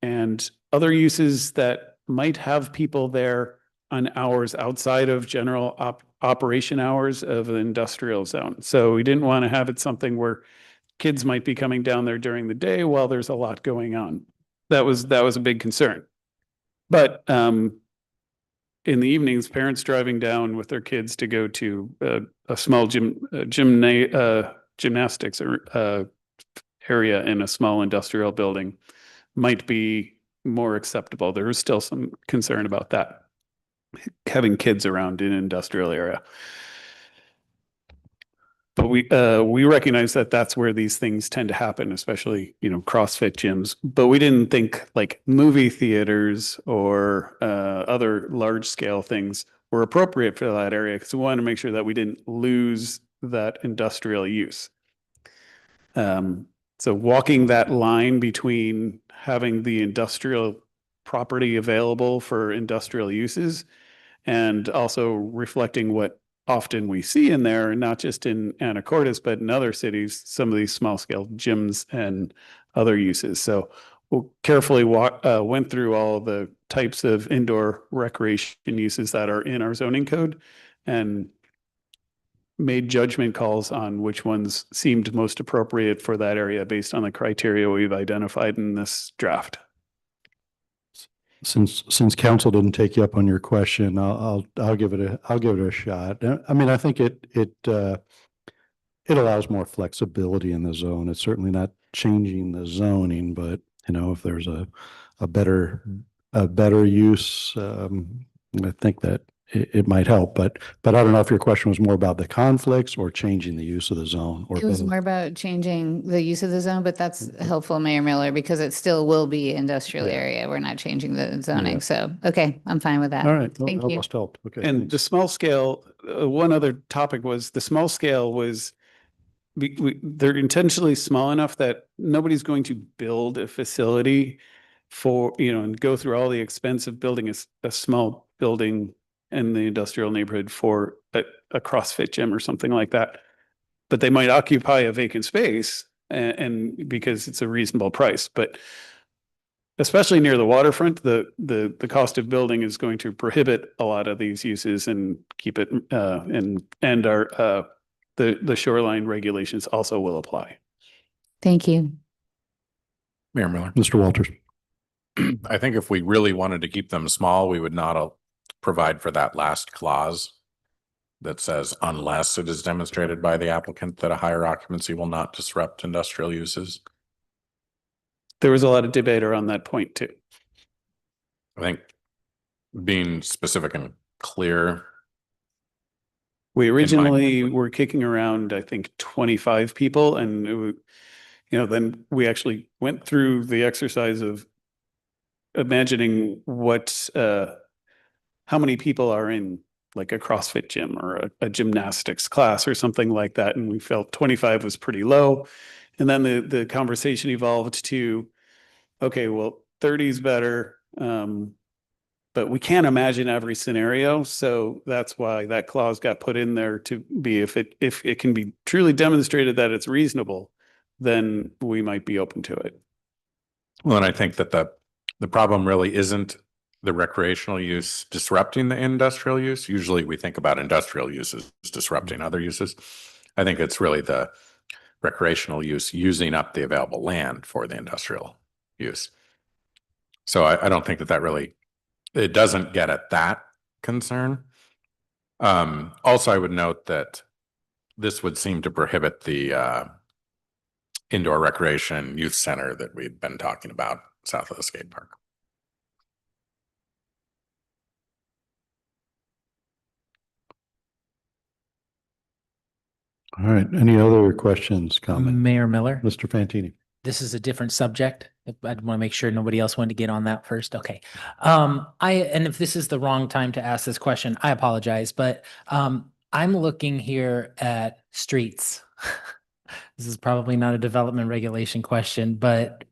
and other uses that might have people there on hours outside of general operation hours of an industrial zone. So we didn't want to have it something where kids might be coming down there during the day while there's a lot going on. That was a big concern. But in the evenings, parents driving down with their kids to go to a small gymnastics area in a small industrial building might be more acceptable. There is still some concern about that, having kids around in an industrial area. But we recognize that that's where these things tend to happen, especially, CrossFit gyms. But we didn't think like movie theaters or other large scale things were appropriate for that area, because we wanted to make sure that we didn't lose that industrial use. So walking that line between having the industrial property available for industrial uses and also reflecting what often we see in there, not just in Anacortes, but in other cities, some of these small scale gyms and other uses. So we'll carefully went through all the types of indoor recreation uses that are in our zoning code and made judgment calls on which ones seemed most appropriate for that area based on the criteria we've identified in this draft. Since council didn't take you up on your question, I'll give it a shot. I mean, I think it allows more flexibility in the zone. It's certainly not changing the zoning, but if there's a better use, I think that it might help, but I don't know if your question was more about the conflicts or changing the use of the zone or It was both. more about changing the use of the zone, but that's helpful, Mayor Miller, because it still will be industrial area. We're not changing the zoning. Yeah. So, okay, I'm fine with that. All right. Well, Thank that you. must help. Okay. And thanks. the small scale, one other topic was the small scale was they're intentionally small enough that nobody's going to build a facility for, and go through all the expense of building a small building in the industrial neighborhood for a CrossFit gym or something like that. But they might occupy a vacant space and because it's a reasonable price, but especially near the waterfront, the cost of building is going to prohibit a lot of these uses and keep it and our the shoreline regulations also will apply. Thank you. Mayor Miller. Mr. Walters. I think if we really wanted to keep them small, we would not provide for that last clause that says, unless it is demonstrated by the applicant that a higher occupancy will not disrupt industrial uses. There was a lot of debate around that point too. I think being specific and clear. We originally were kicking around, I think, 25 people, and then we actually went through the exercise of imagining how many people are in like a CrossFit gym or a gymnastics class or something like that, and we felt 25 was pretty low. And then the conversation evolved to, okay, well, 30 is better. But we can't imagine every scenario. So that's why that clause got put in there to be, if it can be truly demonstrated that it's reasonable, then we might be open to it. Well, and I think that the problem really isn't the recreational use disrupting the industrial use. Usually we think about industrial uses disrupting other uses. I think it's really the recreational use using up the available land for the industrial use. So I don't think that really, it doesn't get at that concern. Also, I would note that this would seem to prohibit the indoor recreation youth center that we've been talking about south of the skate park. All right. Any other questions, comments? Mayor Miller, Mr. Fantini. this is a different subject. I want to make sure nobody else wanted to get on that first. Okay. And if this is the wrong time to ask this question, I apologize, but I'm looking here at streets. This is probably not a development regulation question, but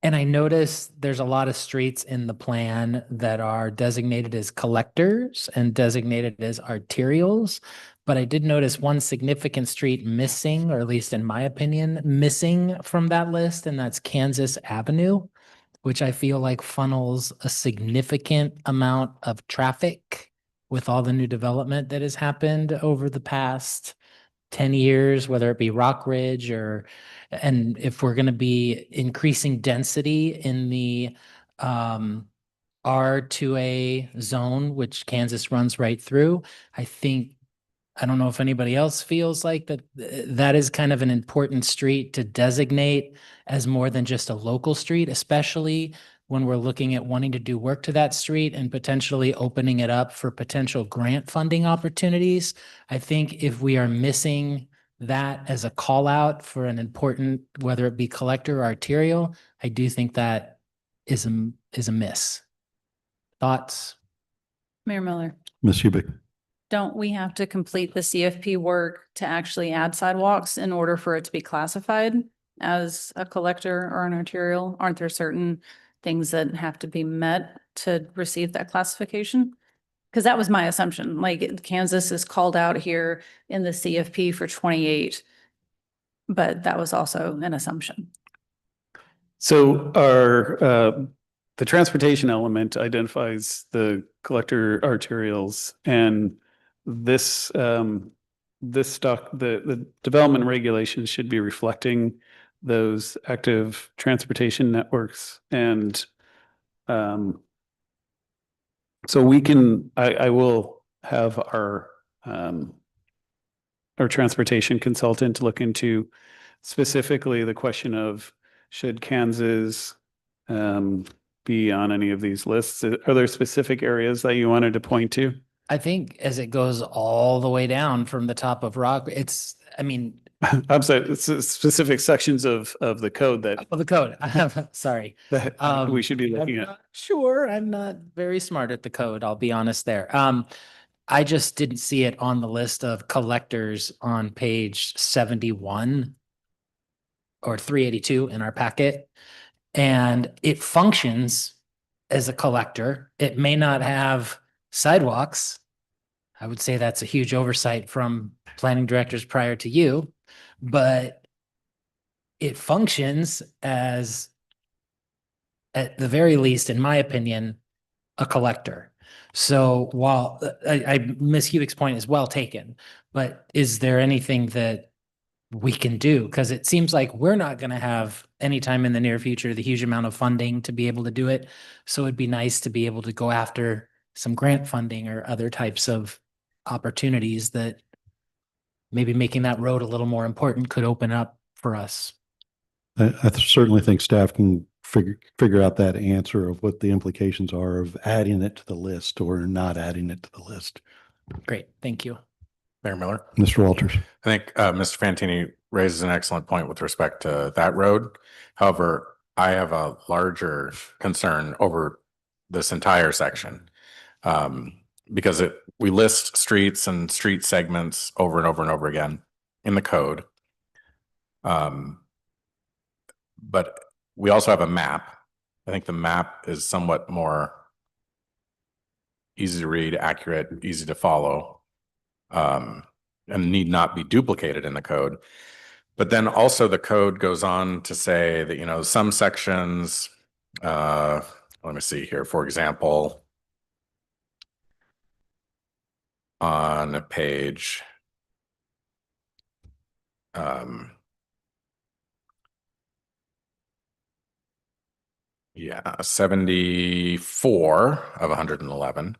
and I notice there's a lot of streets in the plan that are designated as collectors and designated as arterials. But I did notice one significant street missing, or at least in my opinion, missing from that list, and that's Kansas Avenue, which I feel like funnels a significant amount of traffic with all the new development that has happened over the past 10 years, whether it be Rock Ridge and if we're going to be increasing density in the R2A zone, which Kansas runs right through, I don't know if anybody else feels like that is kind of an important street to designate as more than just a local street, especially when we're looking at wanting to do work to that street and potentially opening it up for potential grant funding opportunities. I think if we are missing that as a call out for an important, whether it be collector or arterial, I do think that is a miss. Thoughts? Mayor Miller, Ms. Hubick. don't we have to complete the CFP work to actually add sidewalks in order for it to be classified as a collector or an arterial? Aren't there certain things that have to be met to receive that classification? Because that was my assumption, like Kansas is called out here in the CFP for 28, but that was also an assumption. So the transportation element identifies the collector arterials, and this the development regulations should be reflecting those active transportation networks. And so I will have our transportation consultant look into specifically the question of should Kansas be on any of these lists? Are there specific areas that you wanted to point to? I think as it goes all the way down from the top of Rock, I mean, I'm sorry, it's specific sections of the code that. the code. Sorry. That we should be looking at. Sure, I'm not very smart at the code. I'll be honest there. I just didn't see it on the list of collectors on page 71 or 382 in our packet. And it functions as a collector. It may not have sidewalks. I would say that's a huge oversight from planning directors prior to you, but it functions as, at the very least, in my opinion, a collector. So while Ms. Hewick's point is well taken, but is there anything that we can do? Because it seems like we're not going to have anytime in the near future the huge amount of funding to be able to do it. So it'd be nice to be able to go after some grant funding or other types of opportunities that maybe making that road a little more important could open up for us. I certainly think staff can figure out that answer of what the implications are of adding it to the list or not adding it to the list. Great, thank you. Mayor Miller. Mr. Walters. I think Mr. Fantini raises an excellent point with respect to that road. However, I have a larger concern over this entire section because we list streets and street segments over and over and over again in the code. But we also have a map. I think the map is somewhat more easy to read, accurate, easy to follow, and need not be duplicated in the code. But then also the code goes on to say that, you know, some sections, let me see here, for example, on a page, yeah, 74 of 111.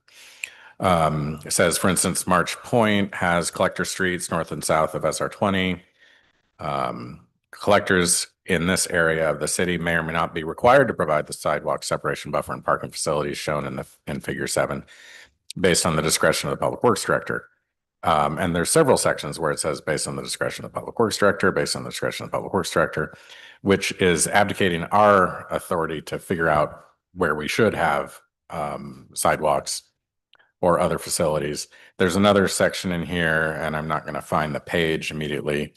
It says, for instance, March Point has collector streets north and south of SR 20. Collectors in this area of the city may or may not be required to provide the sidewalk separation buffer and parking facilities shown in figure 7 based on the discretion of the public works director. And there's several sections where it says based on the discretion of the public works director, based on the discretion of the public works director, which is abdicating our authority to figure out where we should have sidewalks or other facilities. There's another section in here, and I'm not going to find the page immediately,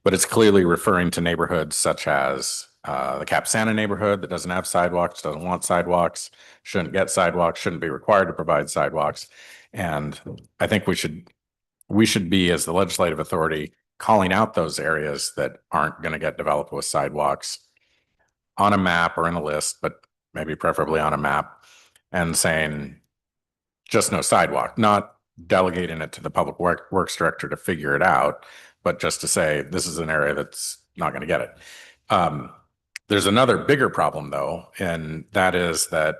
but it's clearly referring to neighborhoods such as the Cap Santa neighborhood that doesn't have sidewalks, doesn't want sidewalks, shouldn't get sidewalks, shouldn't be required to provide sidewalks. And I think we should be, as the legislative authority, calling out those areas that aren't going to get developed with sidewalks on a map or in a list, but maybe preferably on a map, and saying just no sidewalk, not delegating it to the public works director to figure it out, but just to say this is an area that's not going to get it. There's another bigger problem, though, and that is that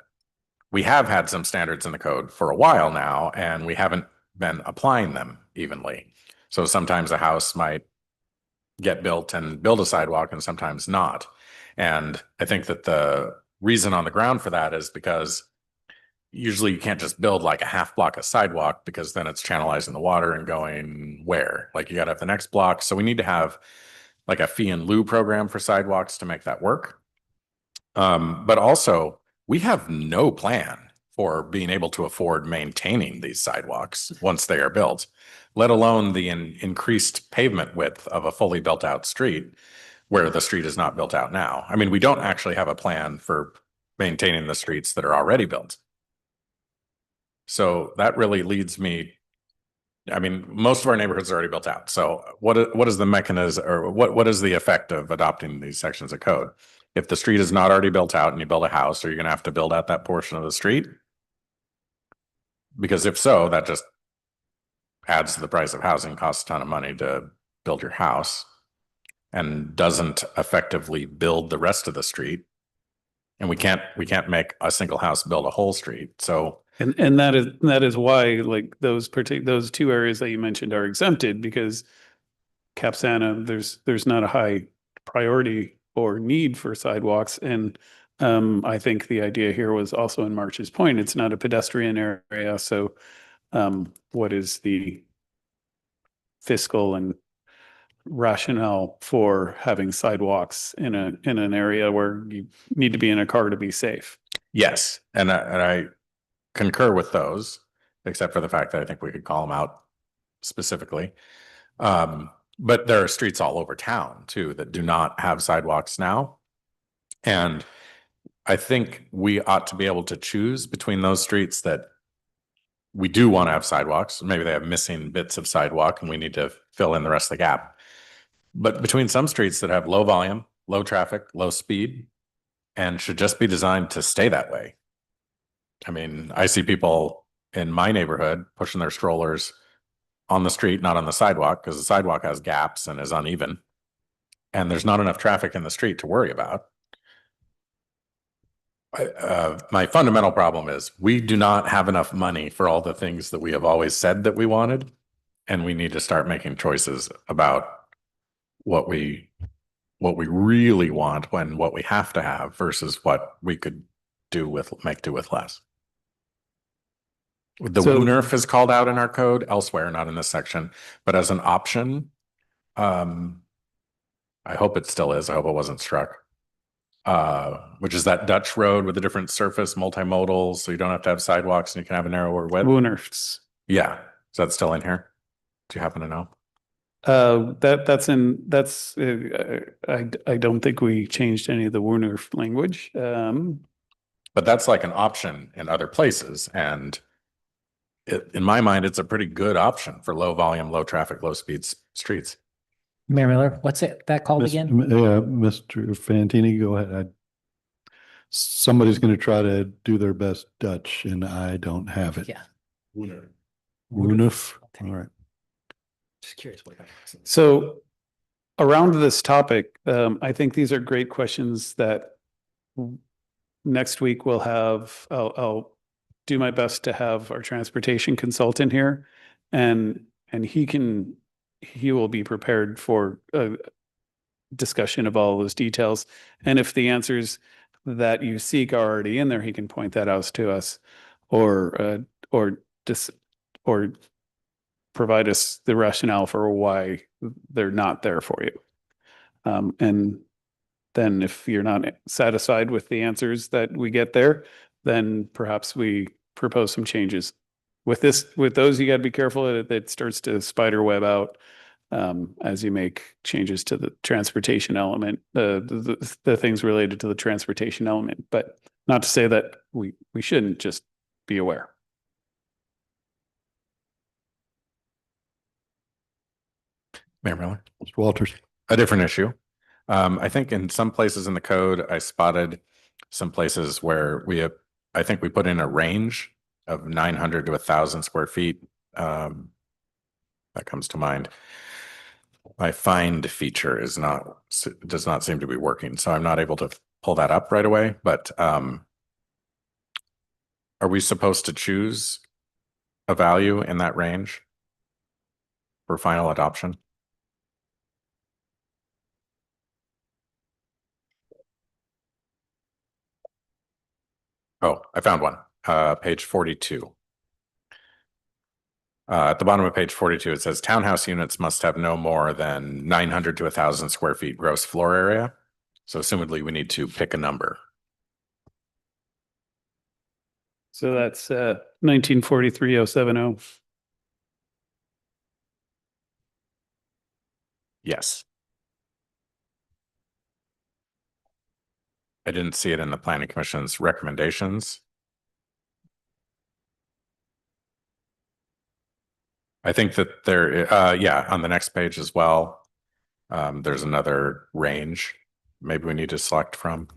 we have had some standards in the code for a while now, and we haven't been applying them evenly. So sometimes a house might get built and build a sidewalk and sometimes not. And I think that the reason on the ground for that is because usually you can't just build like a half block of sidewalk because then it's channelizing the water and going where? Like you got to have the next block. So we need to have like a fee in lieu program for sidewalks to make that work. But also we have no plan for being able to afford maintaining these sidewalks once they are built, let alone the increased pavement width of a fully built out street where the street is not built out now. I mean, we don't actually have a plan for maintaining the streets that are already built. So that really leads me, I mean, most of our neighborhoods are already built out. So what is the mechanism, or what is the effect of adopting these sections of code? If the street is not already built out and you build a house, are you going to have to build out that portion of the street? Because if so, that just adds to the price of housing, costs a ton of money to build your house, and doesn't effectively build the rest of the street. And we can't make a single house build a whole street. So and that is why like those two areas that you mentioned are exempted, because Cap Santa, there's not a high priority or need for sidewalks, and I think the idea here was also in March's point, it's not a pedestrian area, so what is the fiscal and rationale for having sidewalks in an area where you need to be in a car to be safe? Yes, and I concur with those, except for the fact that I think we could call them out specifically. But there are streets all over town too that do not have sidewalks now. And I think we ought to be able to choose between those streets that we do want to have sidewalks. Maybe they have missing bits of sidewalk and we need to fill in the rest of the gap. But between some streets that have low volume, low traffic, low speed, and should just be designed to stay that way. I mean, I see people in my neighborhood pushing their strollers on the street, not on the sidewalk, because the sidewalk has gaps and is uneven. And there's not enough traffic in the street to worry about. My fundamental problem is we do not have enough money for all the things that we have always said that we wanted. And we need to start making choices about what we really want when what we have to have versus what we could make do with less. The WUNRF is called out in our code elsewhere, not in this section, but as an option, I hope it still is. I hope it wasn't struck. Which is that Dutch road with a different surface, multimodal, so you don't have to have sidewalks and you can have a narrower width. WUNRFs. Yeah. Is that still in here? Do you happen to know? I don't think we changed any of the WUNRF language. But that's like an option in other places. And in my mind, it's a pretty good option for low volume, low traffic, low speed streets. Mayor Miller, what's that called again? Yeah, Mr. Fantini, go ahead. Somebody's going to try to do their best Dutch, and I don't have it. Yeah. WUNRF. All right. Just curious what that is. So around this topic, I think these are great questions that next week we'll have. I'll do my best to have our transportation consultant here, and he will be prepared for a discussion of all those details. And if the answers that you seek are already in there, he can point that out to us, or provide us the rationale for why they're not there for you. And then if you're not satisfied with the answers that we get there, then perhaps we propose some changes. With those, you got to be careful that it starts to spider web out as you make changes to the transportation element, the things related to the transportation element. But not to say that we shouldn't, just be aware. Mayor Miller. Mr. Walters. A different issue. I think in some places in the code, I spotted some places where I think we put in a range of 900 to 1,000 square feet. That comes to mind. My find feature does not seem to be working, so I'm not able to pull that up right away. But are we supposed to choose a value in that range for final adoption? Oh, I found one. Page 42. At the bottom of page 42, it says townhouse units must have no more than 900 to 1,000 square feet gross floor area. So assumedly we need to pick a number. So that's 1943-070. Yes. I didn't see it in the Planning Commission's recommendations. I think that yeah, on the next page as well, there's another range maybe we need to select from.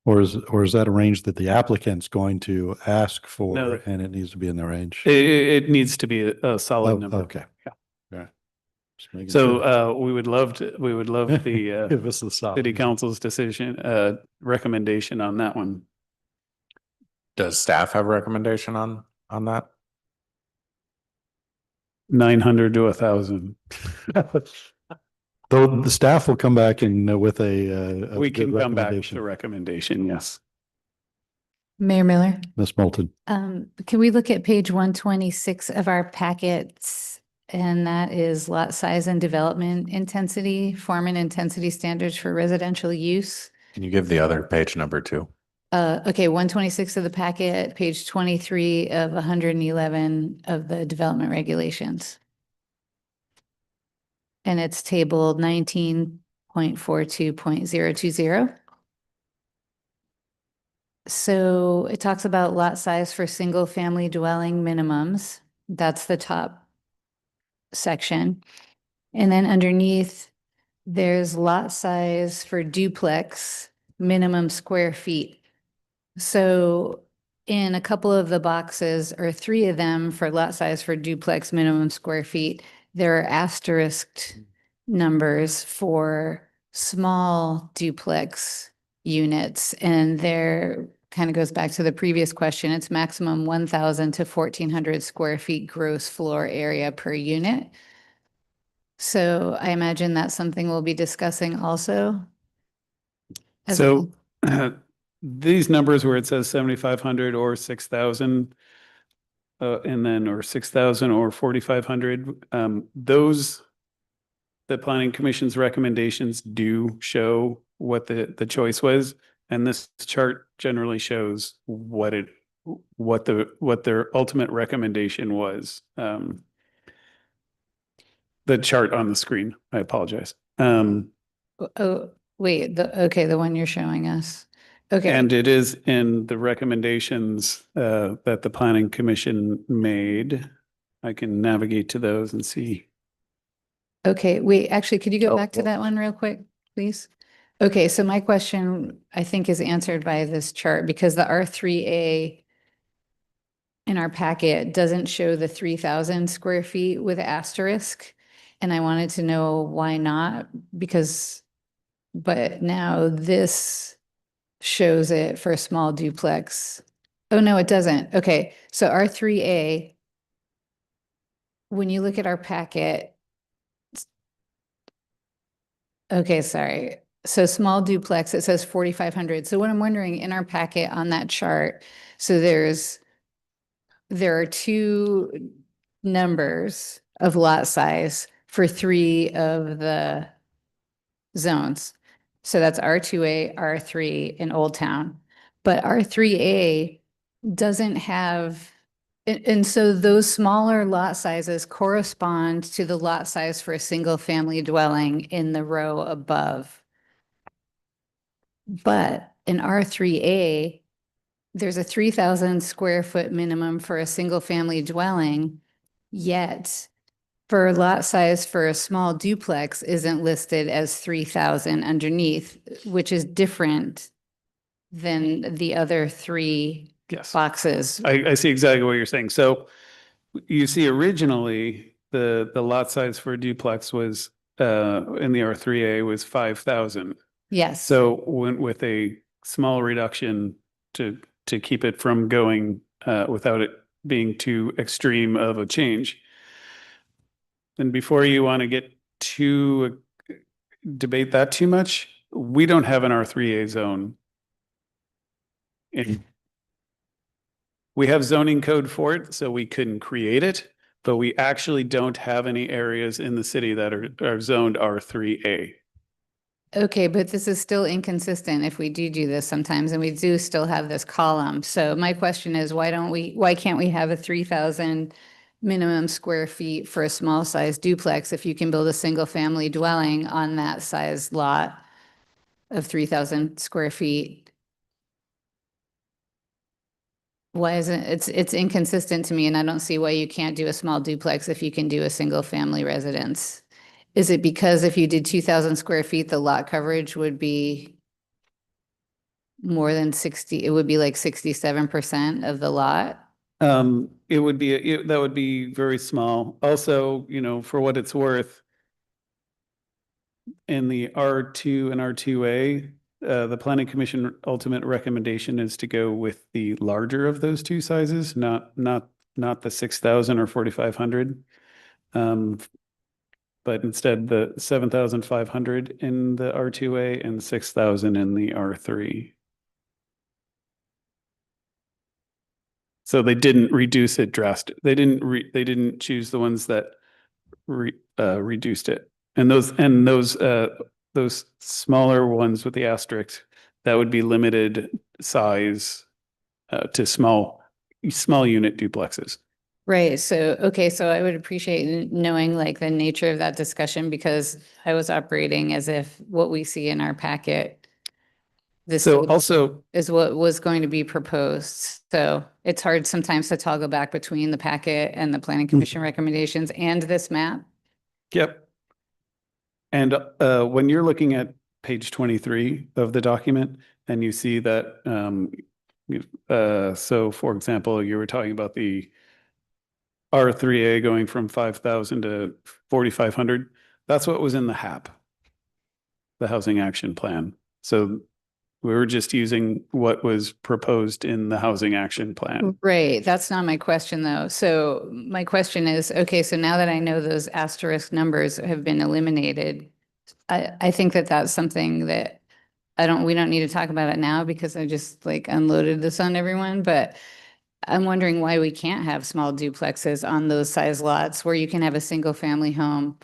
Or is that a range that the applicant's going to ask for, No. and it needs to be in the range? It needs to be a solid number. Okay. Yeah. All right. Just making So sure. we would love the Give us the solid. city council's decision, recommendation on that one. Does staff have a recommendation on that? 900 to 1,000. Though the staff will come back and with a We good can come back with recommendation. a recommendation, yes. Mayor Miller, Ms. Moulton. can we look at page 126 of our packets? And that is lot size and development intensity, form and intensity standards for residential use. Can you give the other page number too? Okay, 126 of the packet, page 23 of 111 of the development regulations. And it's table 19.42.020. So it talks about lot size for single family dwelling minimums. That's the top section. And then underneath, there's lot size for duplex, minimum square feet. So in a couple of the boxes, or three of them for lot size for duplex minimum square feet, there are asterisked numbers for small duplex units. And there kind of goes back to the previous question. It's maximum 1,000 to 1,400 square feet gross floor area per unit. So I imagine that's something we'll be discussing also. So these numbers where it says 7,500 or 6,000, and then or 6,000 or 4,500, those, the planning commission's recommendations do show what the choice was. And this chart generally shows what their ultimate recommendation was. The chart on the screen, I apologize. Oh, wait, the one you're showing us. Okay. And it is in the recommendations that the planning commission made. I can navigate to those and see. Okay, wait, actually, could you go back to that one real quick, please? Okay, so my question, I think, is answered by this chart because the R3A in our packet doesn't show the 3,000 square feet with asterisk. And I wanted to know why not, but now this shows it for a small duplex. Oh, no, it doesn't. Okay, so R3A, when you look at our packet, okay, sorry. So small duplex, it says 4,500. So what I'm wondering in our packet on that chart, so there are two numbers of lot size for three of the zones. So that's R2A, R3 in Old Town. But R3A doesn't have, and so those smaller lot sizes correspond to the lot size for a single family dwelling in the row above. But in R3A, there's a 3,000 square foot minimum for a single family dwelling, yet for lot size for a small duplex isn't listed as 3,000 underneath, which is different than the other three boxes. I see exactly what you're saying. So you see originally the lot size for a duplex was in the R3A was 5,000. Yes. So went with a small reduction to keep it from going without it being too extreme of a change. And before you want to get too debate that too much, we don't have an R3A zone. We have zoning code for it, so we couldn't create it, but we actually don't have any areas in the city that are zoned R3A. Okay, but this is still inconsistent if we do this sometimes, and we do still have this column. So my question is, why can't we have a 3,000 minimum square feet for a small size duplex if you can build a single family dwelling on that size lot of 3,000 square feet? Why isn't it's inconsistent to me, and I don't see why you can't do a small duplex if you can do a single family residence. Is it because if you did 2,000 square feet, the lot coverage would be more than 60, it would be like 67% of the lot? It would be, that would be very small. Also, for what it's worth, in the R2 and R2A, the planning commission ultimate recommendation is to go with the larger of those two sizes, not the 6,000 or 4,500. but instead the 7,500 in the R2A and 6,000 in the R3. So they didn't reduce it drastic. They didn't choose the ones that reduced it. And those smaller ones with the asterisk, that would be limited size to small unit duplexes. Right. So, okay. So I would appreciate knowing like the nature of that discussion because I was operating as if what we see in our packet. This So also is what was going to be proposed. So it's hard sometimes to toggle back between the packet and the planning commission recommendations and this map. Yep. And when you're looking at page 23 of the document and you see that, so for example, you were talking about the R3A going from 5,000 to 4,500. That's what was in the HAP, the Housing Action Plan. So we were just using what was proposed in the Housing Action Plan. Right. That's not my question though. So my question is, okay, so now that I know those asterisk numbers have been eliminated, I think that that's something that we don't need to talk about it now because I just like unloaded this on everyone, but I'm wondering why we can't have small duplexes on those size lots where you can have a single family home.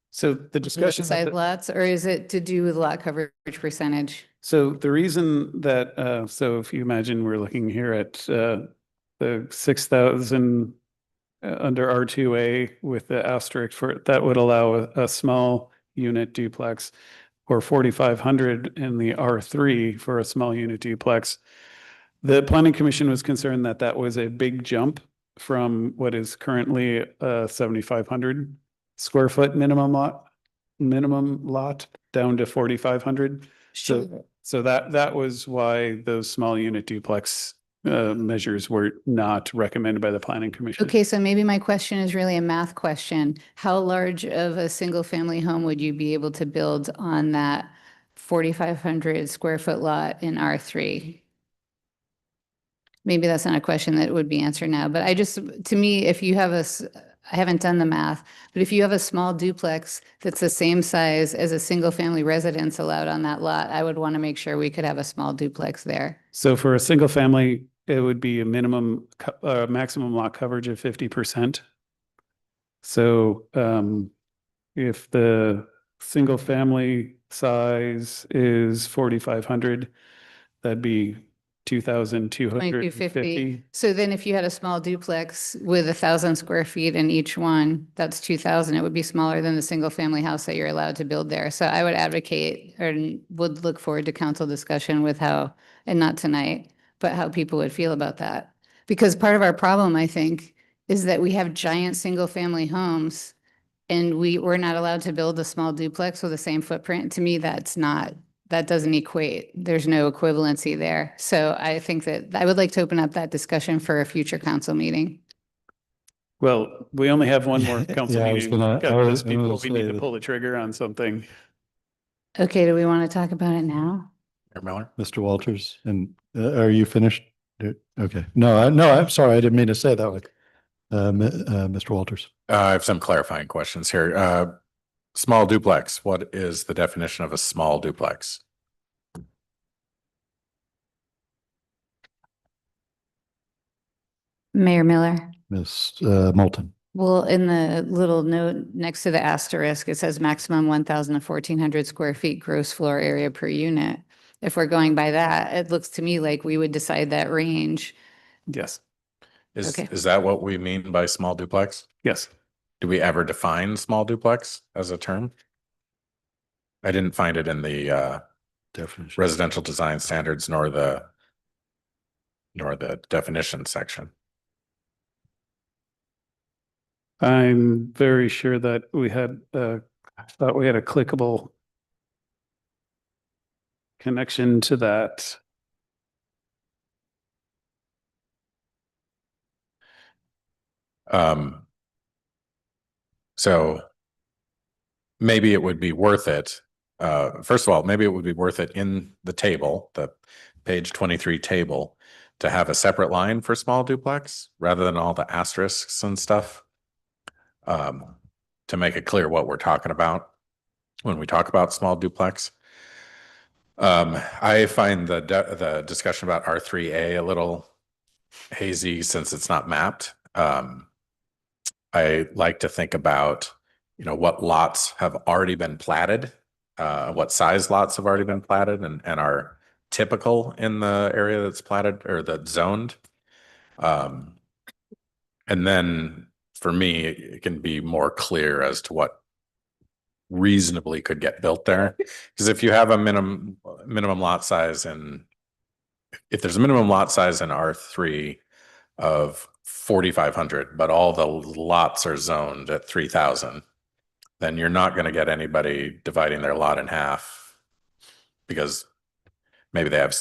So the discussion. Size lots, or is it to do with lot coverage percentage? So the reason that, so if you imagine we're looking here at the 6,000 under R2A with the asterisk for that would allow a small unit duplex, or 4,500 in the R3 for a small unit duplex. The planning commission was concerned that that was a big jump from what is currently 7,500 square foot minimum lot down to 4,500. So that was why those small unit duplex measures were not recommended by the planning commission. Okay, so maybe my question is really a math question. How large of a single family home would you be able to build on that 4,500 square foot lot in R3? Maybe that's not a question that would be answered now, but to me, if you have I haven't done the math, but if you have a small duplex that's the same size as a single family residence allowed on that lot, I would want to make sure we could have a small duplex there. So for a single family, it would be a maximum lot coverage of 50%. So if the single family size is 4,500, that'd be 2,250. So then if you had a small duplex with 1,000 square feet in each one, that's 2,000. It would be smaller than the single family house that you're allowed to build there. So I would advocate or would look forward to council discussion with how, and not tonight, but how people would feel about that. Because part of our problem, I think, is that we have giant single family homes and we're not allowed to build a small duplex with the same footprint. To me, that doesn't equate. There's no equivalency there. So I think that I would like to open up that discussion for a future council meeting. Well, we only have one more council Yeah, meeting just before we need to pull the trigger on something. Okay, do we want to talk about it now? Mayor Miller? Mr. Walters, and are you finished? Okay. No, I'm sorry. I didn't mean to say it that way. Mr. Walters. I have some clarifying questions here. Small duplex, what is the definition of a small duplex? Mayor Miller. Ms. Moulton. Well, in the little note next to the asterisk, it says maximum 1,000 to 1,400 square feet gross floor area per unit. If we're going by that, it looks to me like we would decide that range. Yes. Is that what we mean by small duplex? Yes. Do we ever define small duplex as a term? I didn't find it in the definition, residential design standards, nor the definition section. I'm very sure that we had thought we had a clickable connection to that. So maybe it would be worth it. First of all, maybe it would be worth it in the table, the page 23 table, to have a separate line for small duplex rather than all the asterisks and stuff. to make it clear what we're talking about when we talk about small duplex. I find the discussion about R3A a little hazy since it's not mapped. I like to think about, what lots have already been platted, what size lots have already been platted and are typical in the area that's platted or that's zoned. And then for me, it can be more clear as to what reasonably could get built there. Because if you have a minimum lot size, and if there's a minimum lot size in R3 of 4,500, but all the lots are zoned at 3,000, then you're not going to get anybody dividing their lot in half, because maybe they have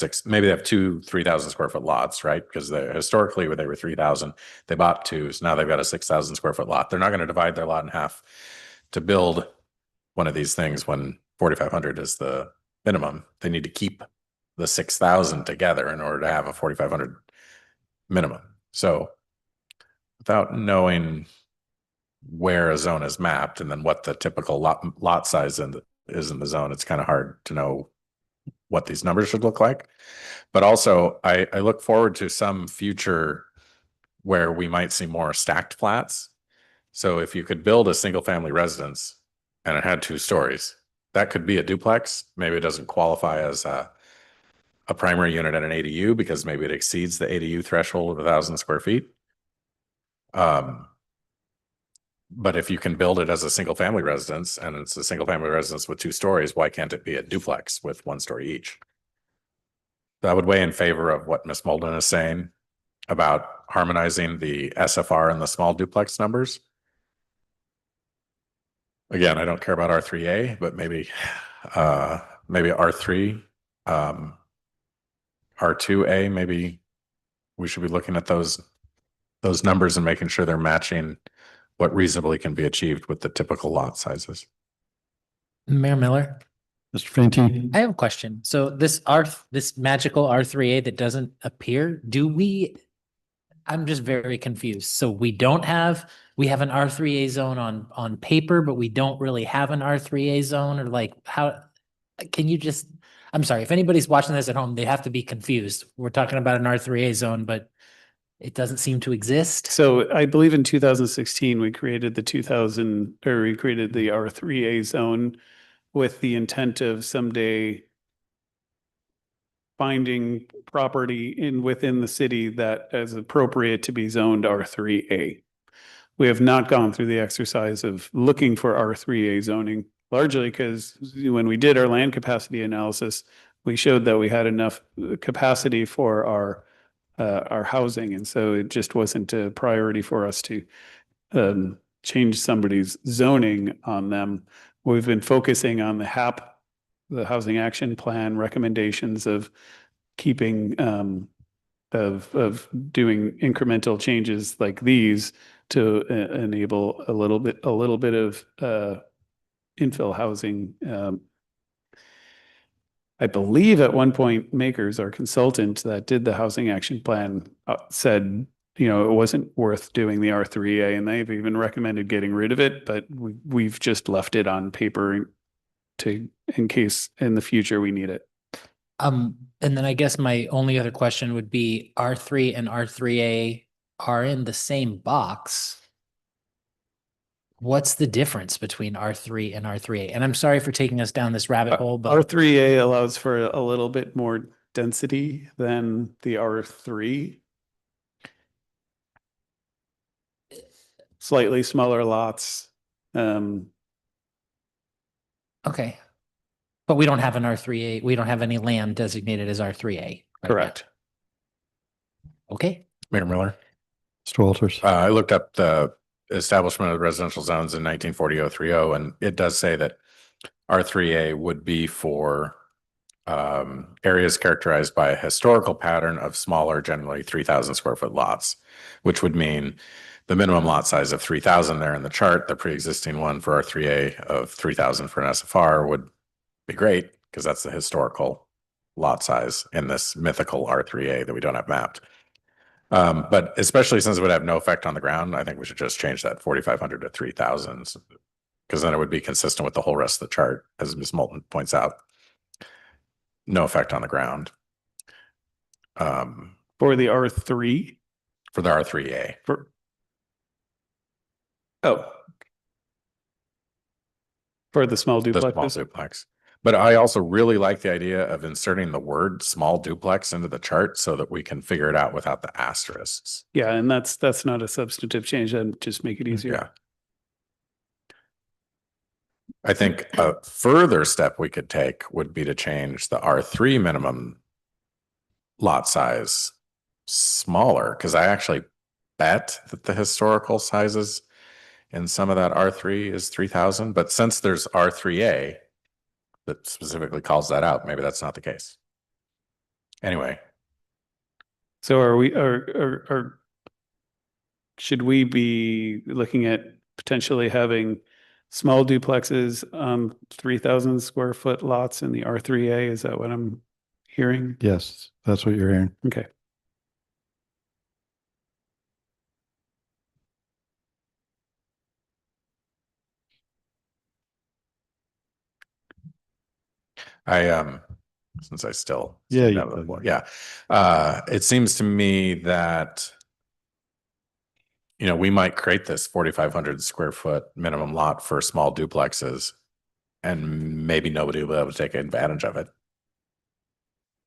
two 3,000 square foot lots, right? Because historically when they were 3,000, they bought two, so now they've got a 6,000 square foot lot. They're not going to divide their lot in half to build one of these things when 4,500 is the minimum. They need to keep the 6,000 together in order to have a 4,500 minimum. So without knowing where a zone is mapped and then what the typical lot size is in the zone, it's kind of hard to know what these numbers should look like. But also I look forward to some future where we might see more stacked flats. So if you could build a single family residence and it had 2 stories, that could be a duplex. Maybe it doesn't qualify as a primary unit and an ADU because maybe it exceeds the ADU threshold of 1,000 square feet. But if you can build it as a single family residence and it's a single family residence with 2 stories, why can't it be a duplex with 1 story each? That would weigh in favor of what Ms. Molden is saying about harmonizing the SFR and the small duplex numbers. Again, I don't care about R3A, but maybe R3, R2A, maybe we should be looking at those numbers and making sure they're matching what reasonably can be achieved with the typical lot sizes. Mayor Miller, Mr. Fantini. I have a question. So this magical R3A that doesn't appear, I'm just very confused. So we have an R3A zone on paper, but we don't really have an R3A zone, or like how can you just, I'm sorry, if anybody's watching this at home, they have to be confused. We're talking about an R3A zone, but it doesn't seem to exist. So I believe in 2016, we created the R3A zone with the intent of someday finding property within the city that is appropriate to be zoned R3A. We have not gone through the exercise of looking for R3A zoning, largely because when we did our land capacity analysis, we showed that we had enough capacity for our housing. And so it just wasn't a priority for us to change somebody's zoning on them. We've been focusing on the HAP, the Housing Action Plan recommendations of keeping of doing incremental changes like these to enable a little bit of infill housing. I believe at one point Makers, our consultant that did the housing action plan, said, it wasn't worth doing the R3A, and they've even recommended getting rid of it, but we've just left it on paper in case in the future we need it. And then I guess my only other question would be R3 and R3A are in the same box. What's the difference between R3 and R3A? And I'm sorry for taking us down this rabbit hole, but R3A allows for a little bit more density than the R3. Slightly smaller lots. Okay. But we don't have an R3A. We don't have any land designated as R3A. Right? Correct. Okay. Mayor Miller. Mr. Walters. I looked up the establishment of residential zones in 1940-030, and it does say that R3A would be for areas characterized by a historical pattern of smaller, generally 3,000 square foot lots, which would mean the minimum lot size of 3,000 there in the chart, the pre-existing one for R3A of 3,000 for an SFR would be great because that's the historical lot size in this mythical R3A that we don't have mapped. But especially since it would have no effect on the ground, I think we should just change that 4,500 to 3,000 Because then it would be consistent with the whole rest of the chart, as Ms. Moulton points out. No effect on the ground. For the R3? For the R3A. For the small The duplexes? small duplex. But I also really like the idea of inserting the word small duplex into the chart so that we can figure it out without the asterisks. Yeah, and that's not a substantive change. That'd just make it easier. Yeah. I think a further step we could take would be to change the R3 minimum lot size smaller, because I actually bet that the historical sizes in some of that R3 is 3,000, but since there's R3A that specifically calls that out, maybe that's not the case. Anyway. So should we be looking at potentially having small duplexes, 3,000 square foot lots in the R3A? Is that what I'm hearing? Yes, that's what you're hearing. Okay. Since I still Yeah, it seems to me that we might create this 4,500 square foot minimum lot for small duplexes, and maybe nobody will be able to take advantage of it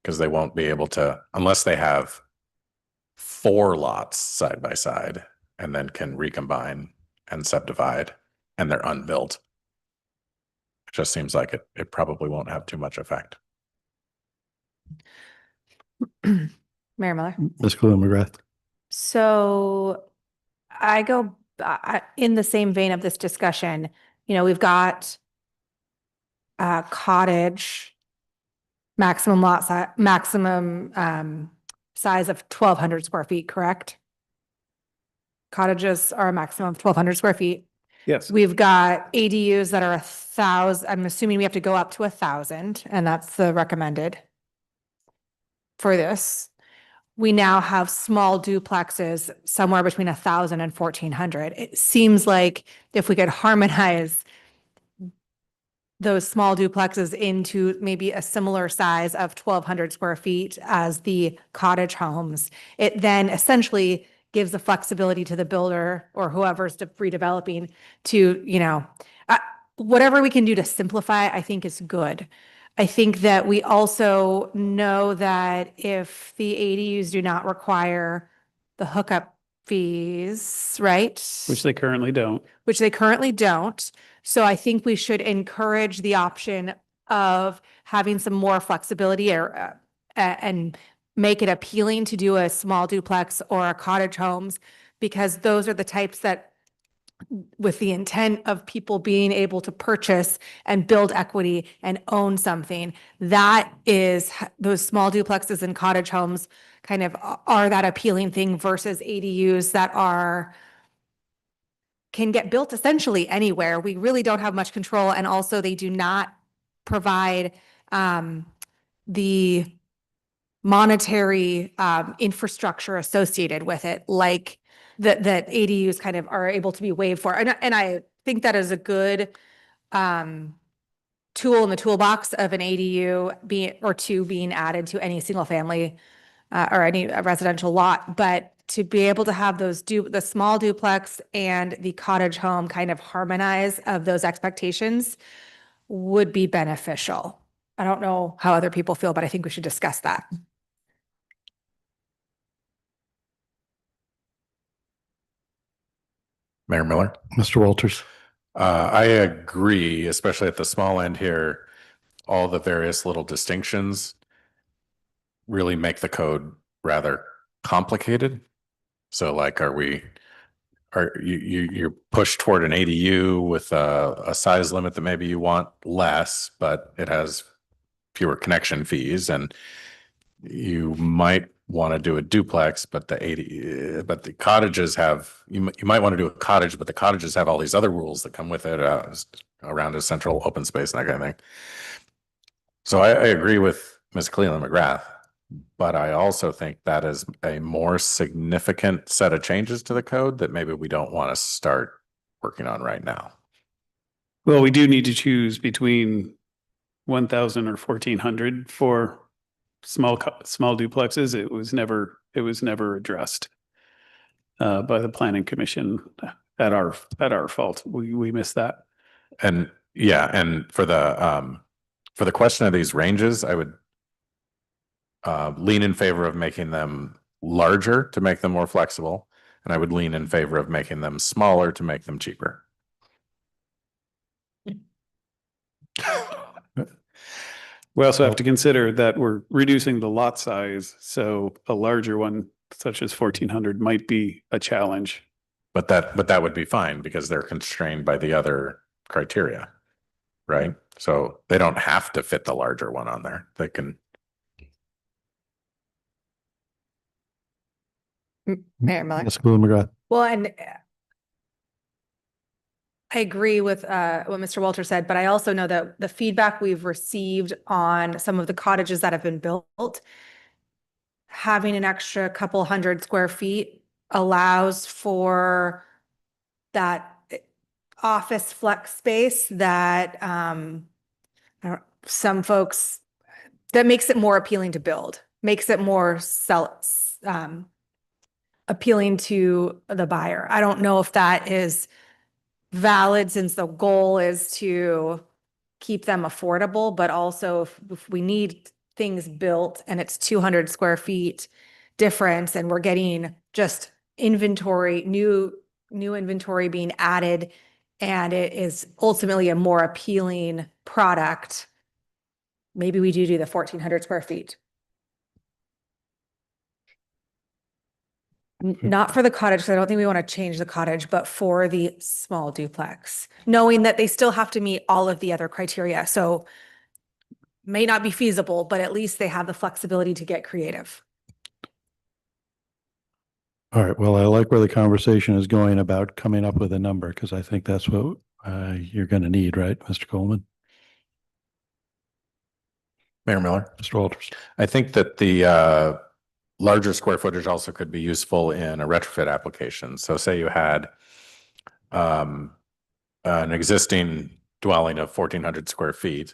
because they won't be able to, unless they have 4 lots side by side and then can recombine and subdivide, and they're unbuilt. It just seems like it probably won't have too much effect. Mayor Miller. Ms. Clellan McGrath. So I go in the same vein of this discussion. We've got a cottage maximum lot size, maximum size of 1,200 square feet, correct? Cottages are a maximum of 1,200 square feet. Yes. We've got ADUs that are 1,000. I'm assuming we have to go up to 1,000, and that's the recommended for this. We now have small duplexes somewhere between 1,000 and 1,400. It seems like if we could harmonize those small duplexes into maybe a similar size of 1,200 square feet as the cottage homes, it then essentially gives the flexibility to the builder or whoever's redeveloping to, whatever we can do to simplify, I think is good. I think that we also know that if the ADUs do not require the hookup fees, right? Which they currently don't. Which they currently don't. So I think we should encourage the option of having some more flexibility and make it appealing to do a small duplex or a cottage homes, because those are the types that, with the intent of people being able to purchase and build equity and own something, that is those small duplexes and cottage homes kind of are that appealing thing versus ADUs that can get built essentially anywhere. We really don't have much control. And also they do not provide the monetary infrastructure associated with it, like that ADUs kind of are able to be waived for. And I think that is a good tool in the toolbox of an ADU being added to any single family or any residential lot. But to be able to have the small duplex and the cottage home kind of harmonize of those expectations would be beneficial. I don't know how other people feel, but I think we should discuss that. Mayor Miller. Mr. Walters. I agree, especially at the small end here. All the various little distinctions really make the code rather complicated. So like, you're pushed toward an ADU with a size limit that maybe you want less, but it has fewer connection fees, and you might want to do a duplex, but the cottages have, you might want to do a cottage, but the cottages have all these other rules that come with it around a central open space and that kind of thing. So I agree with Ms. Clellan McGrath, but I also think that is a more significant set of changes to the code that maybe we don't want to start working on right now. Well, we do need to choose between 1,000 or 1,400 for small duplexes. It was never addressed by the planning commission at our fault. We missed that. And yeah, and for the question of these ranges, I would lean in favor of making them larger to make them more flexible, and I would lean in favor of making them smaller to make them cheaper. We also have to consider that we're reducing the lot size, so a larger one such as 1,400 might be a challenge. But that would be fine because they're constrained by the other criteria, right? So they don't have to fit the larger one on there. They can. Mayor Miller. Ms. McGrath. Well, and I agree with what Mr. Walter said, but I also know that the feedback we've received on some of the cottages that have been built, having an extra couple hundred square feet allows for that office flex space that some folks, that makes it more appealing to build, makes it more appealing to the buyer. I don't know if that is valid since the goal is to keep them affordable, but also if we need things built and it's 200 square feet difference and we're getting just inventory, new inventory being added, and it is ultimately a more appealing product, maybe we do the 1,400 square feet. Not for the cottage, because I don't think we want to change the cottage, but for the small duplex, knowing that they still have to meet all of the other criteria. So may not be feasible, but at least they have the flexibility to get creative. All right. Well, I like where the conversation is going about coming up with a number because I think that's what you're going to need, right, Mr. Coleman? Mayor Miller. Mr. Walters. I think that the larger square footage also could be useful in a retrofit application. So say you had an existing dwelling of 1,400 square feet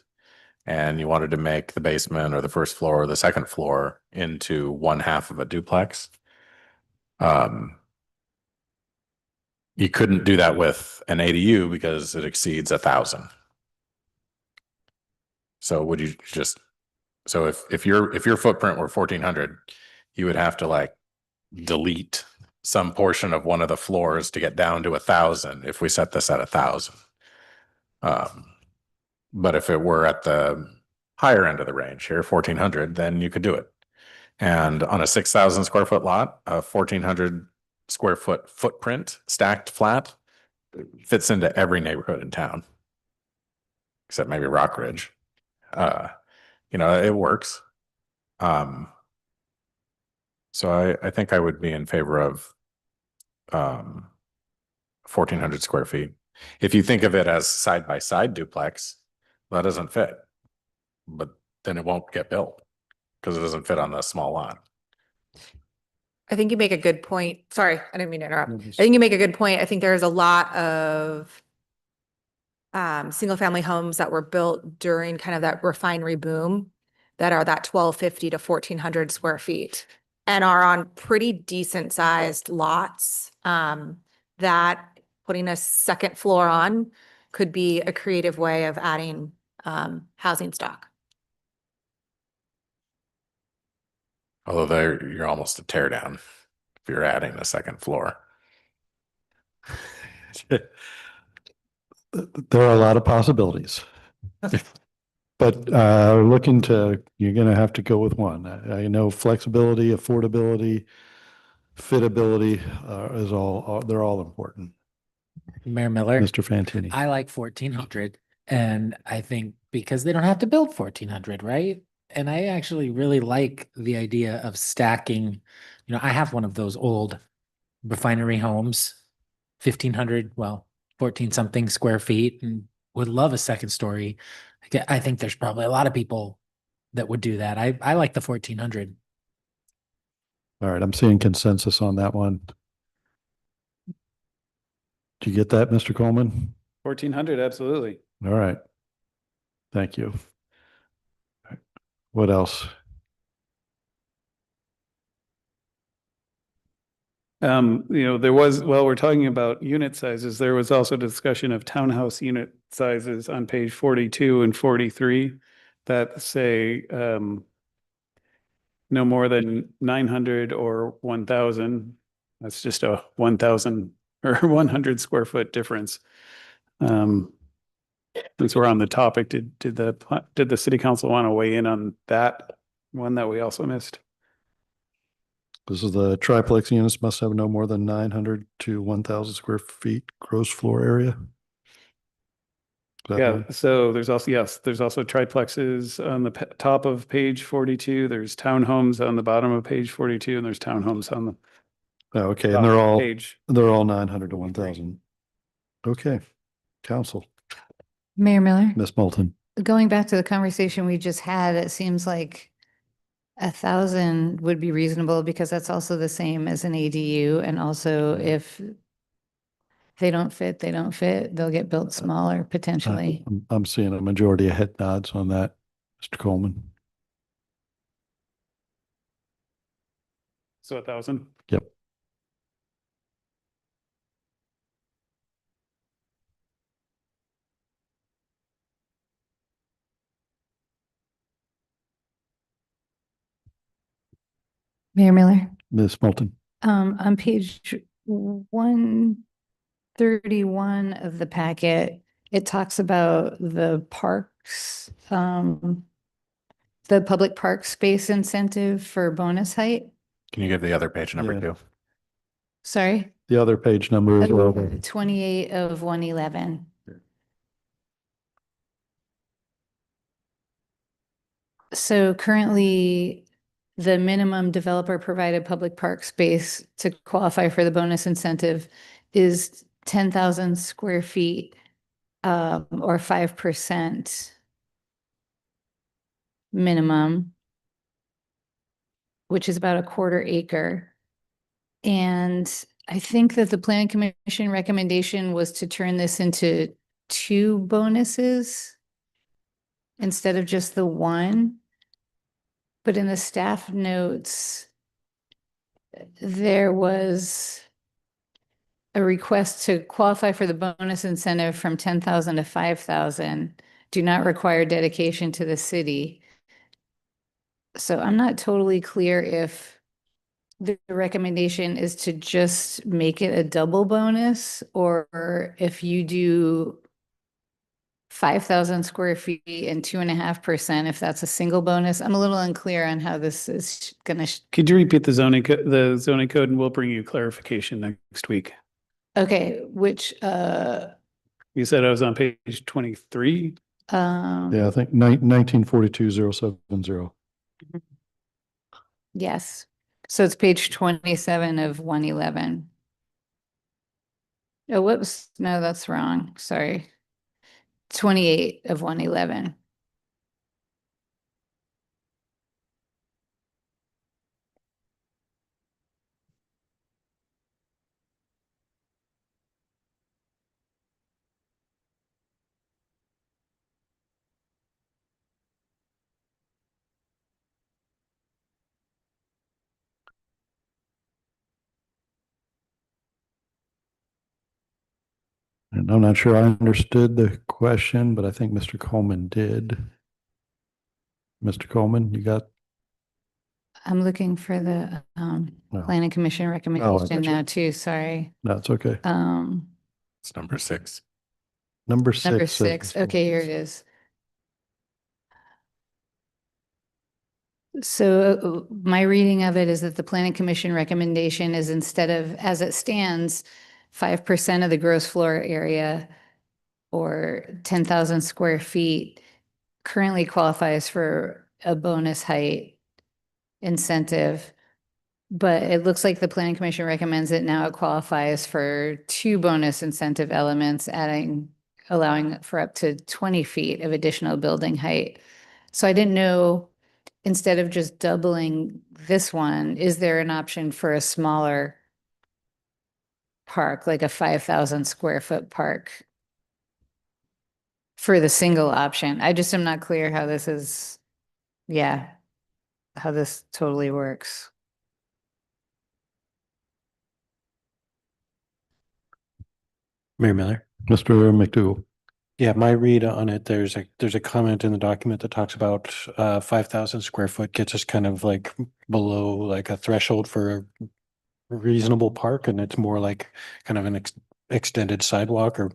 and you wanted to make the basement or the first floor or the second floor into one half of a duplex. You couldn't do that with an ADU because it exceeds 1,000. So would you just, so if your footprint were 1,400, you would have to like delete some portion of one of the floors to get down to 1,000 if we set this at 1,000. But if it were at the higher end of the range here, 1,400, then you could do it. And on a 6,000 square foot lot, a 1,400 square foot footprint stacked flat fits into every neighborhood in town, except maybe Rockridge. It works. So I think I would be in favor of 1,400 square feet. If you think of it as side by side duplex, that doesn't fit, but then it won't get built because it doesn't fit on the small lot. I think you make a good point. Sorry, I didn't mean to interrupt. I think you make a good point. I think there's a lot of single family homes that were built during kind of that refinery boom that are that 1,250 to 1,400 square feet and are on pretty decent sized lots that putting a second floor on could be a creative way of adding housing stock. Although you're almost a tear down if you're adding a second floor. There are a lot of possibilities. But you're going to have to go with one. I know flexibility, affordability, fitability they're all important. Mayor Miller. Mr. Fantini. I like 1,400, and I think because they don't have to build 1,400, right? And I actually really like the idea of stacking. I have one of those old refinery homes, 1,500, 14 something square feet, and would love a second story. I think there's probably a lot of people that would do that. I like the 1,400. All right, I'm seeing consensus on that one. Do you get that, Mr. Coleman? 1,400, absolutely. All right. Thank you. What else? While we're talking about unit sizes, there was also discussion of townhouse unit sizes on page 42 and 43 that say no more than 900 or 1,000. That's just a 1,000 or 100 square foot difference. Since we're on the topic, did the city council want to weigh in on that one that we also missed? This is the triplex units must have no more than 900 to 1,000 square feet gross floor area. Is that Yeah, right? so there's also triplexes on the top of page 42. There's townhomes on the bottom of page 42, and there's townhomes on the Oh, okay, and top they're of the all page. 900 to 1,000. Okay, council, Mayor Miller, Ms. Moulton. going back to the conversation we just had, it seems like 1,000 would be reasonable because that's also the same as an ADU. And also if they don't fit, they'll get built smaller potentially. I'm seeing a majority of head nods on that, Mr. Coleman. So 1,000? Yep. Mayor Miller, Ms. Moulton. on page 131 of the packet, it talks about the parks, the public park space incentive for bonus height. Can you give the other page number two? Sorry? The other page number is 28 of 111. So currently, the minimum developer provided public park space to qualify for the bonus incentive is 10,000 square feet, or 5% minimum, which is about a quarter acre. And I think that the planning commission recommendation was to turn this into 2 bonuses instead of just the 1. But in the staff notes, there was a request to qualify for the bonus incentive from 10,000 to 5,000, do not require dedication to the city. So I'm not totally clear if the recommendation is to just make it a double bonus, or if you do 5,000 square feet and 2.5%, if that's a single bonus. I'm a little unclear on how this is gonna. Could you repeat the zoning code, and we'll bring you clarification next week? Okay, which, You said I was on page 23? Yeah, I think 1942-070. yes. So it's page 27 of 111. Oh, whoops, no, that's wrong, sorry. 28 of 111. And I'm not sure I understood the question, but I think Mr. Coleman did. Mr. Coleman, you got? I'm looking for the planning commission recommendation gotcha. now too, sorry. No, it's okay. It's number 6. Number 6. Number says 6, okay, here it is. So my reading of it is that the planning commission recommendation is, instead of, as it stands, 5% of the gross floor area or 10,000 square feet currently qualifies for a bonus height incentive. But it looks like the planning commission recommends it now it qualifies for 2 bonus incentive elements, allowing for up to 20 feet of additional building height. So I didn't know, instead of just doubling this one, is there an option for a smaller park, like a 5,000 square foot park? for the single option. I just am not clear how this is, yeah, how this totally works. Mayor Miller. Mr. McDougal. Yeah, my read on it, there's a comment in the document that talks about 5,000 square foot gets us kind of like below like a threshold for a reasonable park, and it's more like kind of an extended sidewalk or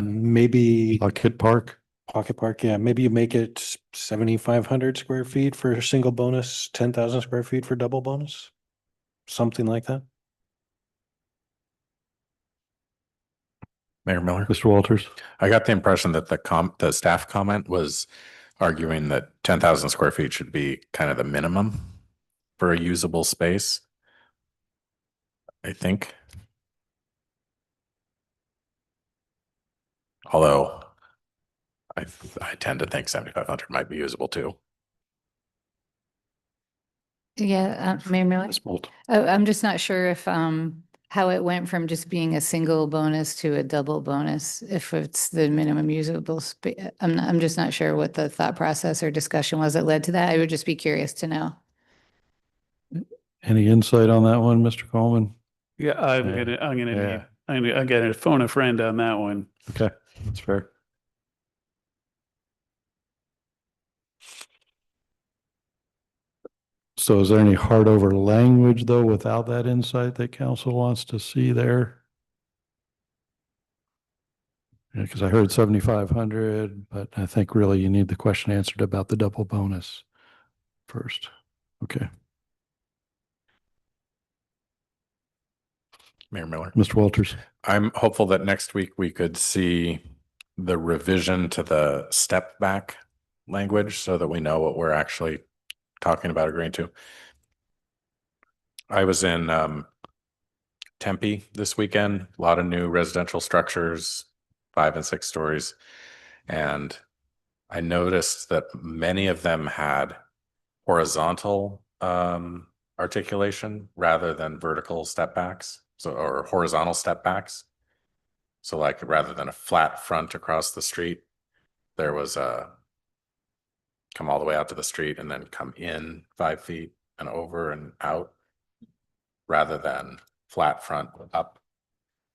maybe Pocket Park. Pocket Park, yeah, maybe you make it 7,500 square feet for a single bonus, 10,000 square feet for double bonus, something like that. Mayor Miller. Mr. Walters. I got the impression that the staff comment was arguing that 10,000 square feet should be kind of the minimum for a usable space. I think. Although I tend to think 7,500 might be usable too. Yeah, Mayor Miller. Oh, I'm just not sure if, how it went from just being a single bonus to a double bonus, if it's the minimum usable space. I'm just not sure what the thought process or discussion was that led to that. I would just be curious to know. Any insight on that one, Mr. Coleman? Yeah, I'm gonna phone a friend on that one. Okay, that's fair. So is there any hard over language though without that insight that council wants to see there? Yeah, because I heard 7,500, but I think really you need the question answered about the double bonus first. Okay. Mayor Miller. Mr. Walters. I'm hopeful that next week we could see the revision to the step back language so that we know what we're actually talking about agreeing to. I was in Tempe this weekend, a lot of new residential structures, 5 and 6 stories. And I noticed that many of them had horizontal articulation rather than vertical step backs. So, or horizontal step backs. So like rather than a flat front across the street, there was a come all the way out to the street and then come in 5 feet and over and out rather than flat front up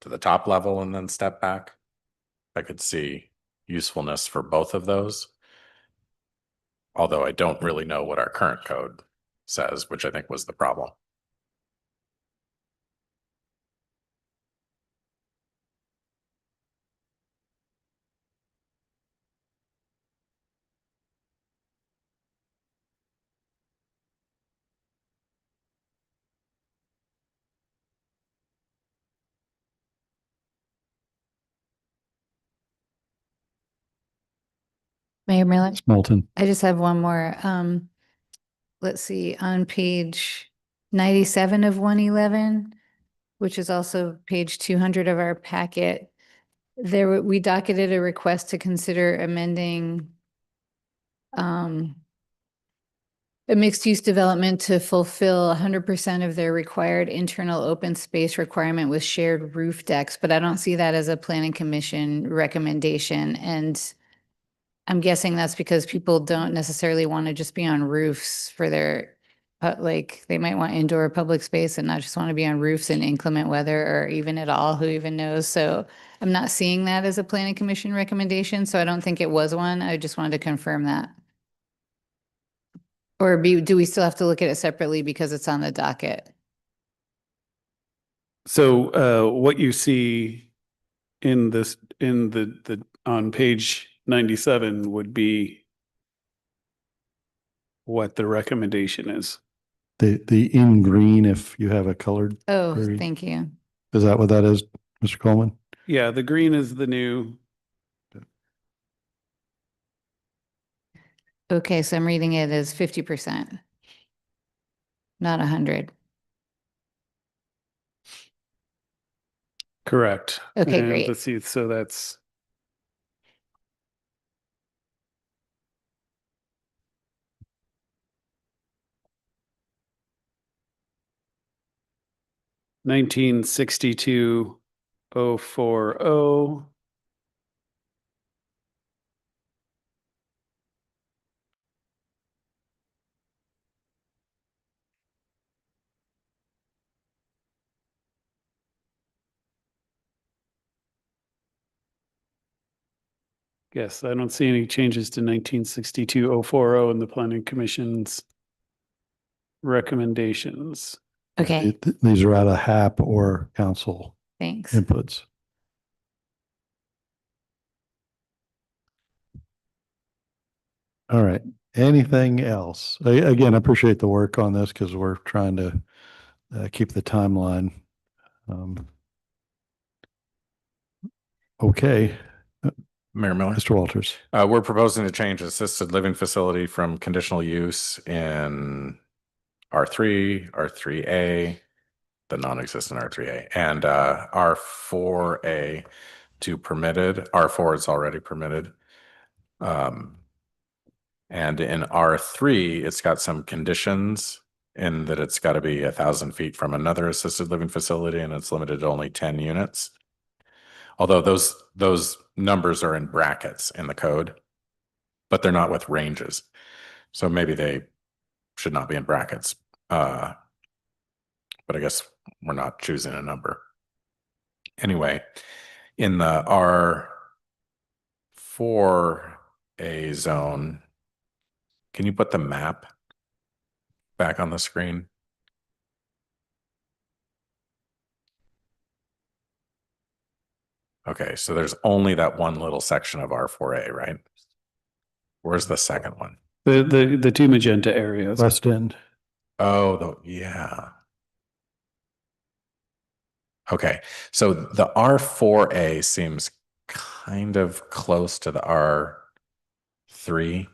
to the top level and then step back. I could see usefulness for both of those. Although I don't really know what our current code says, which I think was the problem. Mayor Miller. Moulton. I just have one more. Let's see, on page 97 of 111, which is also page 200 of our packet, we docketed a request to consider amending a mixed-use development to fulfill 100% of their required internal open space requirement with shared roof decks, but I don't see that as a planning commission recommendation. And I'm guessing that's because people don't necessarily want to just be on roofs for their, like, they might want indoor public space and not just want to be on roofs in inclement weather or even at all, who even knows? So I'm not seeing that as a planning commission recommendation, so I don't think it was one. I just wanted to confirm that. Or do we still have to look at it separately because it's on the docket? So what you see in this, in the on page 97 would be what the recommendation is. The in green, if you have a colored. Oh, green. thank you. Is that what that is, Mr. Coleman? Yeah, the green is the new. Okay, so I'm reading it as 50%, not 100. Correct. Okay, And great. let's see, so that's nineteen 62 040 Yes, I don't see any changes to 1962-040 in the planning commission's recommendations. Okay. These are out of HAP or council Thanks. inputs. All right. Anything else? Again, I appreciate the work on this because we're trying to keep the timeline. Okay. Mayor Miller. Mr. Walters. We're proposing to change assisted living facility from conditional use in R3, R3A, the non-existent R3A, and R4A to permitted. R4 is already permitted. And in R3, it's got some conditions in that it's got to be 1,000 feet from another assisted living facility, and it's limited to only 10 units. Although those numbers are in brackets in the code, but they're not with ranges. So maybe they should not be in brackets. But I guess we're not choosing a number. Anyway, in the R4A zone, can you put the map back on the screen? Okay, so there's only that one little section of R4A, right? Where's the second one? The two magenta areas. West End. Oh, yeah. Okay, so the R4A seems kind of close to the R3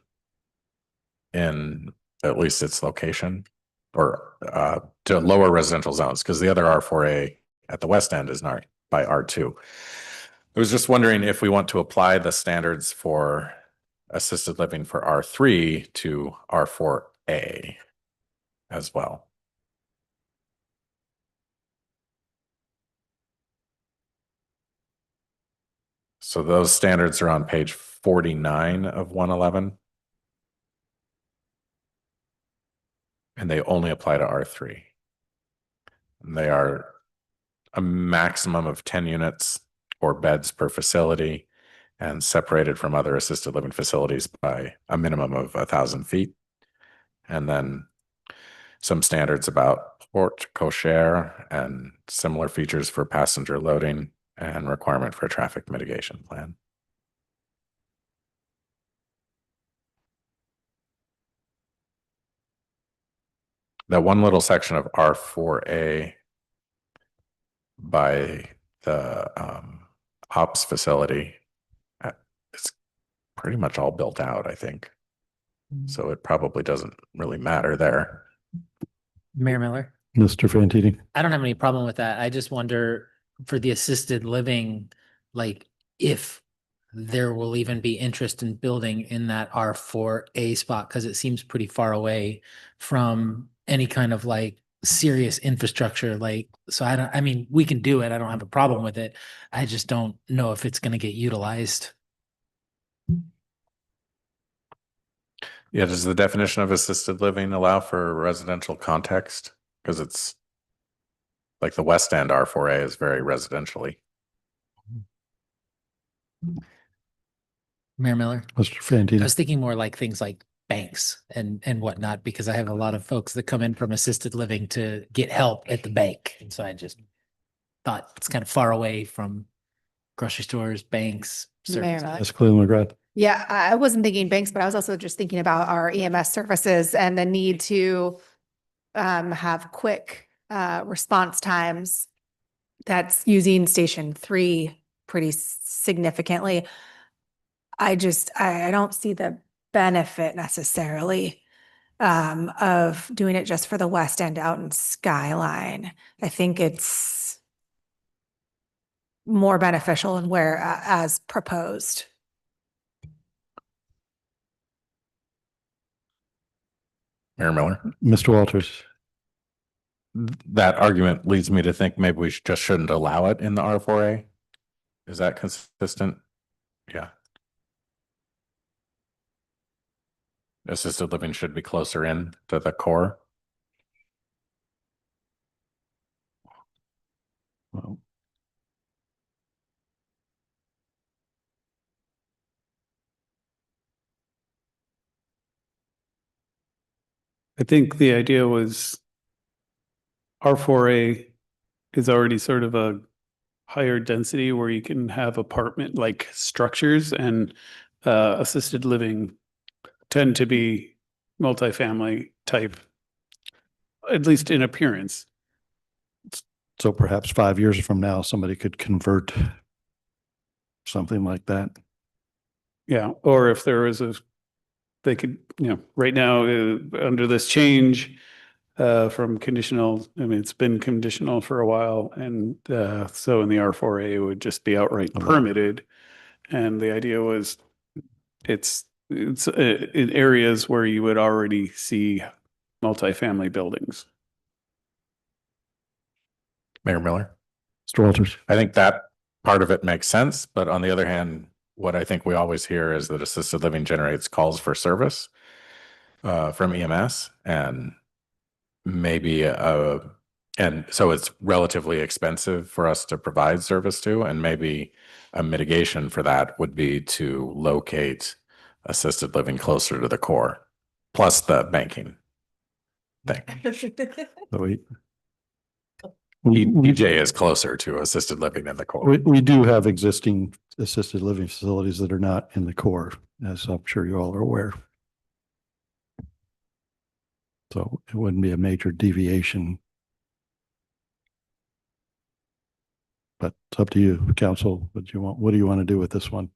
in at least its location, or to lower residential zones, because the other R4A at the west end is not by R2. I was just wondering if we want to apply the standards for assisted living for R3 to R4A as well. So those standards are on page 49 of 111. And they only apply to R3. And they are a maximum of 10 units or beds per facility and separated from other assisted living facilities by a minimum of 1,000 feet. And then some standards about porte cochere and similar features for passenger loading and requirement for a traffic mitigation plan. That one little section of R4A by the ops facility, it's pretty much all built out, I think. So it probably doesn't really matter there. Mayor Miller, Mr. Fantini. I don't have any problem with that. I just wonder for the assisted living, like if there will even be interest in building in that R4A spot, because it seems pretty far away from any kind of like serious infrastructure. Like, so I mean, we can do it. I don't have a problem with it. I just don't know if it's going to get utilized. Yeah, does the definition of assisted living allow for residential context? Because it's like the West End R4A is very residentially. Mayor Miller, Mr. Fantini. I was thinking more like things like banks and whatnot, because I have a lot of folks that come in from assisted living to get help at the bank. And so I just thought it's kind of far away from grocery stores, banks. Mayor Miller. Ms. Cleveland McGrath. Yeah, I wasn't thinking banks, but I was also just thinking about our EMS services and the need to have quick response times. That's using Station 3 pretty significantly. I don't see the benefit necessarily of doing it just for the West End out in Skyline. I think it's more beneficial and where as proposed. Mayor Miller. Mr. Walters. That argument leads me to think maybe we just shouldn't allow it in the R4A. Is that consistent? Yeah. Assisted living should be closer in to the core. Well, I think the idea was R4A is already sort of a higher density where you can have apartment like structures, and assisted living tend to be multifamily type, at least in appearance. So perhaps 5 years from now, somebody could convert something like that. Yeah, or if there was they could, right now, under this change, from conditional, I mean, it's been conditional for a while, and so in the R4A, it would just be outright permitted. And the idea was it's in areas where you would already see multifamily buildings. Mayor Miller? Mr. Walters. I think that part of it makes sense, but on the other hand, what I think we always hear is that assisted living generates calls for service from EMS, and maybe and so it's relatively expensive for us to provide service to, and maybe a mitigation for that would be to locate assisted living closer to the core, plus the banking thing. EJ is closer to assisted living than the core. We do have existing assisted living facilities that are not in the core, as I'm sure you all are aware. So it wouldn't be a major deviation. But it's up to you, council. What do you want to do with this one?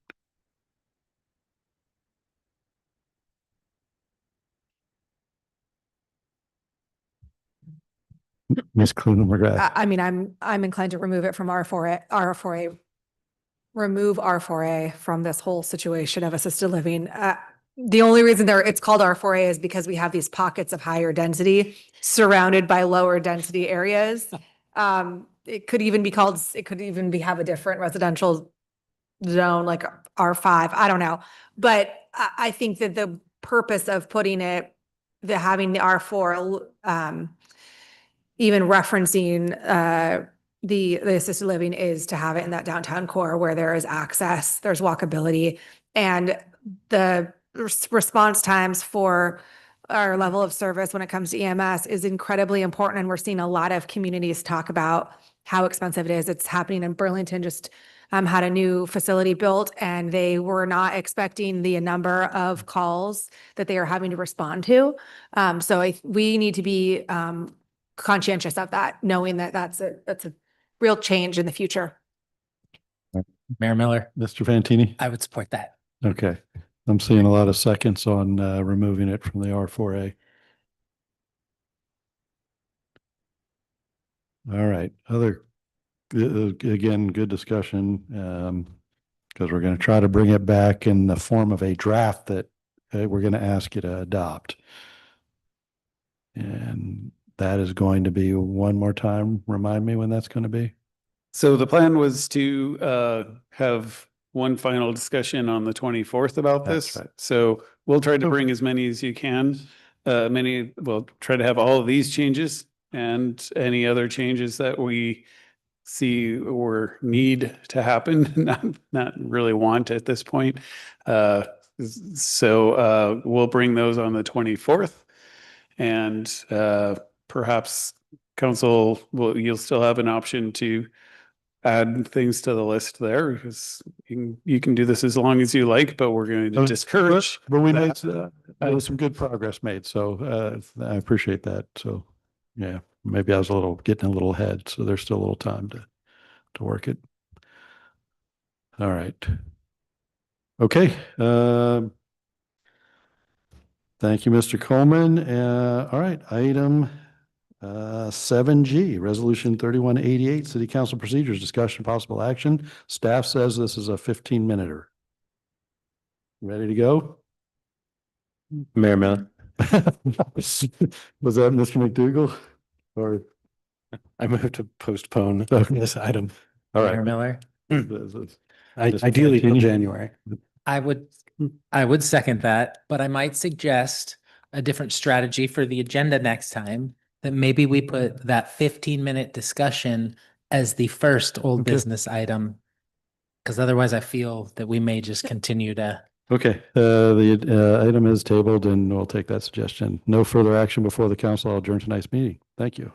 Ms. Clune-McGrath. I mean, I'm inclined to remove it from R4A, remove R4A from this whole situation of assisted living. The only reason it's called R4A is because we have these pockets of higher density surrounded by lower density areas. It could even have a different residential zone like R5. I don't know. But I think that the purpose of putting having the R4, even referencing the assisted living, is to have it in that downtown core where there is access, there's walkability, and the response times for our level of service when it comes to EMS is incredibly important. And we're seeing a lot of communities talk about how expensive it is. It's happening in Burlington, just had a new facility built, and they were not expecting the number of calls that they are having to respond to. So we need to be conscientious of that, knowing that that's a real change in the future. Mayor Miller. Mr. Fantini? I would support that. Okay. I'm seeing a lot of seconds on removing it from the R4A. All right. Again, good discussion, because we're going to try to bring it back in the form of a draft that we're going to ask you to adopt. And that is going to be, one more time, remind me when that's going to be? So the plan was to have one final discussion on the 24th about this. That's right. So we'll try to bring as many as you can. We'll try to have all of these changes and any other changes that we see or need to happen, not really want at this point. So we'll bring those on the 24th, and perhaps council you'll still have an option to add things to the list there, because you can do this as long as you like, but we're going to discourage. But we made some good progress made, so I appreciate that. So yeah, maybe I was getting a little ahead, so there's still a little time to work it. All right. Okay. Thank you, Mr. Coleman. All right, item 7G, Resolution 3188, City Council Procedures, Discussion, Possible Action. Staff says this is a 15-minute. Ready to go? Mayor Miller. Was that Mr. McDougall? Or I move to postpone this item. all Mayor right. Miller. Ideally till January. I would second that, but I might suggest a different strategy for the agenda next time, that maybe we put that 15-minute discussion as the first old business item, because otherwise I feel that we may just continue to Okay, the item is tabled and we'll take that suggestion. No further action before the council. I'll adjourn tonight's meeting. Thank you.